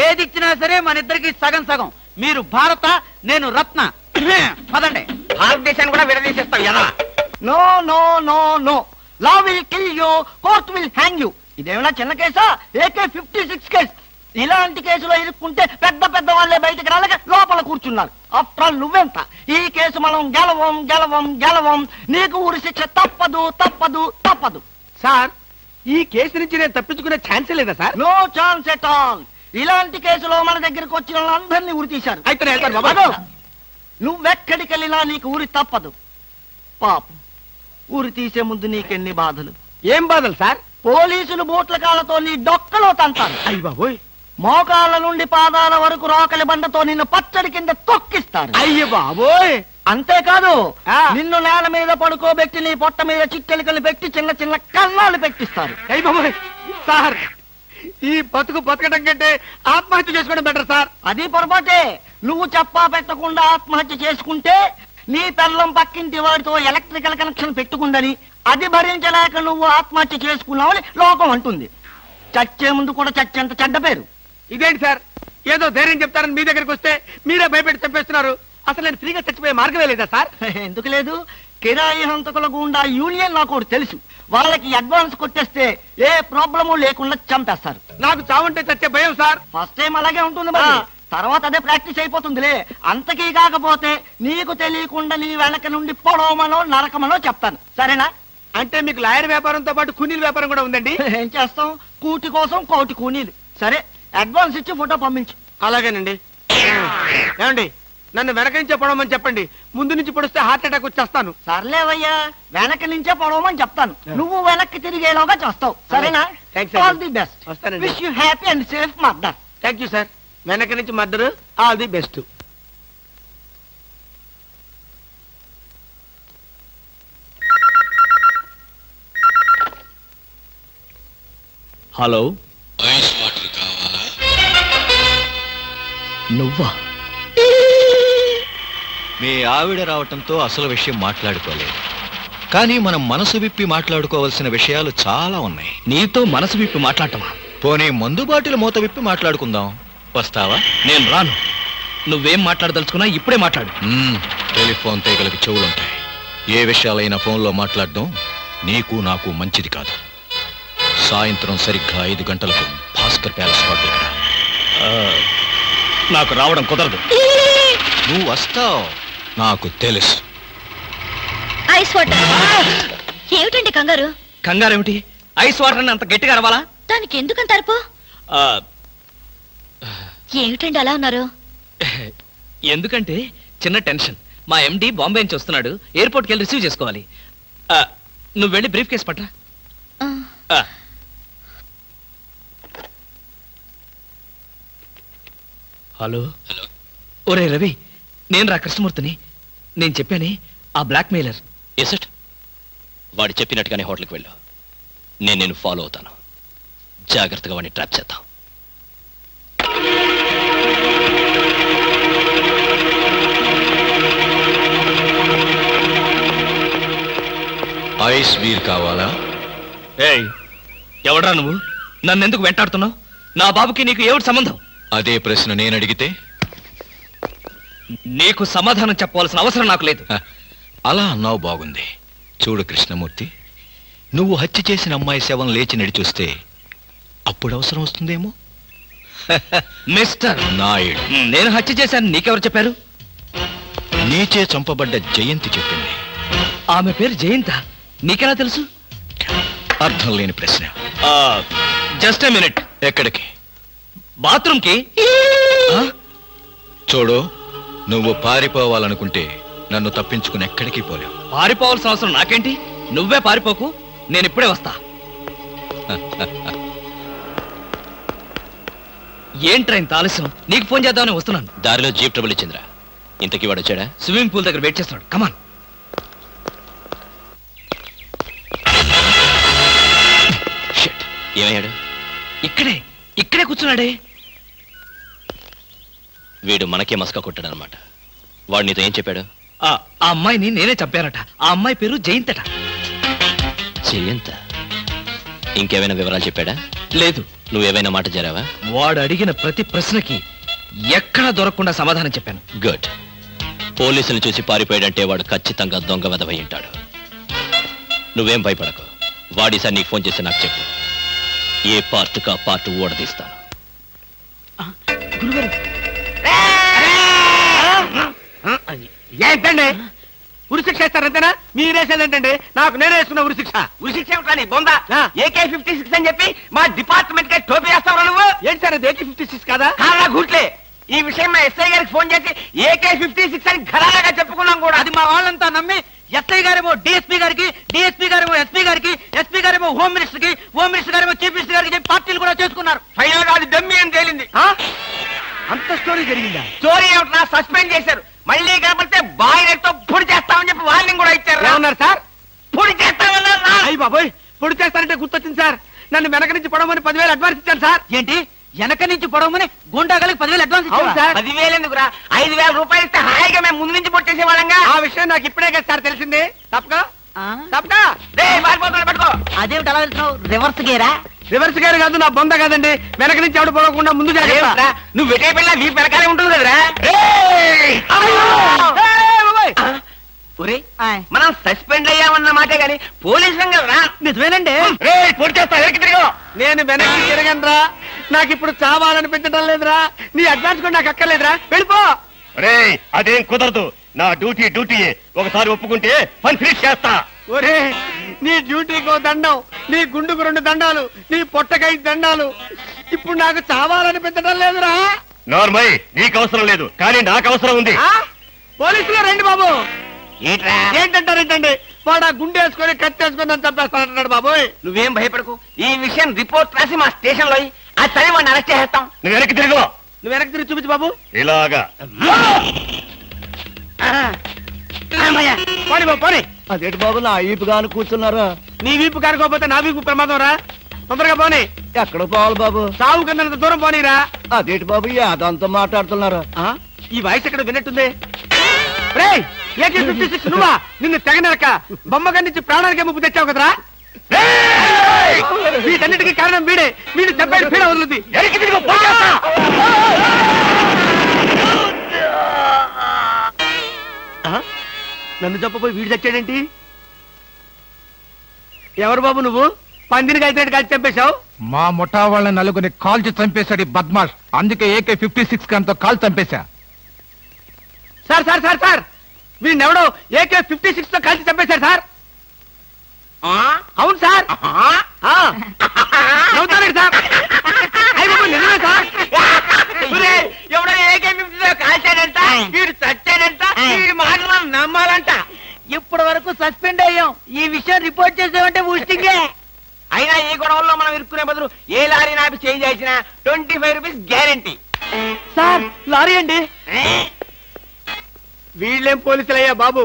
ఏది ఇచ్చినా సరే మన ఇద్దరికి సగం సగం. మీరు భారత, నేను రత్న. పదండి. భారతదేశాన్ని కూడా విడదీసేస్తాం ఎలా? No no no no, law will kill you, court will hang you. ఇదేమైనా చిన్న కేసా? AK-56 case. ఇలాంటి కేసులో ఇరుక్కుంటే పెద్ద పెద్ద వాళ్ళే బయటకు రాలేక లోపల కూర్చున్నారు. ఆఫ్టర్ ఆల్ నువ్వెంత? ఈ కేసు మనం గెలవం గెలవం గెలవం. నీకు ఊరి శిక్ష తప్పదు తప్పదు తప్పదు. సార్, ఈ కేసు నుంచి నేను తప్పించుకునే ఛాన్సే లేదా sir? No chance at all. ఇలాంటి కేసులో మన దగ్గరికి వచ్చిన వాళ్ళందరినీ ఉరి తీశారు. అయితే నేను వెళ్తాను బాబు. నువ్వెక్కడికి వెళ్ళినా నీకు ఊరి తప్పదు. పాపం, ఊరి తీసే ముందు నీకెన్ని బాధలు. ఏం బాధలు సార్? పోలీసులు బూట్ల కాళ్ళతో నీ డొక్కలో తంతారు. అయ్యి బాబోయ్. మోకాళ్ళ నుండి పాదాల వరకు రోకలి బండతో నిన్ను పచ్చడి కింద తొక్కిస్తారు. అయ్య బాబోయ్. అంతేకాదు, ఆ. నిన్ను నేల మీద పడుకోబెట్టి నీ పొట్ట మీద చిట్టెలికలు పెట్టి చిన్న చిన్న కన్నాలు పెట్టిస్తారు. అయ్యి బాబోయ్. సార్, ఈ బతకడం కంటే ఆత్మహత్య చేసుకోవడం బెటర్ సార్. అది పొరపాటే. నువ్వు చెప్పా పెట్టకుండా ఆత్మహత్య చేసుకుంటే నీ పిల్లం పక్కింటి వాడితో ఎలక్ట్రికల్ కనెక్షన్ పెట్టుకుందని, అది భరించలేక నువ్వు ఆత్మహత్య చేసుకున్నావని లోకం అంటుంది. చచ్చే ముందు కూడా చచ్చేంత చెడ్డ పేరు. ఇదేంటి సార్, ఏదో ధైర్యం చెప్తారని మీ దగ్గరికి వస్తే మీరే భయపెట్టి చంపేస్తున్నారు. అసలు నేను ఫ్రీగా చచ్చిపోయే మార్గమే లేదా సార్? ఎందుకు లేదు? కిరాయి హంతకుల గుండా యూనియన్ నాకు ఒకటి తెలుసు. వాళ్ళకి అడ్వాన్స్ కొట్టేస్తే ఏ ప్రాబ్లము లేకుండా చంపేస్తారు. నాకు చావుంటే చచ్చే భయం సార్. ఫస్ట్ టైం అలాగే ఉంటుంది మరి, తర్వాత అదే ప్రాక్టీస్ అయిపోతుందిలే. అంతకీ కాకపోతే నీకు తెలియకుండా నీ వెనక నుండి పొడవమనో నరకమనో చెప్తాను, సరేనా? అంటే మీకు లాయర్ వ్యాపారంతో పాటు కూనీల వ్యాపారం కూడా ఉందండి? ఏం చేస్తాం, కూటి కోసం కోటి కూనీలు. సరే, అడ్వాన్స్ ఇచ్చి ఫోటో పంపించు. అలాగేనండి. ఏమండి, నన్ను వెనక నుంచే పొడవమని చెప్పండి. ముందు నుంచి పొడిస్తే హార్ట్ అటాక్ వచ్చేస్తాను. సర్లేవయ్యా, వెనక నుంచే పొడవమని చెప్తాను. నువ్వు వెనక్కి తిరిగేలోగా చేస్తావు, సరేనా? Thanks, sir. All the best. వస్తానండి. Wish you happy and safe murder. Thank you sir. వెనక నుంచి murder, all the best. Hello, ice water కావాలా? నువ్వా? మీ ఆవిడ రావటంతో అసలు విషయం మాట్లాడుకోలేదు, కానీ మనం మనసు విప్పి మాట్లాడుకోవాల్సిన విషయాలు చాలా ఉన్నాయి. నీతో మనసు విప్పి మాట్లాడటమా? పోనీ మందు బాటిల్ మూత విప్పి మాట్లాడుకుందాం. వస్తావా? నేను రాను. నువ్వేం మాట్లాడదలుచుకున్నా ఇప్పుడే మాట్లాడు. టెలిఫోన్ తీగలకి చెవులుంటాయి. ఏ విషయాలైనా ఫోన్లో మాట్లాడడం నీకు నాకు మంచిది కాదు. సాయంత్రం సరిగ్గా 5 గంటలకు భాస్కర్ ప్యాలెస్ హోటల్. నాకు రావడం కుదరదు. నువ్వు వస్తావు, నాకు తెలుసు. Ice water. ఏమిటండి కంగారు? కంగారేమిటి? ఐస్ వాటర్ అంత గట్టిగా అరవాలా? దానికి ఎందుకంత అరుపు? ఏమిటండి అలా ఉన్నారు? ఎందుకంటే చిన్న టెన్షన్. మా ఎండి బాంబే నుంచి వస్తున్నాడు, ఎయిర్పోర్ట్కి వెళ్ళి రిసీవ్ చేసుకోవాలి. నువ్వు వెళ్ళి బ్రీఫ్ కేసు పట్రా. ఆ. హలో. ఒరే రవి, నేను రా కృష్ణమూర్తిని. నేను చెప్పానే, ఆ బ్లాక్ మెయిలర్. ఎసట్ వాడు చెప్పినట్టుగానే హోటల్కి వెళ్ళు. నేను ఫాలో అవుతాను. జాగ్రత్తగా వాడిని ట్రాప్ చేద్దాం. ఐస్ బీర్ కావాలా? ఏయ్, ఎవడ్రా నువ్వు? నన్నెందుకు వెంటాడుతున్నావు? నా బాబుకి నీకు ఏమిటి సంబంధం? అదే ప్రశ్న నేను అడిగితే? నీకు సమాధానం చెప్పవలసిన అవసరం నాకు లేదు. అలా అన్నావు, బాగుంది. చూడు కృష్ణమూర్తి, నువ్వు హత్య చేసిన అమ్మాయి శవం లేచి నడిచొస్తే అప్పుడు అవసరం వస్తుందేమో. మిస్టర్ నాయుడు, నేను హత్య చేశాను నీకెవరు చెప్పారు? నీచే చంపబడ్డ జయంతి చెప్పింది. ఆమె పేరు జయంత, నీకెలా తెలుసు? అర్థం లేని ప్రశ్న. Just a minute. ఎక్కడికి? బాత్రూమ్కి. చూడు, నువ్వు పారిపోవాలనుకుంటే నన్ను తప్పించుకుని ఎక్కడికి పోలేవు. పారిపోవాల్సిన అవసరం నాకేంటి? నువ్వే పారిపోకు, నేను ఇప్పుడే వస్తా. ఏంట్రా ఇంత ఆలస్యం? నీకు ఫోన్ చేద్దామని వస్తున్నాను. దారిలో జీప్ ట్రబుల్ ఇచ్చిందిరా. ఇంతకీ వాడు వచ్చాడా? స్విమ్మింగ్ పూల్ దగ్గర వెయిట్ చేస్తున్నాడు. కమాన్. ఏమయ్యాడు? ఇక్కడే కూర్చున్నాడే. వీడు మనకే మస్కా కొట్టాడనమాట. వాడు నీతో ఏం చెప్పాడు? ఆ అమ్మాయిని నేనే చంపానట. ఆ అమ్మాయి పేరు జయంతట. జయంత? ఇంకేమైనా వివరాలు చెప్పాడా? లేదు. నువ్వేమైనా మాట జరావా? వాడు అడిగిన ప్రతి ప్రశ్నకి ఎక్కడా దొరకకుండా సమాధానం చెప్పాను. గుడ్. పోలీసులు చూసి పారిపోయాడంటే వాడు ఖచ్చితంగా దొంగ వెధవై ఉంటాడు. నువ్వేం భయపడకు. వాడిసారి నీకు ఫోన్ చేసి నాకు చెప్పు. ఏ పార్టుకా పార్ట్ ఓడదీస్తాను. ఏంటండి ఉరిశిక్ష ఇస్తారంతేనా? మీరేసేదేంటండి? నాకు నేనే వేసుకున్న ఉరిశిక్ష. ఉరిశిక్ష ఏమిటని బొందా? ఆ. AK-56 అని చెప్పి మా డిపార్ట్మెంట్ కి టోపీ వేస్తావు నువ్వు? ఏంటి సార్ అది AK-56 కాదా? కాదా గుట్లే. ఈ విషయం మా ఎస్ఐ గారికి ఫోన్ చేసి AK-56 అని ఘరాగా చెప్పుకున్నాం కూడా. అది మా వాళ్ళంతా నమ్మి ఎస్ఐ గారేమో డిఎస్పీ గారికి, డిఎస్పీ గారేమో ఎస్పీ గారికి, ఎస్పీ గారేమో హోమ్ మినిస్టర్ కి, హోమ్ మినిస్టర్ గారేమో చీఫ్ మినిస్టర్ గారికి చెప్పి పార్టీలు కూడా చేసుకున్నారు. ఫైనల్ గా అది దమ్మి అని తేలింది. ఆ? అంత స్టోరీ జరిగిందా? స్టోరీ ఏమిటా? సస్పెండ్ చేశారు. మళ్ళీ కనపడితే బాయిలర్ తో పొడి చేస్తామని చెప్పి వార్నింగ్ కూడా ఇచ్చారు. ఏమన్నారు సార్? పొడి చేస్తామన్నారు. అయ్యి బాబోయ్, పొడి చేస్తారంటే గుర్తొచ్చింది సార్. నన్ను వెనక నుంచి పొడవమని 10,000 అడ్వాన్స్ ఇచ్చాను సార్. ఏంటి వెనక నుంచి పొడవమని గుండాగలకి 10,000 అడ్వాన్స్ ఇచ్చాను సార్. 10,000 ఎందుకురా? 5,000 రూపాయలు ఇస్తే హాయిగా మేము ముందు నుంచి పొట్టేసే వాళ్ళంగా. ఆ విషయం నాకు ఇప్పుడే కదా సార్ తెలిసింది. తప్పక తప్పక పట్టుకో. అదేమిటి అలా వెళ్తున్నావు? రివర్స్ గేరా? రివర్స్ గేర్ కాదు, నా బొంద కాదండి. వెనక నుంచి ఎవడు పొడవకుండా ముందు జాగ్రత్త. అదేమిట్రా? నువ్వు వెటే పిల్ల వీ వెనకాలే ఉంటుంది కదరా. మనం సస్పెండ్ అయ్యామన్న మాటే గాని పోలీసులం కదరా. నిజమేనండి. పొడి చేస్తా వెనక్కి తిరిగి. నేను వెనక్కి తిరగనరా. నాకు ఇప్పుడు చావాలనిపించడం లేదురా. నీ అడ్వాన్స్ కూడా నాకు అక్కర్లేదురా. వెళ్ళిపో. అదేం కుదరదు. నా డ్యూటీ ఒకసారి ఒప్పుకుంటే పని ఫినిష్ చేస్తా. ఒరే, నీ డ్యూటీకో దండం, నీ గుండుకు 2 దండాలు, నీ పొట్టకై దండాలు. ఇప్పుడు నాకు చావాలనిపించడం లేదురా. నార్మల్ నీకు అవసరం లేదు, కానీ నాకు అవసరం ఉంది. ఆ? పోలీసులు రండి బాబు. ఏంట్రా? ఏంటంటారేంటండి? వాడు ఆ గుండె వేసుకొని కత్తి వేసుకొని నన్ను చంపేస్తానంటున్నాడు బాబోయ్. నువ్వేం భయపడకు. ఈ విషయం రిపోర్ట్ రాసి మా స్టేషన్ లో ఆ తల్లి వాడిని అరెస్ట్ చేస్తాం. నువ్వు వెనక్కి తిరుగు. నువ్వు వెనక్కి తిరిగి చూపించు బాబు. ఇలాగా పోనీ బాబు పోనీ. అదేంటి బాబు నా ఈపు గాను కూర్చున్నారా? నీ వీపు కారుకోపోతే నా వీపు ప్రమాదం రా. తొందరగా పోనీ. ఎక్కడ పోవాలి బాబు? సాగు కింద దూరం పోనీరా. అదేంటి బాబు అదంతా మాట్లాడుతున్నారా? ఈ వాయిస్ ఎక్కడ విన్నట్టుంది? రేయ్, AK-56 నువ్వా? నిన్ను తెగనరక బొమ్మగారి నుంచి ప్రాణానికే ముప్పు తెచ్చావు కదరా. వీటన్నిటికీ కారణం వీడే. వీడు దెబ్బలు పీడ వదులుద్ది. నన్ను చెప్పపోయి వీడు చచ్చాడేంటి? ఎవరు బాబు నువ్వు? పందిని కలిసినట్టు కలిసి చంపేశావు. మా ముఠా వాళ్ళ నలుగురిని కాల్చి చంపేశాడు ఈ బద్మాష్. అందుకే AK-56 గన్తో కాల్ చంపేశా. సార్ సార్ సార్ సార్, వీడినెవడో AK-56 తో కలిసి చంపేశారు సార్. అవును సార్. నవ్వుతారండి సార్. అయ్య బాబు, నిజమే సార్. ఎవడో AK-56 కాల్చాడంట, వీడు చచ్చాడంట, వీడి మాటలు నమ్మాలంట. ఇప్పటి వరకు సస్పెండ్ అయ్యాం. ఈ విషయం రిపోర్ట్ చేసామంటే ఊస్టింగే. అయినా ఈ గొడవల్లో మనం ఇరుక్కునే బదులు ఏ లారీ నాపి చేంజ్ చేసినా 25 రూపీస్ గ్యారెంటీ. సార్, లారీ అండి. వీళ్ళేం పోలీసులయ్యా బాబు.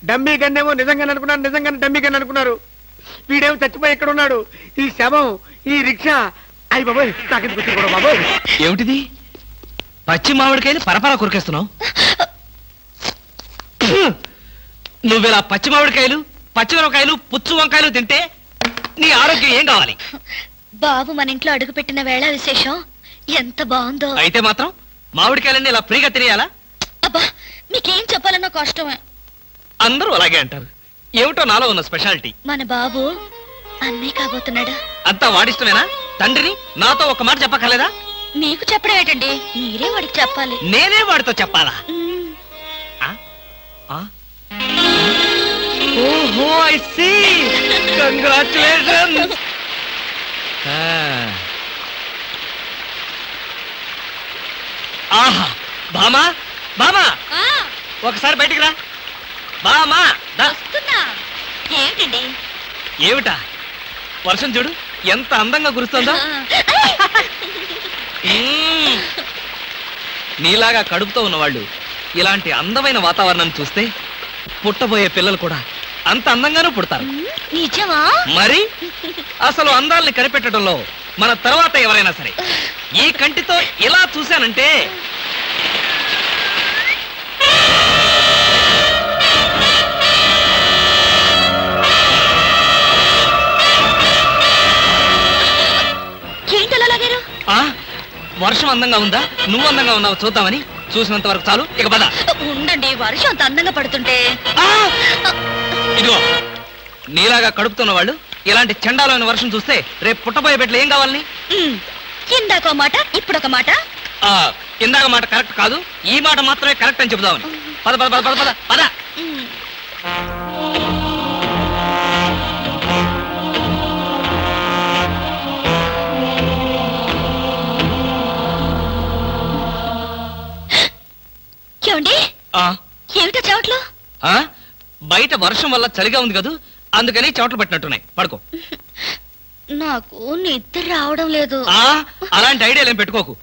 డమ్మీ గన్నేమో నిజంగానే అనుకున్నారు, నిజంగానే డమ్మీ గన్ అనుకున్నారు. వీడేమో చచ్చిపోయి ఎక్కడ ఉన్నాడు? ఈ శవం, ఈ రిక్షా. అయ్యి బాబోయ్, నాకెందుకు వచ్చింది కూడా బాబు. ఏమిటిది? పచ్చి మామిడికాయలు పరపరా కొరికేస్తున్నావు. నువ్విలా పచ్చి మామిడికాయలు, పచ్చిమిరపకాయలు, పుచ్చు వంకాయలు తింటే నీ ఆరోగ్యం ఏం కావాలి? బాబు మన ఇంట్లో అడుగుపెట్టిన వేళ విశేషం ఎంత బాగుందో. అయితే మాత్రం మామిడికాయలన్నీ ఇలా ఫ్రీగా తినేయాలా? అబ్బా, మీకేం చెప్పాలన్నా కష్టమే. అందరూ అలాగే అంటారు. ఏమిటో నాలో ఉన్న స్పెషాలిటీ. మన బాబు అన్నయ్య కాబోతున్నాడా? అంతా వాడిష్టమేనా? తండ్రిని నాతో ఒక మాట చెప్పక్కర్లేదా? మీకు చెప్పడం ఏంటండి, మీరే వాడికి చెప్పాలి. నేనే వాడితో చెప్పాలా? ఓహో, ఐ సీ. కంగ్రాచులేషన్స్. ఆహా, బామా బామా, ఒకసారి బయటికి రా. బామా, వస్తున్నా. ఏంటండి? ఏమిటా? వర్షం చూడు ఎంత అందంగా కురుస్తుందో. నీలాగా కడుపుతో ఉన్నవాళ్ళు ఇలాంటి అందమైన వాతావరణం చూస్తే పుట్టబోయే పిల్లలు కూడా అంత అందంగానూ పుడతారు. నిజమా? మరి అసలు అందాల్ని కనిపెట్టడంలో మన తర్వాత ఎవరైనా సరే ఈ కంటితో ఇలా చూశానంటే ఏంటలా లాగారు? వర్షం అందంగా ఉందా నువ్వు అందంగా ఉన్నావు చూద్దామని చూసినంత వరకు చాలు, ఇక పద. ఉండండి, వర్షం అంత అందంగా పడుతుంటే. ఆ! ఇదిగో నీలాగా కడుపుతున్న వాళ్ళు ఇలాంటి చండాలమైన వర్షం చూస్తే రేపు పుట్టబోయే బిడ్డలు ఏం కావాలని? ఇందాక మాట ఇప్పుడొక మాట. ఇందాక మాట కరెక్ట్ కాదు, ఈ మాట మాత్రమే కరెక్ట్ అని చెబుదామని. పద పద పద పద పద పద. ఏమండి, ఏమిటో చెవట్లు? బయట వర్షం వల్ల చలిగా ఉంది కదా, అందుకని చెవట్లు పట్టినట్టున్నాయి. పడుకో. నాకు నిద్ర రావడం లేదు. అలాంటి ఐడియాలు ఏం పెట్టుకోకు.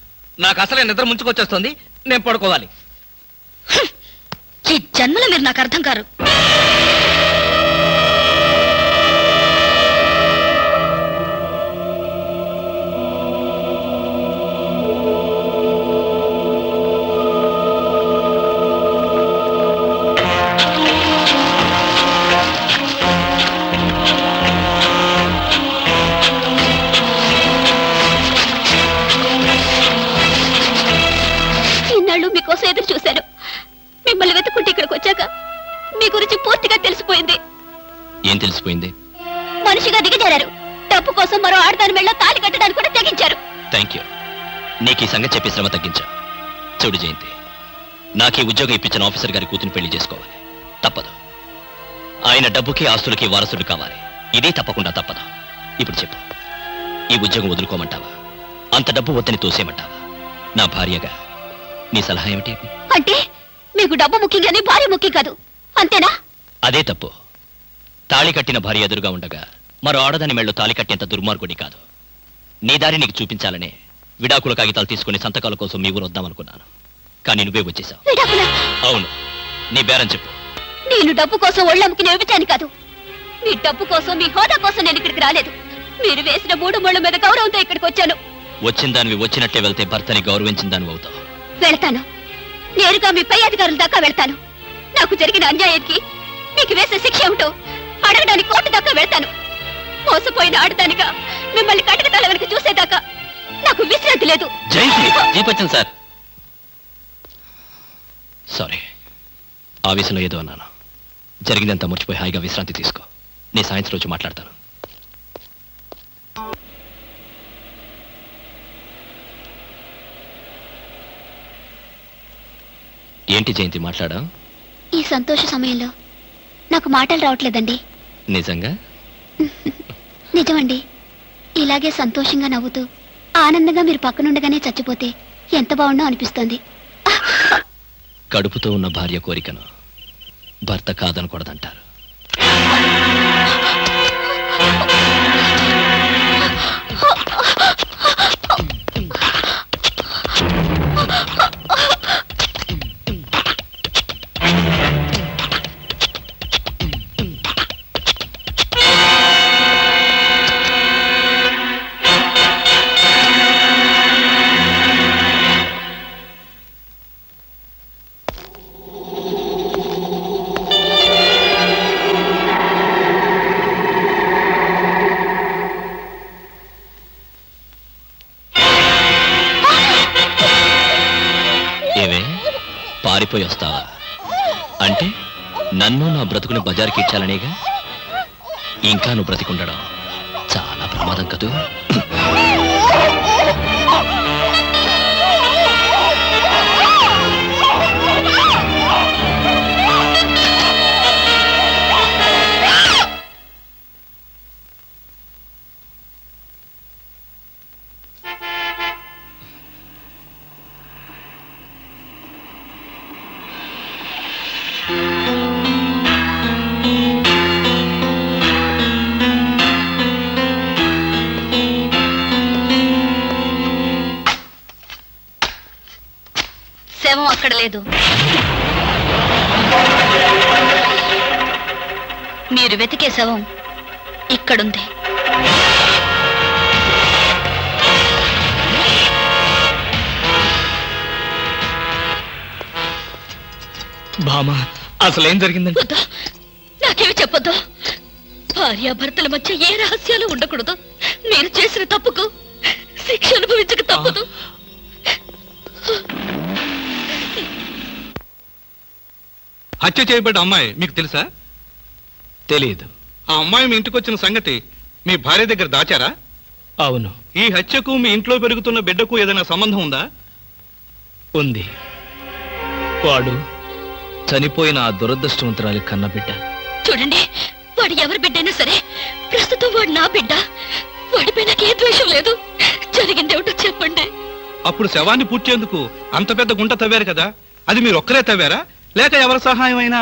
నాకు అసలే నిద్ర ముంచుకొచ్చేస్తోంది, నేను పడుకోవాలి. ఈ జన్మలో మీరు నాకు అర్థం కారు. మీకోసం ఎదురు చూశాను. మిమ్మల్ని వెతుక్కుంటే ఇక్కడికి వచ్చాక మీ గురించి పూర్తిగా తెలిసిపోయింది. ఏం తెలిసిపోయింది? మనిషిగా దిగజారారు. డబ్బు కోసం మరో ఆడదాని మెళ్ళ తాళి కట్టడానికి కూడా తెగించారు. Thank you. నీకు ఈ సంగతి చెప్పి శ్రమ తగ్గించా. చూడు జయంతి, నాకు ఈ ఉద్యోగం ఇప్పించిన ఆఫీసర్ గారి కూతురు పెళ్లి చేసుకోవాలి. తప్పదు. ఆయన డబ్బుకి ఆస్తులకి వారసుడు కావాలి. ఇది తప్పకుండా తప్పదు. ఇప్పుడు చెప్పు, ఈ ఉద్యోగం వదులుకోమంటావా, అంత డబ్బు వద్దని తోసేయమంటావా? నా భార్యగా నీ సలహా ఏమిటి? అంటే మీకు డబ్బు ముఖ్యం కానీ భార్య ముఖ్యం కాదు, అంతేనా? అదే తప్పు. తాళి కట్టిన భార్య ఎదురుగా ఉండగా మరో ఆడదాని మెళ్ళు తాళి కట్టేంత దుర్మార్గుడి కాదు. నీ దారి నీకు చూపించాలనే విడాకుల కాగితాలు తీసుకుని సంతకాల కోసం మీ ఊరు వద్దామనుకున్నాను, కానీ నువ్వే వచ్చేసావు. అవును, నీ బేరం చెప్పు. నేను డబ్బు కోసం ఒళ్ళమ్ముకి నేర్పించాను కాదు. మీ డబ్బు కోసం, మీ హోదా కోసం నేను ఇక్కడికి రాలేదు. మీరు వేసిన 3 ముళ్ళ మీద గౌరవంతో ఇక్కడికి వచ్చాను. వచ్చిన దానివి వచ్చినట్టే వెళ్తే భర్తని గౌరవించిన దానివి అవుతావు. వెళ్తాను, నేరుగా మీ పై అధికారుల దాకా వెళ్తాను. నాకు జరిగిన అన్యాయానికి మీకు వేసే శిక్ష ఏమిటో అడగడానికి కోర్టు దాకా వెళ్తాను. మోసపోయిన ఆడదానిగా మిమ్మల్ని కటక తల వెనక చూసేదాకా నాకు విశ్రాంతి లేదు. జీపచ్చన్ సార్, సారీ, ఆవేశంలో ఏదో అన్నాను. జరిగిందంతా మర్చిపోయి హాయిగా విశ్రాంతి తీసుకో. నీ సాయంత్రం రోజు మాట్లాడతాను. ఏంటి జయంతి మాట్లాడా? ఈ సంతోష సమయంలో నాకు మాటలు రావట్లేదండి. నిజంగా? నిజమండి. ఇలాగే సంతోషంగా నవ్వుతూ ఆనందంగా మీరు పక్కనుండగానే చచ్చిపోతే ఎంత బాగుండో అనిపిస్తోంది. కడుపుతో ఉన్న భార్య కోరికను భర్త కాదనకూడదంటారు. పారిపోయి వస్తావా? అంటే నన్ను నా బ్రతుకుని బజార్కి ఇచ్చాలనేగా. ఇంకా నువ్వు బ్రతికుండడం చాలా ప్రమాదం కదూ. శవం అక్కడ లేదు. మీరు వెతికే శవం ఇక్కడుంది. బామా, అసలేం జరిగిందండి? నాకేమి చెప్పొద్దు. భార్యాభర్తల మధ్య ఏ రహస్యాలు ఉండకూడదు. మీరు చేసిన తప్పుకు శిక్ష అనుభవించక తప్పదు. హత్య చేయబడ్డ అమ్మాయి మీకు తెలుసా? తెలియదు. ఆ అమ్మాయి మీ ఇంటికి వచ్చిన సంగతి మీ భార్య దగ్గర దాచారా? అవును. ఈ హత్యకు మీ ఇంట్లో పెరుగుతున్న బిడ్డకు ఏదైనా సంబంధం ఉందా? ఉంది. వాడు చనిపోయిన ఆ దురదృష్టవంతురాలి కన్న బిడ్డ. చూడండి, వాడు ఎవరి బిడ్డైనా సరే ప్రస్తుతం వాడు నా బిడ్డ. వాడిపై నాకు ఏ ద్వేషం లేదు. జరిగిందేమిటో చెప్పండి. అప్పుడు శవాన్ని పూడ్చేందుకు అంత పెద్ద గుంట తవ్వారు కదా, అది మీరు ఒక్కరే తవ్వారా లేక ఎవరి సహాయం అయినా?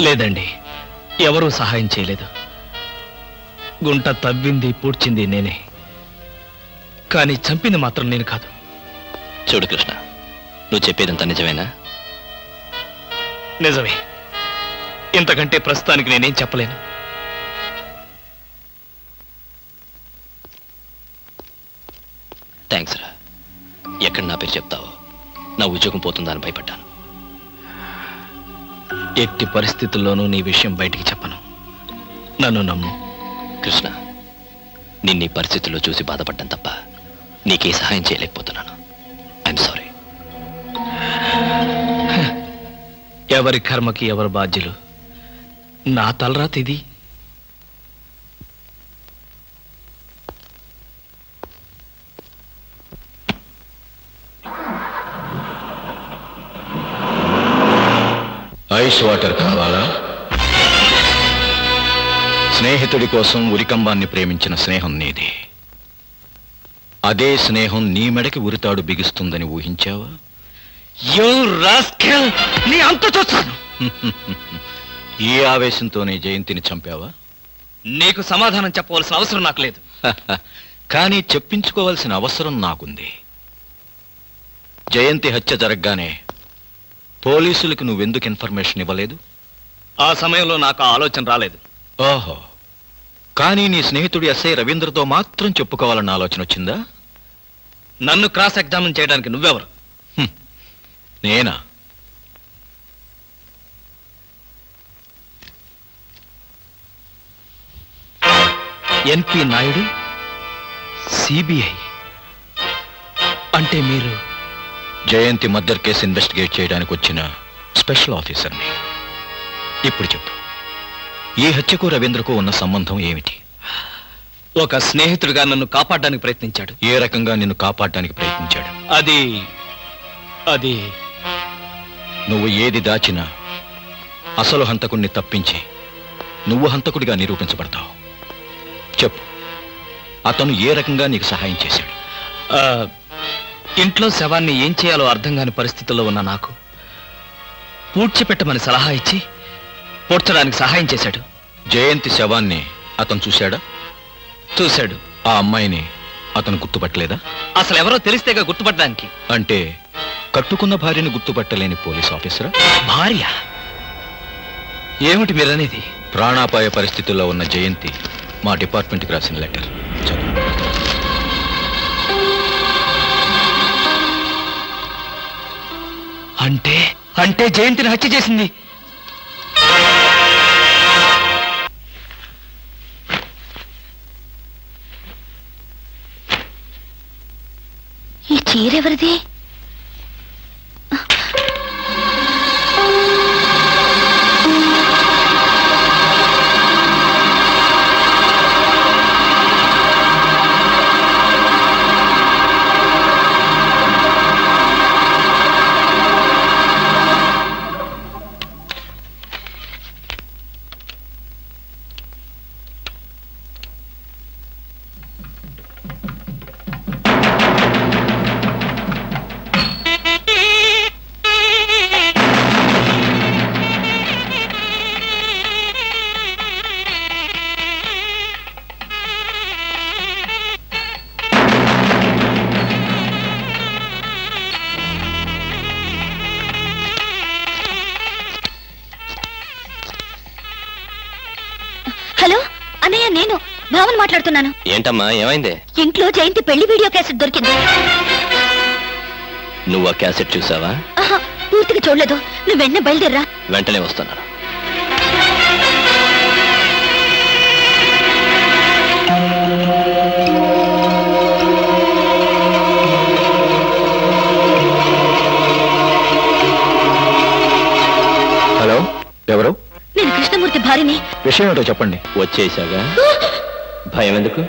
లేదండి, ఎవరూ సహాయం చేయలేదు. గుంట తవ్వింది పూడ్చింది నేనే, కానీ చంపింది మాత్రం నేను కాదు. చూడు కృష్ణ, నువ్వు చెప్పేదంతా నిజమేనా? నిజమే. ఇంతకంటే ప్రస్తుతానికి నేనేం చెప్పలేను. థ్యాంక్స్ రా. ఎక్కడ నా పేరు చెప్తావో నా ఉద్యోగం పోతుందని భయపడ్డాను. ఎట్టి పరిస్థితుల్లోనూ నీ విషయం బయటికి చెప్పను. నన్ను నమ్ము. కృష్ణ, నిన్న ఈ పరిస్థితుల్లో చూసి బాధపడ్డాను తప్ప నీకే సహాయం చేయలేకపోతున్నాను. I'm sorry. ఎవరి కర్మకి ఎవరు బాధ్యులు. నా తలరాత ఇది. ఐస్ వాటర్ కావాలా? స్నేహితుడి కోసం ఉరికంబాన్ని ప్రేమించిన స్నేహం నీది. అదే స్నేహం నీ మెడకి ఉరితాడు బిగిస్తుందని ఊహించావా? నీ అంత చూస్తాను. ఈ ఆవేశంతోనే జయంతిని చంపావా? నీకు సమాధానం చెప్పవలసిన అవసరం నాకు లేదు. కానీ చెప్పించుకోవాల్సిన అవసరం నాకుంది. జయంతి హత్య జరగగానే పోలీసులకు నువ్వెందుకు ఇన్ఫర్మేషన్ ఇవ్వలేదు? ఆ సమయంలో నాకు ఆ ఆలోచన రాలేదు. ఓహో, కానీ నీ స్నేహితుడు ఎస్ఐ రవీంద్రతో మాత్రం చెప్పుకోవాలన్న ఆలోచన వచ్చిందా? నన్ను క్రాస్ ఎగ్జామిన్ చేయడానికి నువ్వెవరు? నేనా? ఎన్పి నాయుడు, సిబిఐ. అంటే మీరు జయంతి మర్డర్ కేసు ఇన్వెస్టిగేట్ చేయడానికి వచ్చిన స్పెషల్ ఆఫీసర్ని. ఇప్పుడు చెప్పు, ఈ హత్యకు రవీంద్రకు ఉన్న సంబంధం ఏమిటి? ఒక స్నేహితుడిగా నన్ను కాపాడడానికి ప్రయత్నించాడు. ఏ రకంగా నిన్ను కాపాడడానికి ప్రయత్నించాడు? అది నువ్వు ఏది దాచినా అసలు హంతకుడిని తప్పించి నువ్వు హంతకుడిగా నిరూపించబడతావు. చెప్పు, అతను ఏ రకంగా నీకు సహాయం చేశాడు? ఇంట్లో శవాన్ని ఏం చేయాలో అర్థం కాని పరిస్థితుల్లో ఉన్న నాకు పూడ్చిపెట్టమని సలహా ఇచ్చి పూడ్చడానికి సహాయం చేశాడు. జయంతి శవాన్ని అతను చూశాడా? చూశాడు. ఆ అమ్మాయిని అతను గుర్తుపట్టలేదా? అసలు ఎవరో తెలిస్తేగా గుర్తుపట్టడానికి. అంటే కట్టుకున్న భార్యను గుర్తుపట్టలేని పోలీస్ ఆఫీసరా? భార్య? ఏమిటి మీరనేది? ప్రాణాపాయ పరిస్థితుల్లో ఉన్న జయంతి మా డిపార్ట్మెంట్కి రాసిన లెటర్ చదువు. అంటే జయంతిని హత్య చేసింది ఈ చీరెవరిది? హలో అన్నయ్య, నేను భావన మాట్లాడుతున్నాను. ఏంటమ్మా, ఏమైంది? ఇంట్లో జయంతి పెళ్లి వీడియో క్యాసెట్ దొరికింది. నువ్వు ఆ క్యాసెట్ చూసావా? ఆహా, పూర్తిగా చూడలేదు. నువ్వు వెంటనే బయలుదేరరా. వెంటనే వస్తున్నాను. విషయం ఏంటో చెప్పండి. వచ్చేసాగా భయం ఎందుకు?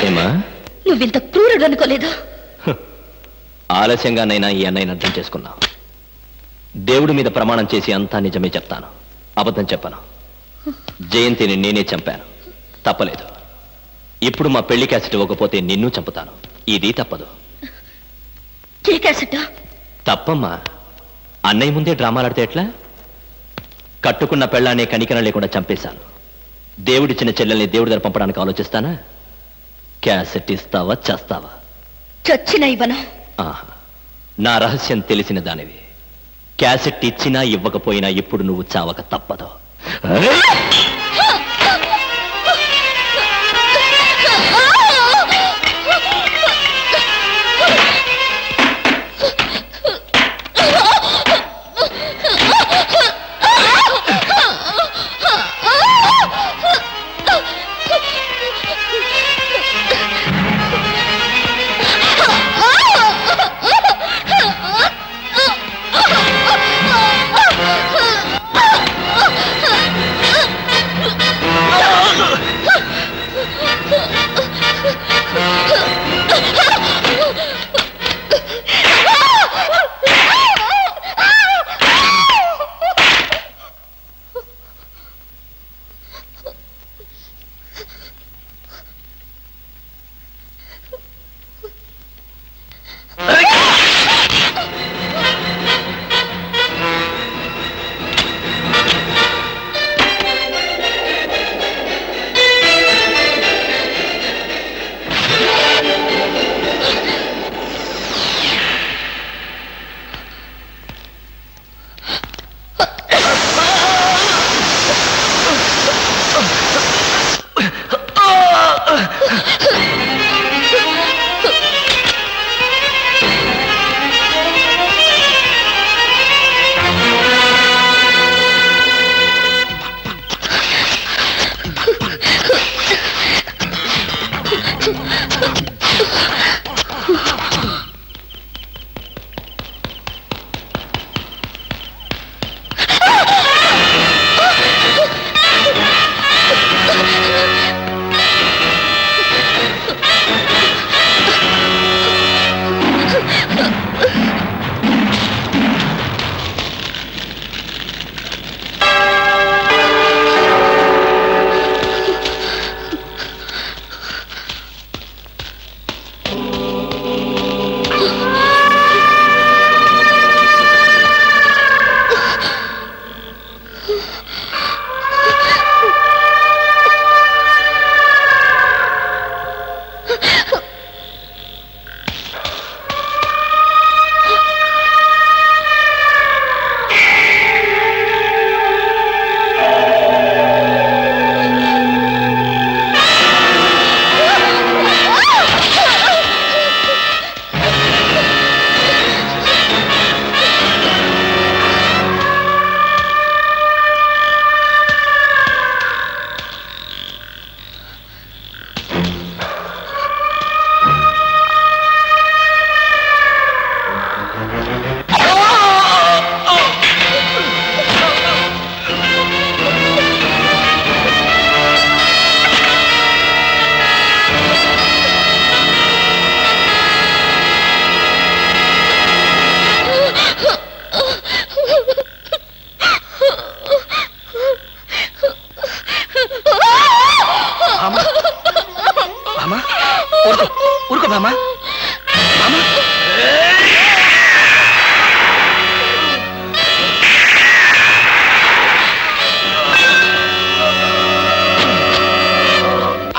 ఏమా, నువ్వింత క్రూరుడు అనుకోలేదు. ఆలస్యంగానైనా ఈ అన్నయ్యని అర్థం చేసుకున్నావు. దేవుడి మీద ప్రమాణం చేసి అంతా నిజమే చెప్తాను, అబద్ధం చెప్పను. జయంతిని నేనే చంపాను, తప్పలేదు. ఇప్పుడు మా పెళ్లి క్యాసెట్ ఇవ్వకపోతే నిన్ను చంపుతాను. ఇది తప్పదు. తప్పమ్మా. అన్నయ్య ముందే డ్రామాలాడితే ఎట్లా? కట్టుకున్న పెళ్ళాన్ని కనికరం లేకుండా చంపేశాను. దేవుడిచ్చిన చెల్లెల్ని దేవుడి దగ్గర పంపడానికి ఆలోచిస్తానా? క్యాసెట్ ఇస్తావా చేస్తావా? చచ్చిన ఇవ్వను. నా రహస్యం తెలిసిన దానివి. క్యాసెట్ ఇచ్చినా ఇవ్వకపోయినా ఇప్పుడు నువ్వు చావక తప్పదు. ఊరుకో బామా.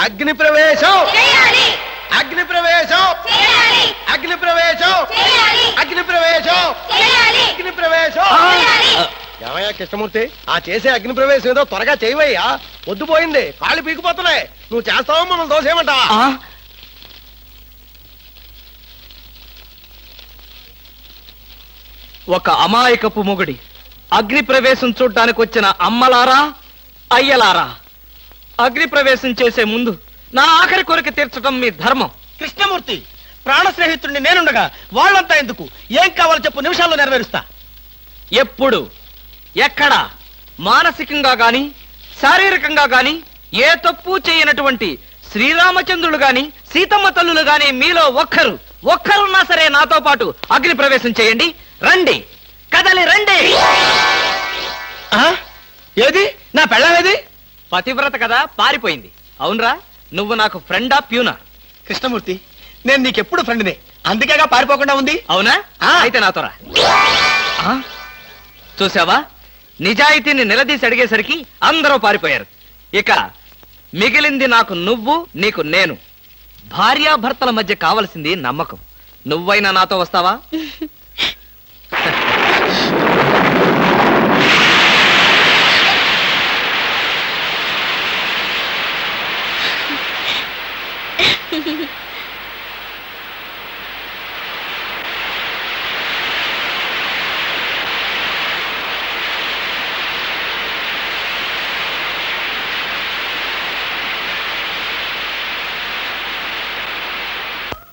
అగ్ని ప్రవేశం, అగ్ని ప్రవేశం, అగ్ని ప్రవేశం, అగ్ని ప్రవేశం, అగ్ని ప్రవేశం. ఏమయ్యా కృష్ణమూర్తి, ఆ చేసే అగ్ని ప్రవేశం ఏదో త్వరగా చేయవయ్యా, పొద్దుపోయింది, కాళ్ళు పీకిపోతున్నాయి. నువ్వు చేస్తావా మనం దోసేయమంటావా? ఒక అమాయకపు మొగుడి అగ్ని ప్రవేశం చూడ్డానికి వచ్చిన అమ్మలారా, అయ్యలారా, అగ్ని ప్రవేశం చేసే ముందు నా ఆఖరి కోరిక తీర్చడం మీ ధర్మం. కృష్ణమూర్తి, ప్రాణ స్నేహితుడిని నేనుండగా వాళ్ళంతా ఎందుకు? ఏం కావాలో చెప్పు, నిమిషాల్లో నెరవేరుస్తా. ఎప్పుడు ఎక్కడ మానసికంగా గాని శారీరకంగా గాని ఏ తప్పు చేయనటువంటి శ్రీరామచంద్రులు గాని సీతమ్మ తల్లులు గాని మీలో ఒక్కరున్నా సరే నాతో పాటు అగ్ని ప్రవేశం చేయండి. రండి, కదలి రండి. ఏది నా పెళ్ళమేది? పతివ్రత కదా, పారిపోయింది. అవునరా, నువ్వు నాకు ఫ్రెండా ప్యూనా? కృష్ణమూర్తి, నేను నీకెప్పుడు ఫ్రెండ్నే, అందుకేగా పారిపోకుండా ఉంది. అవునా? అయితే నాతో రా. చూసావా, నిజాయితీని నిలదీసి అడిగేసరికి అందరూ పారిపోయారు. ఇక మిగిలింది నాకు నువ్వు, నీకు నేను. భార్యాభర్తల మధ్య కావలసింది నమ్మకం. నువ్వైనా నాతో వస్తావా?